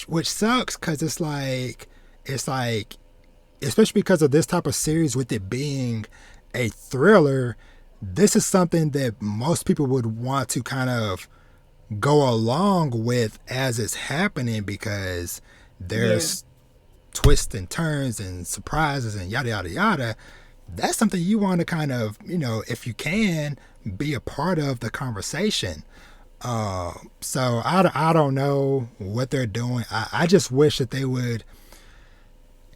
Which sucks because it's like especially because of this type of series with it being a thriller, this is something that most people would want to kind of go along with as it's happening because Yeah, there's twists and turns and surprises and yada yada yada. That's something you want to kind of, if you can, be a part of the conversation. So I don't know what they're doing. I just wish that they would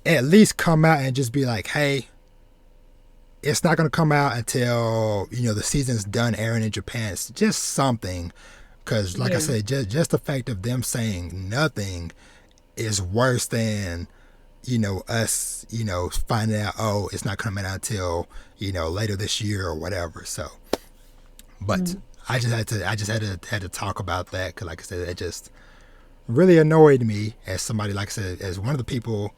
at least come out and just be like, hey, it's not going to come out until the season's done airing in Japan. It's just something, because like I yeah, said, just the fact of them saying nothing is worse than us finding out, oh, it's not coming out until later this year or whatever. So, but mm, I just had to talk about that because like I said, it just really annoyed me as somebody, like I said, as one of the people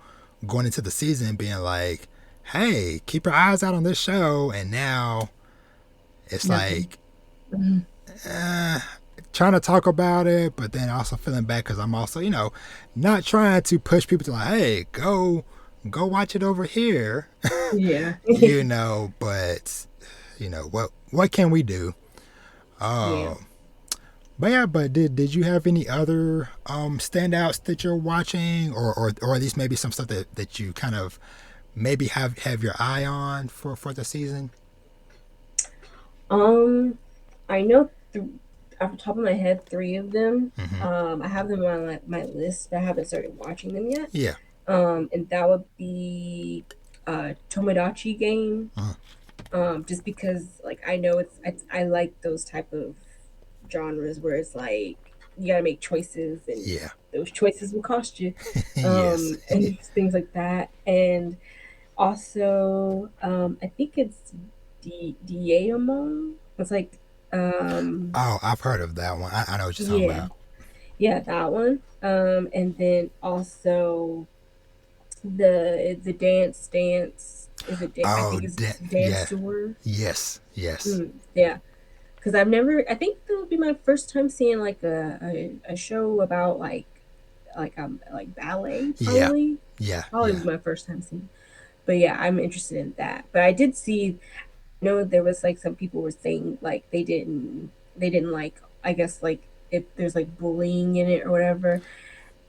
going into the season being like, hey, keep your eyes out on this show. And now it's nothing. like, Mhm. uh, trying to talk about it, but then also feeling bad because I'm also, not trying to push people to like, hey, go watch it over here, Yeah, but what can we do? yeah. Uh, but yeah, but did you have any other standouts that you're watching, or at least maybe some stuff that you kind of maybe have your eye on for the season? Um, I know off the top of my head, three of them. Mm-hmm. I have them on my list, but I haven't started watching them yet. Yeah. And that would be Tomodachi Game. Uh, Just because like I know I like those type of genres where it's like you gotta make choices and yeah. those choices will cost you. Yes. And things like that. And also, I think it's Diamond. It's like, Oh, I've heard of that one. I know what you're talking yeah, about. yeah, that one. And then also the dance. Is it? I Oh, think it's Dance yeah. Tour. Yes. Yes. Yeah, because I've never. I think that would be my first time seeing like a show about like ballet. Yeah. Yeah. Probably Yeah. was my first time seeing. But yeah, I'm interested in that. But I did see. I know there was like some people were saying like they didn't like, I guess like if there's like bullying in it or whatever.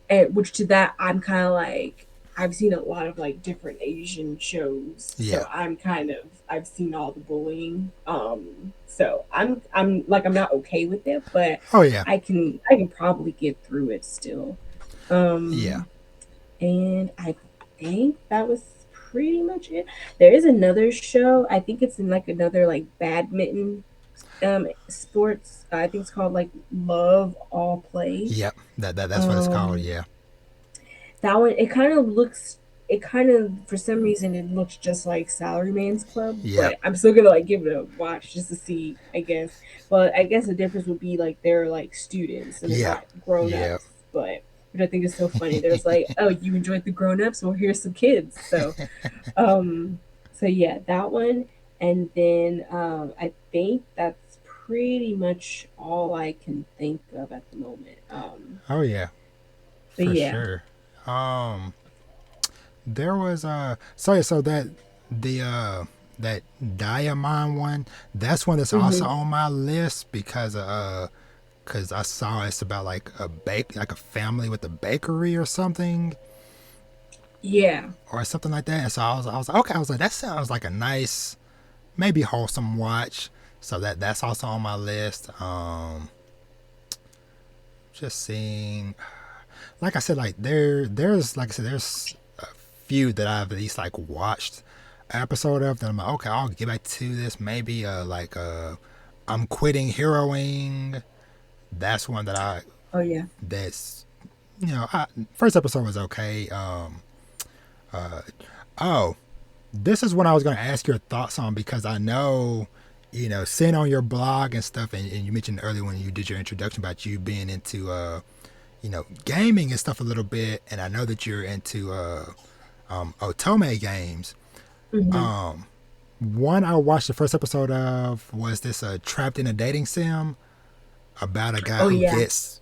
And which to that I'm kind of like I've seen a lot of like different Asian shows, Yeah. so I've seen all the bullying. So I'm like I'm not okay with it, but Oh yeah. I can probably get through it still. Yeah. Um, and I think that was pretty much it. There is another show. I think it's in like another like badminton sports. I think it's called like Love All Play. Yep. That's what it's called. Um, Yeah. that one it kind of for some reason it looks just like Salaryman's Club, Yep. but I'm still gonna like give it a watch just to see, I guess. But I guess the difference would be like they're like students and they're Yeah. not grown Yep. ups, but which I think is so funny. There's like, oh, you enjoyed the grown ups? Well, here's some kids. Um, so yeah, that one, and then I think that's pretty much all I can think of at the moment. Oh yeah. But For yeah. sure. Um, there was so yeah, so the that Diamond one, that's one that's also Hmm. on my list because I saw it's about like like a family with a bakery or something Yeah. or something like that. And so I was like, okay, I was like, that sounds like a nice, maybe wholesome watch. So that's also on my list. Just seeing, like I said, like there's like I said, there's a few that I've at least like watched an episode of that I'm like, okay, I'll get back to this. Maybe I'm quitting heroing. That's one that I Oh yeah. that's first episode was okay. Oh, this is what I was going to ask your thoughts on because I know, seeing on your blog and stuff, and you mentioned earlier when you did your introduction about you being into, gaming and stuff a little bit, and I know that you're into otome games. Hmm. Um, One I watched the first episode of was this Trapped in a Dating Sim about a guy Oh who yeah. gets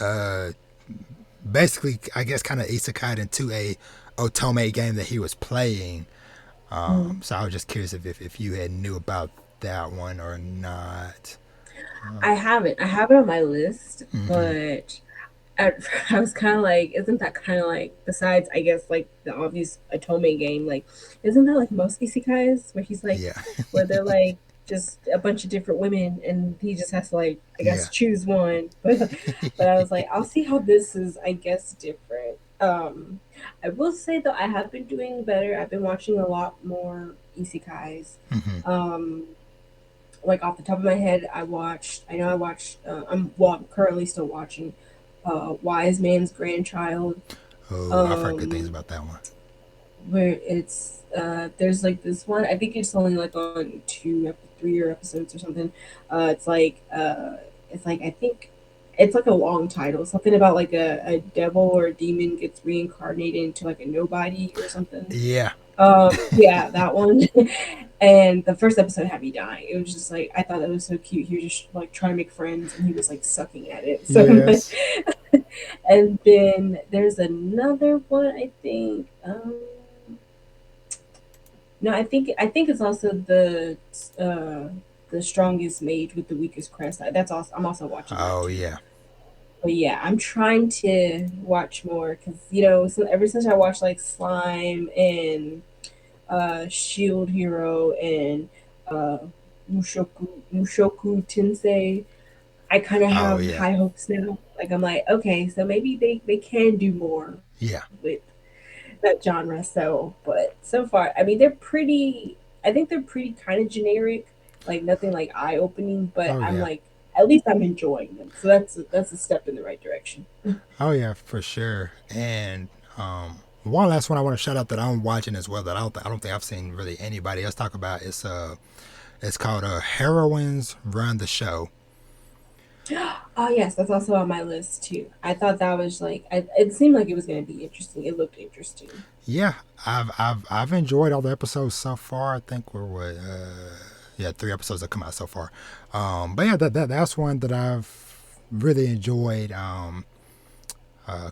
uh, basically, I guess, kind of isekai'd into a otome game that he was playing. Mm. So I was just curious if you had knew about that one or not. I haven't. I have it on my list, Mm-hmm. but I was kind of like, isn't that kind of like, besides, I guess, like the obvious Atome game, like, isn't that like most isekais where he's like, Yeah, where they're like just a bunch of different women and he just has to like, I guess, yeah, choose one. But I was like, I'll see how this is, I guess, different. I will say though, I have been doing better. I've been watching a lot more isekais. mm-hmm. Um, like off the top of my head, I know I watched. I'm currently still watching. Wise Man's Grandchild. Oh, I've heard good things Um, about that one. where it's there's like this one. I think it's only like on 3 episodes or something. It's like I think it's like a long title, something about like a devil or a demon gets reincarnated into like a nobody or something. Yeah, Yeah, that one. And the first episode had me dying. It was just like I thought that was so cute. He was just like trying to make friends, and he was like sucking at it. So, I'm like, yes. and then there's another one. I think. No, I think it's also the strongest mage with the weakest crest. That's also I'm also watching that Oh too. yeah, But yeah, I'm trying to watch more because ever since I watched like Slime and Shield Hero and uh, Mushoku Tensei, I kind of oh have yeah, high hopes now. Like I'm like, okay, so maybe they can do more yeah. with that genre. So, but so far, I mean, they're pretty. I think they're pretty kind of generic, like nothing like eye opening. But Oh I'm yeah, like, at least I'm enjoying them. So that's a step in the right direction. oh yeah, for sure. And one last one I want to shout out that I'm watching as well that I don't think I've seen really anybody else talk about. It's called Heroines Run the Show. Oh yes, that's also on my list too. I thought that was like, it seemed like it was going to be interesting. It looked interesting. Yeah, I've enjoyed all the episodes so far. I think we're what yeah, 3 episodes have come out so far. But yeah, that's one that I've really enjoyed.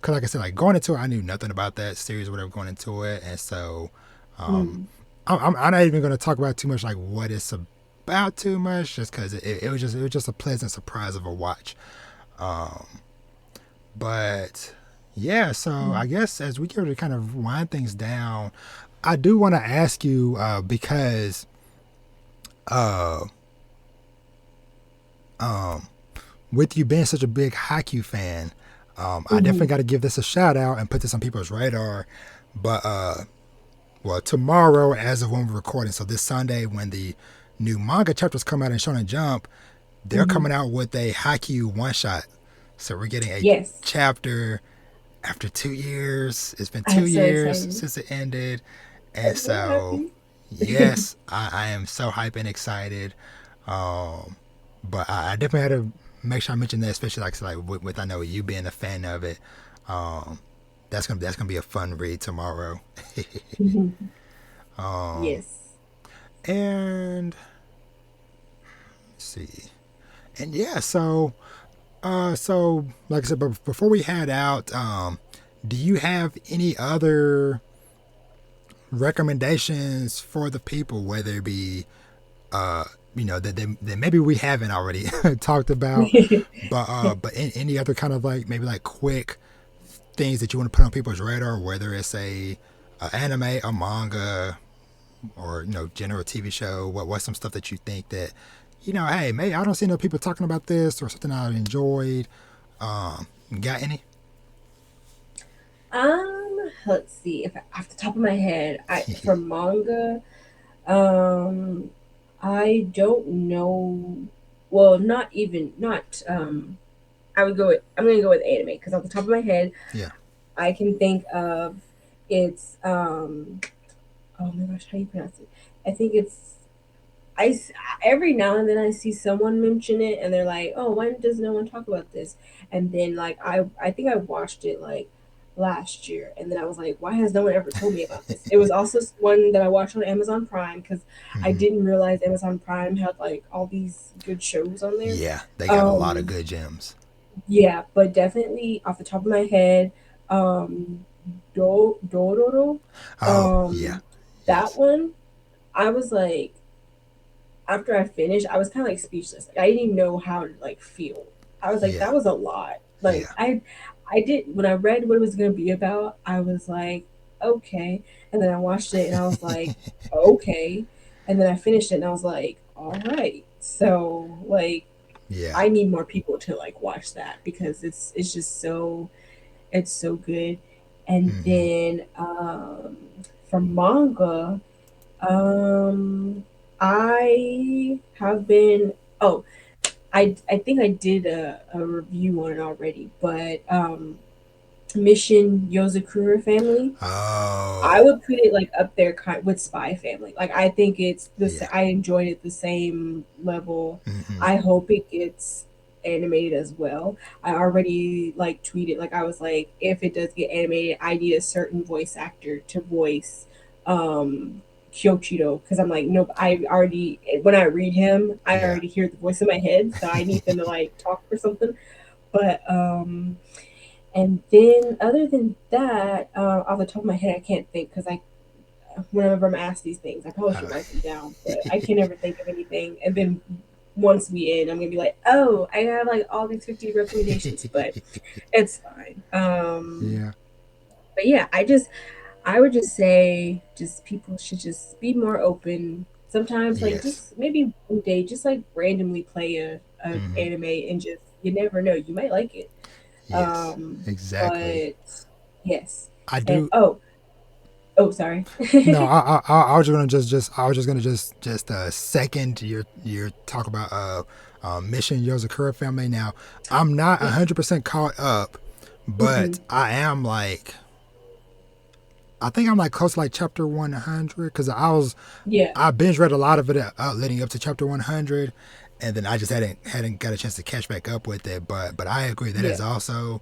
Cause like I said, like going into it, I knew nothing about that series or whatever going into it, and so um, Mm. I'm not even going to talk about too much like what it's about too much, just because it was just a pleasant surprise of a watch. Um, but yeah, so I Mm. guess as we get ready to kind of wind things down, I do want to ask you because uh, um, with you being such a big Haikyuu fan, I definitely Mm-hmm. got to give this a shout out and put this on people's radar. But well, tomorrow, as of when we're recording, so this Sunday, when the new manga chapters come out in Shonen Jump, they're Mm-hmm. coming out with a Haikyuu one shot. So we're getting a Yes, chapter after 2 years. It's been two I'm so years excited. since it ended. And I'm so so, happy. yes, I am so hype and excited. Um, but I definitely had to make sure I mention that, especially like with I know you being a fan of it. Um, that's gonna be a fun read tomorrow. um, Yes. and let's see, and yeah, so like I said, but before we head out, do you have any other recommendations for the people, whether it be uh, that maybe we haven't already talked about, but any other kind of like maybe like quick things that you want to put on people's radar, whether it's a anime, a manga, or general TV show. What's some stuff that you think that hey, maybe I don't see no people talking about this or something I enjoyed. Got any? Let's see. If off the top of my head, I for manga, um, I don't know. Well, not even not. I'm gonna go with anime because off the top of my head, Yeah. I can think of it's oh my gosh, how do you pronounce it? I think it's I every now and then I see someone mention it and they're like, "Oh, why does no one talk about this?" And then like I think I watched it like last year and then I was like, "Why has no one ever told me about this?" It was also one that I watched on Amazon Prime cuz I Hmm. didn't realize Amazon Prime had like all these good shows on there. Yeah, they got a lot of Um good gems. yeah, but definitely off the top of my head, um Dororo, Oh, yeah. um that Yes. one I was like after I finished, I was kind of like speechless. Like, I didn't even know how to like feel. I was like, Yeah. that was a lot. Like Yeah. I did when I read what it was gonna be about. I was like, okay, and then I watched it and I was like, okay, and then I finished it and I was like, all right. So like, Yeah. I need more people to like watch that because it's just it's so good. And Hmm. then from manga, um, I have been. Oh, I think I did a review on it already, but Mission Yozakura Family. I Oh, would put it like up there with Spy Family. Like I think it's yeah. I enjoyed it the same level. Hmm. I hope it gets animated as well. I already like tweeted like I was like if it does get animated, I need a certain voice actor to voice um Kyochiro because I'm like nope. I already when I read him, I Yeah. already hear the voice in my head, so I need them to like talk or something. But and then other than that, off the top of my head, I can't think because I whenever I'm asked these things, I probably Uh, should write them down, but I can never think of anything. And then once we end, I'm gonna be like, oh, I have like all these 50 recommendations, but it's fine. yeah. But yeah, I would just say just people should just be more open. Sometimes like Yes. just maybe one day just like randomly play a Hmm. anime and just you never know, you might like it. Yes. Exactly. But yes. I And do. oh sorry. No, I was just gonna I was just gonna just second your talk about Mission Yozakura Family. Now, I'm not Yeah. 100% caught up, Hmm. but I am like I think I'm like close to like chapter 100 because Yeah. I binge read a lot of it leading up to chapter 100, and then I just hadn't got a chance to catch back up with it. But I agree that Yeah. is also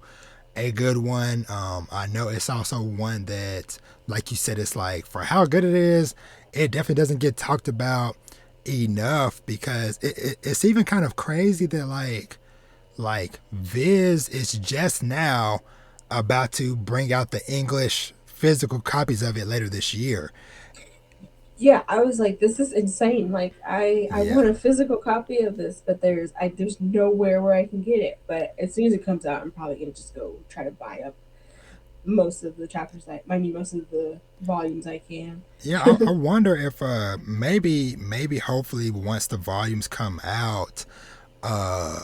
a good one. I know it's also one that, like you said, it's like for how good it is, it definitely doesn't get talked about enough because it's even kind of crazy that like Viz is just now about to bring out the English physical copies of it later this year. Yeah, I was like, this is insane. Like, I Yeah. want a physical copy of this, but there's nowhere where I can get it. But as soon as it comes out, I'm probably gonna just go try to buy up most of the chapters I mean, most of the volumes I can. Yeah, I wonder if maybe hopefully once the volumes come out, uh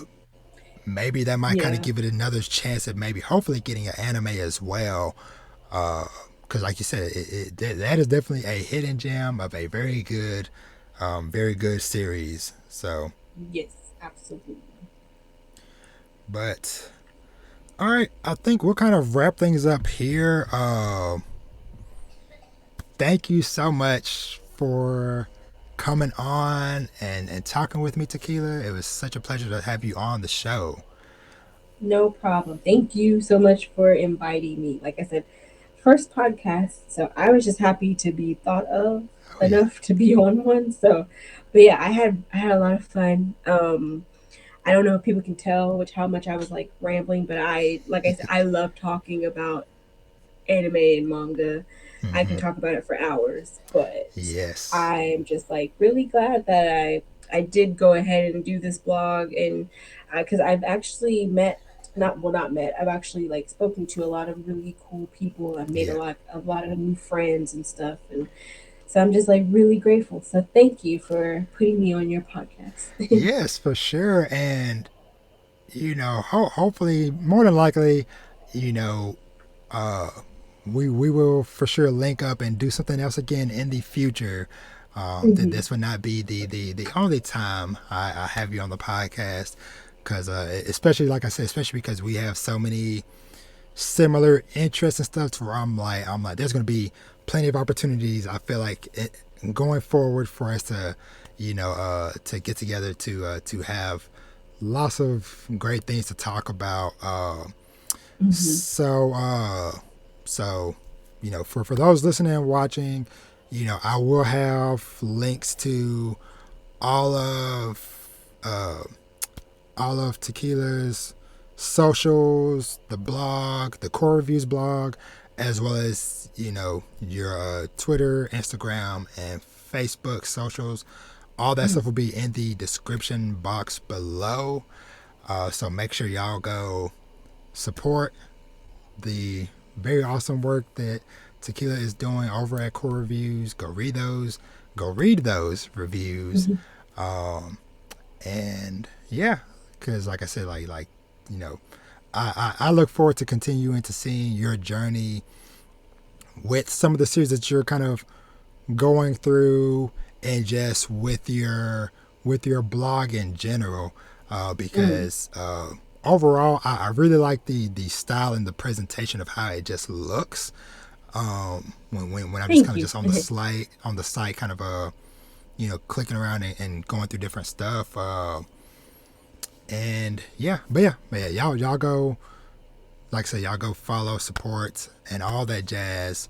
maybe that might kind of Yeah. give it another chance at maybe hopefully getting an anime as well. Because like you said, that is definitely a hidden gem of a very good series. So, Yes, absolutely. but all right, I think we'll kind of wrap things up here. Thank you so much for coming on and talking with me, Tequila. It was such a pleasure to have you on the show. No problem. Thank you so much for inviting me. Like I said, first podcast, so I was just happy to be thought of Oh yeah, enough to be on one. So, but yeah, I had a lot of fun. I don't know if people can tell which how much I was like rambling, but I like I said, I love talking about anime and manga. I can mm-hmm. talk about it for hours, but Yes, I'm just like really glad that I did go ahead and do this blog and because I've actually met not met I've actually like spoken to a lot of really cool people. I've made yeah, a lot of new friends and stuff, and so I'm just like really grateful. So thank you for putting me on your podcast. yes, for sure. And hopefully, more than likely, you know, uh, we will for sure link up and do something else again in the future. That Hmm. this would not be the only time I have you on the podcast because especially like I said, especially because we have so many similar interests and stuff. To where I'm like, there's gonna be plenty of opportunities. I feel like going forward for us to, to get together to have lots of great things to talk about. Hmm. So so for those listening and watching, I will have links to all of uh, all of Tequila's socials, the blog, the core reviews blog, as well as your Twitter, Instagram, and Facebook socials. All that stuff will be in the description box below. So make sure y'all go support the very awesome work that Tequila is doing over at Core Reviews. Go read those. Go read those reviews. Hmm. Um, and yeah, because like I said, you know, I look forward to continuing to seeing your journey with some of the series that you're kind of going through, and just with your blog in general, Hmm. because overall I really like the style and the presentation of how it just looks, when I'm just Thank kind of you. just on the site kind of clicking around and going through different stuff, and yeah, y'all go, like I said, y'all go follow, support, and all that jazz.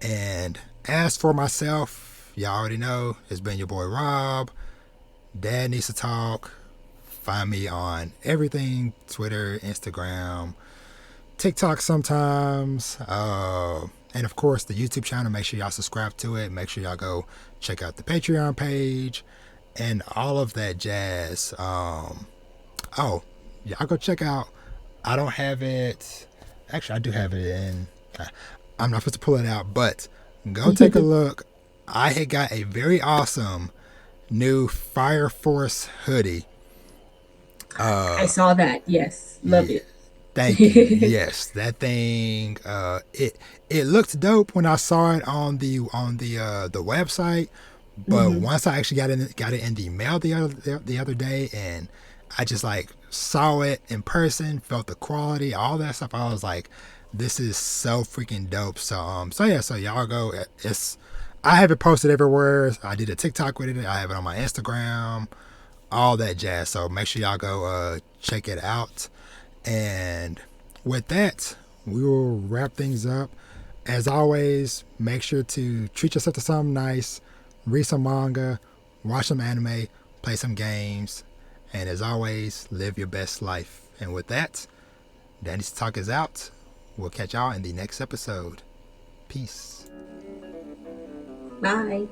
And as for myself, y'all already know it's been your boy Rob. Dad needs to talk. Find me on everything: Twitter, Instagram, TikTok sometimes, and of course the YouTube channel. Make sure y'all subscribe to it. Make sure y'all go check out the Patreon page and all of that jazz. Oh, y'all go check out. I don't have it. Actually, I do have it in. I'm not supposed to pull it out, but go take a look. I had got a very awesome new Fire Force hoodie. I Uh, saw that. Yes, love yeah, it. thank you. Yes, that thing. It looked dope when I saw it on the website, but Hmm. once I actually got it in the mail the other day, and I just like saw it in person, felt the quality, all that stuff. I was like, this is so freaking dope. So yeah, so y'all go. It's I have it posted everywhere. I did a TikTok with it. I have it on my Instagram, all that jazz. So make sure y'all go check it out. And with that, we will wrap things up. As always, make sure to treat yourself to something nice, read some manga, watch some anime, play some games, and as always, live your best life. And with that, Danny's Talk is out. We'll catch y'all in the next episode. Peace. Bye.